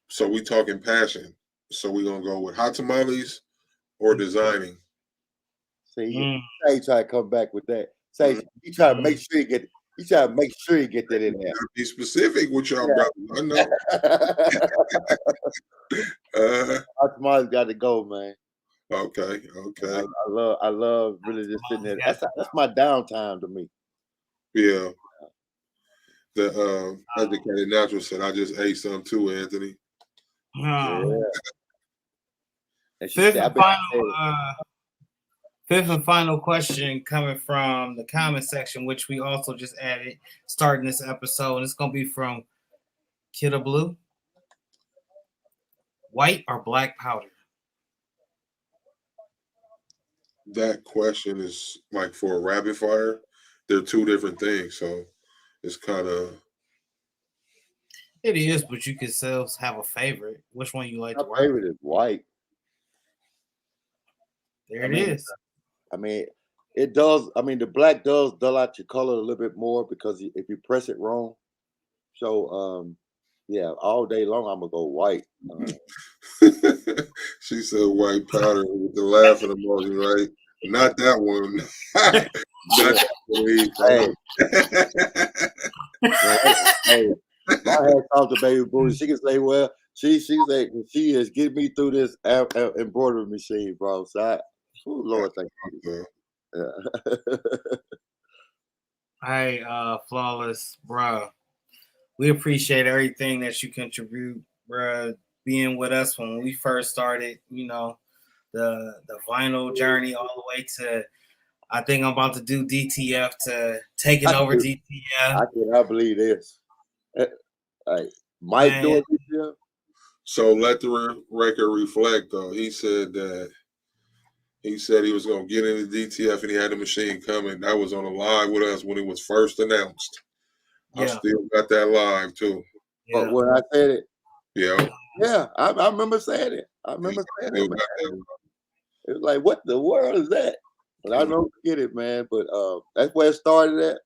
So we talking passion. So we gonna go with hot tamales or designing. See, you try to come back with that. Say you try to make sure you get. You try to make sure you get that in there. Be specific with y'all, brothers. I know. Hot tamales got to go, man. Okay. I love really just sitting there. That's my downtime to me. Yeah. The Educated Natural said, I just ate some too, Anthony. Yeah. Fifth and final question coming from the comment section, which we also just added starting this episode. And it's going to be from Kidda Blue. White or black powder? That question is like for a rapid fire. They're two different things. So it's kind of. It is, but you could still have a favorite. Which one you like to work? My favorite is white. It is. I mean, it does. I mean, the black does dull out your color a little bit more because if you press it wrong. So, yeah, all day long I'm gonna go white. She said white powder with the laughing emoji, right? Not that one. Not that one. Hey, I had talked to Baby Boo. She can say, well, she is getting me through this embroidery machine, bro. So Lord, thank you. Hey, Flawless, bro. We appreciate everything that you contribute, bro. Being with us when we first started, the vinyl journey all the way to, I think I'm about to do DTF to taking over DTF. I cannot believe this. Mike doing DTF. So let the record reflect, though. He said he was going to get into DTF and he had the machine coming. That was on a live with us when it was first announced. Yeah. I still got that live, too. Yeah. But when I said it. Yeah. Yeah, I remember saying it. It was like, what the world is that? But I don't get it, man. But that's where it started at.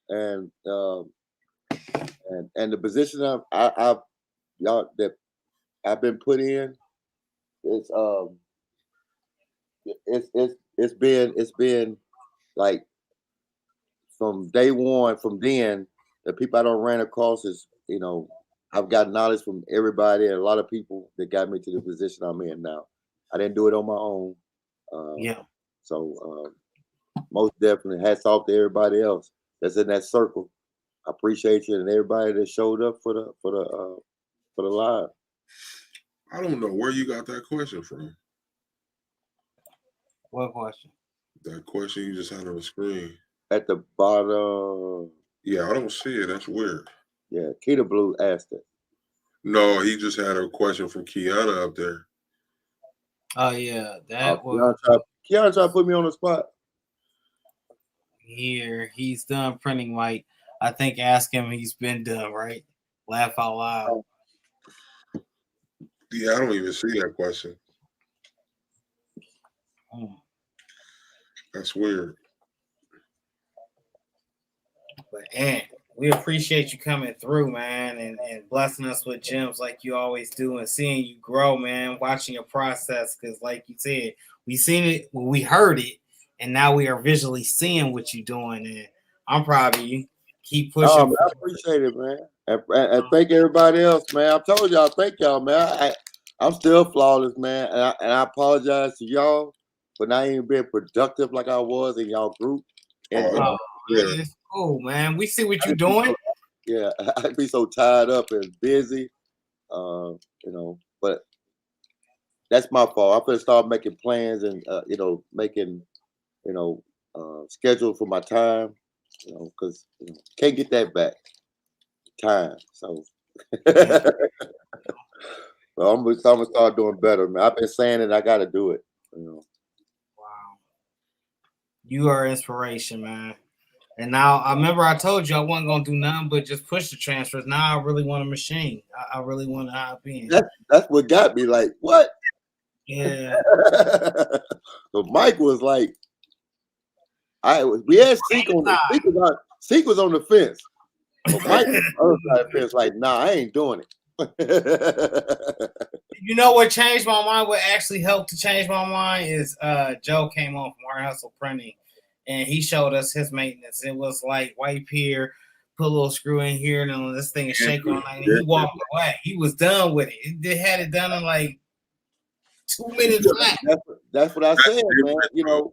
And the position I've been put in, it's been like from day one, from then, the people I don't ran across is, I've got knowledge from everybody and a lot of people that got me to the position I'm in now. I didn't do it on my own. So most definitely hats off to everybody else that's in that circle. I appreciate you and everybody that showed up for the live. I don't know where you got that question from. What question? That question you just had on the screen. At the bottom. Yeah, I don't see it. That's weird. Yeah, Kidda Blue asked it. No, he just had a question from Kiana up there. Oh, yeah. That was... Kiana tried to put me on the spot. Here, he's done printing white. I think ask him he's been done, right? Laugh out loud. Yeah, I don't even see that question. That's weird. But we appreciate you coming through, man, and blessing us with gems like you always do, and seeing you grow, man, watching your process. Because, like you said, we seen it, we heard it, and now we are visually seeing what you're doing. And I'm proud of you. Keep pushing. I appreciate it, man. And thank everybody else, man. I told y'all, thank y'all, man. I'm still flawless, man. And I apologize to y'all for not even being productive like I was in y'all group. And, it's cool, man. We see what you're doing. Yeah, I'd be so tied up and busy, but that's my fault. I'm gonna start making plans and making schedule for my time, because can't get that back. Time, so. So I'm gonna start doing better, man. I've been saying it. I got to do it. Wow, you are inspiration, man. And now I remember I told you I wasn't gonna do nothing but just push the transfers. Now I really want a machine. I really want to hop in. That's what got me. Like, what? Yeah. So Mike was like, we had Seek on the Seek was on the fence. But Mike was on the other side of the fence, like, nah, I ain't doing it. You know what changed my mind? What actually helped to change my mind is Joe came on from Our Hustle Printing, and he showed us his maintenance. It was like wipe here, put a little screw in here, and then this thing is shaking all night. And he walked away. He was done with it. They had it done in like 2 minutes flat. That's what I said, man.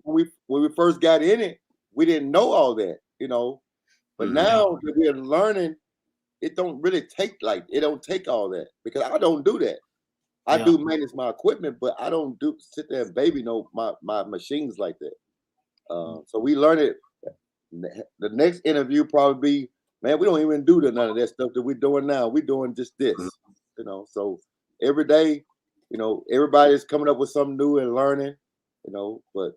When we first got in it, we didn't know all that, But now that we're learning, it don't really take all that, because I don't do that. I do manage my equipment, but I don't sit there and baby my machines like that. So we learn it. The next interview probably be, man, we don't even do none of that stuff that we're doing now. We're doing just this, So every day, everybody's coming up with something new and learning, but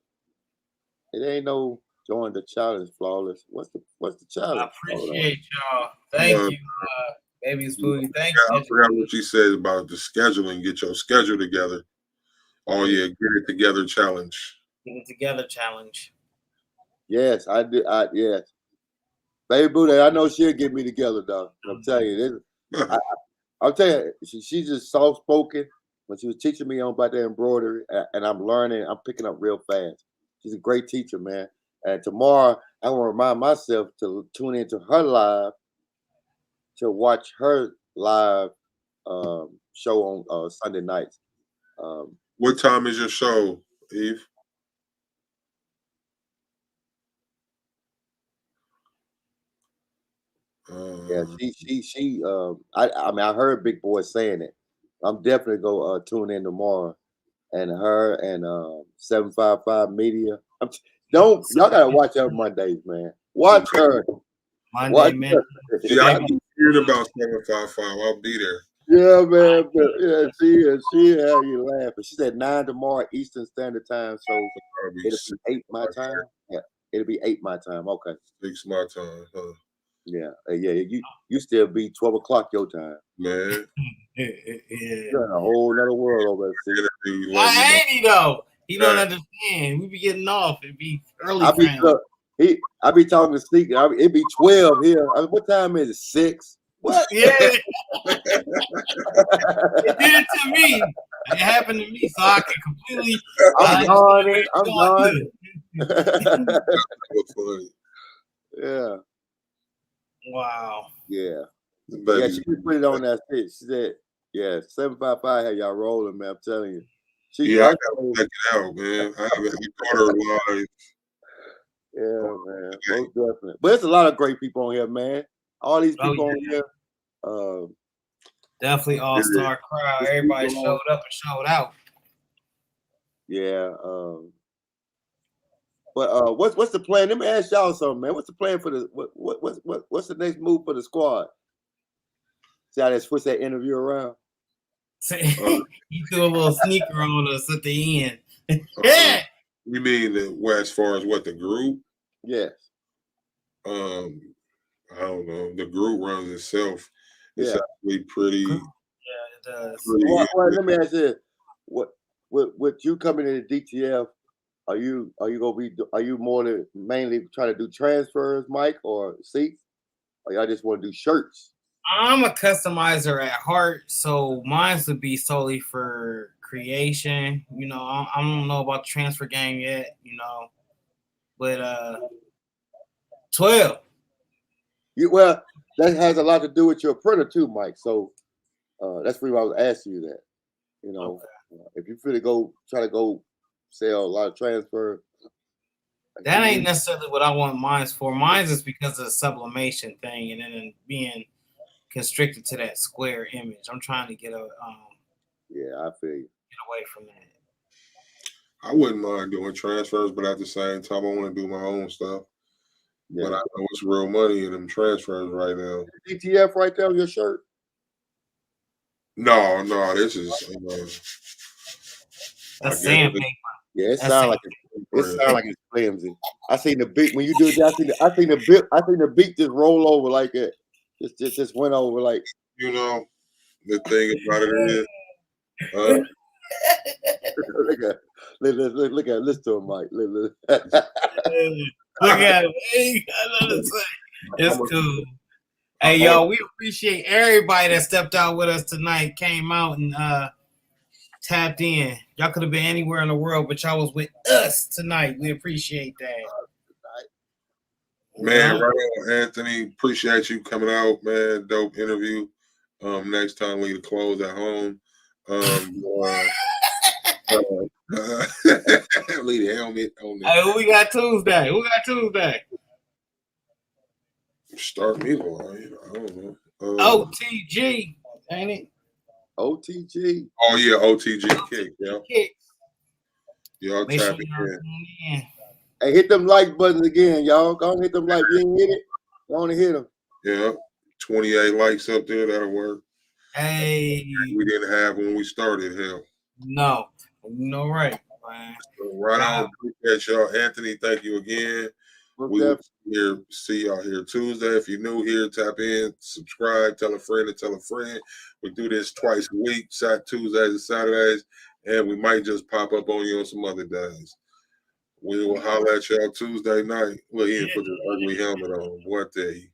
it ain't no join the challenge, Flawless. What's the challenge? I appreciate y'all. Thank you, Baby Spooky. Thank you. I forgot what you said about the scheduling. Get your schedule together. Oh yeah, get it together challenge. Get it together challenge. Yes, I did. Yes, Baby Booty. I know she'll get me together, though. I'm telling you, I'll tell you, she's just soft spoken. When she was teaching me about the embroidery, and I'm learning, I'm picking up real fast. She's a great teacher, man. And tomorrow, I want to remind myself to tune into her live, to watch her live show on Sunday nights. What time is your show, Eve? Yeah, she. I mean, I heard Big Boy saying it. I'm definitely go tune in tomorrow, and her and 755 Media. Y'all gotta watch her Mondays, man. Watch her. Monday, man. Yeah, I'm hearing about 755. I'll be there. Yeah, man. But yeah, she had you laughing. She said 9 tomorrow Eastern Standard Time, so it'll be 8 my time. Yeah, it'll be 8 my time. Okay. 6 my time, huh? Yeah, you still be 12 o'clock your time, man. You're in a whole other world over there. Why ain't he though? He don't understand. We be getting off. It be early. I be talking to Sneak. It be 12 here. What time is it? 6. What? Yeah. It did it to me. It happened to me, so I can completely. I'm gone. Yeah. Wow. Yeah. Yeah, she put it on that shit. She said, yeah, 755 had y'all rolling, man. I'm telling you. I gotta check it out, man. I haven't caught her live. Yeah, man. Most definitely. But there's a lot of great people on here, man. All these people on here. Definitely all-star crowd. Everybody showed up and showed out. Yeah. But what's the plan? Let me ask y'all something, man. What's the plan for the what's the next move for the squad? See how they switch that interview around? He threw a little sneaker on us at the end. You mean as far as what, the group? Yes. I I don't know. The group runs itself. It's Yeah. actually pretty. Yeah, it does. Well, let me ask you this. What you coming into DTF, are you more than mainly trying to do transfers, Mike, or seats? Or y'all just want to do shirts? I'm a customizer at heart, so mine would be solely for creation. You know, I don't know about the transfer game yet, you know, but 12. Well, that has a lot to do with your printer too, Mike. So that's the reason I was asking you that. You know, if you feel to try to go sell a lot of transfer, that ain't necessarily what I want mines for. Mines is because of the sublimation thing, and then being constricted to that square image. I'm trying to get yeah, I feel you. Get away from that. I wouldn't mind doing transfers, but at the same time, I want to do my own stuff. Yeah. But I know it's real money in them transfers right now. DTF right there on your shirt? No, this is. That's sandpaper. Yeah, it sounds like it's flimsy. I seen the beat when you do it. I seen the beat just roll over like that. Just went over like. You know, the thing about it is. Look at listen to him, Mike. Look at him. It's cool. Hey, yo, we appreciate everybody that stepped out with us tonight, came out and tapped in. Y'all could have been anywhere in the world, but y'all was with us tonight. We appreciate that. Man, right on, Anthony. Appreciate you coming out, man. Dope interview. Next time we close at home. Leave the helmet on there. Hey, who we got Tuesday? Start me, boy. I don't know. OTG, ain't it? OTG. Oh yeah, OTG kick. Yeah. Y'all tap it in. Hey, hit them like buttons again, y'all. Go on, hit them like. You ain't hit it. Go on and hit them. Yeah, 28 likes up there. That'll work. Hey, we didn't have when we started. Hell, no, right, man. So right on. Appreciate y'all, Anthony. Thank you again. We will see y'all here Tuesday. If you're new here, tap in, subscribe, tell a friend to tell a friend. We do this twice a week, Tuesdays and Saturdays, and we might just pop up on you on some other days. We will holler at y'all Tuesday night. Well, he didn't put his ugly helmet on. What day?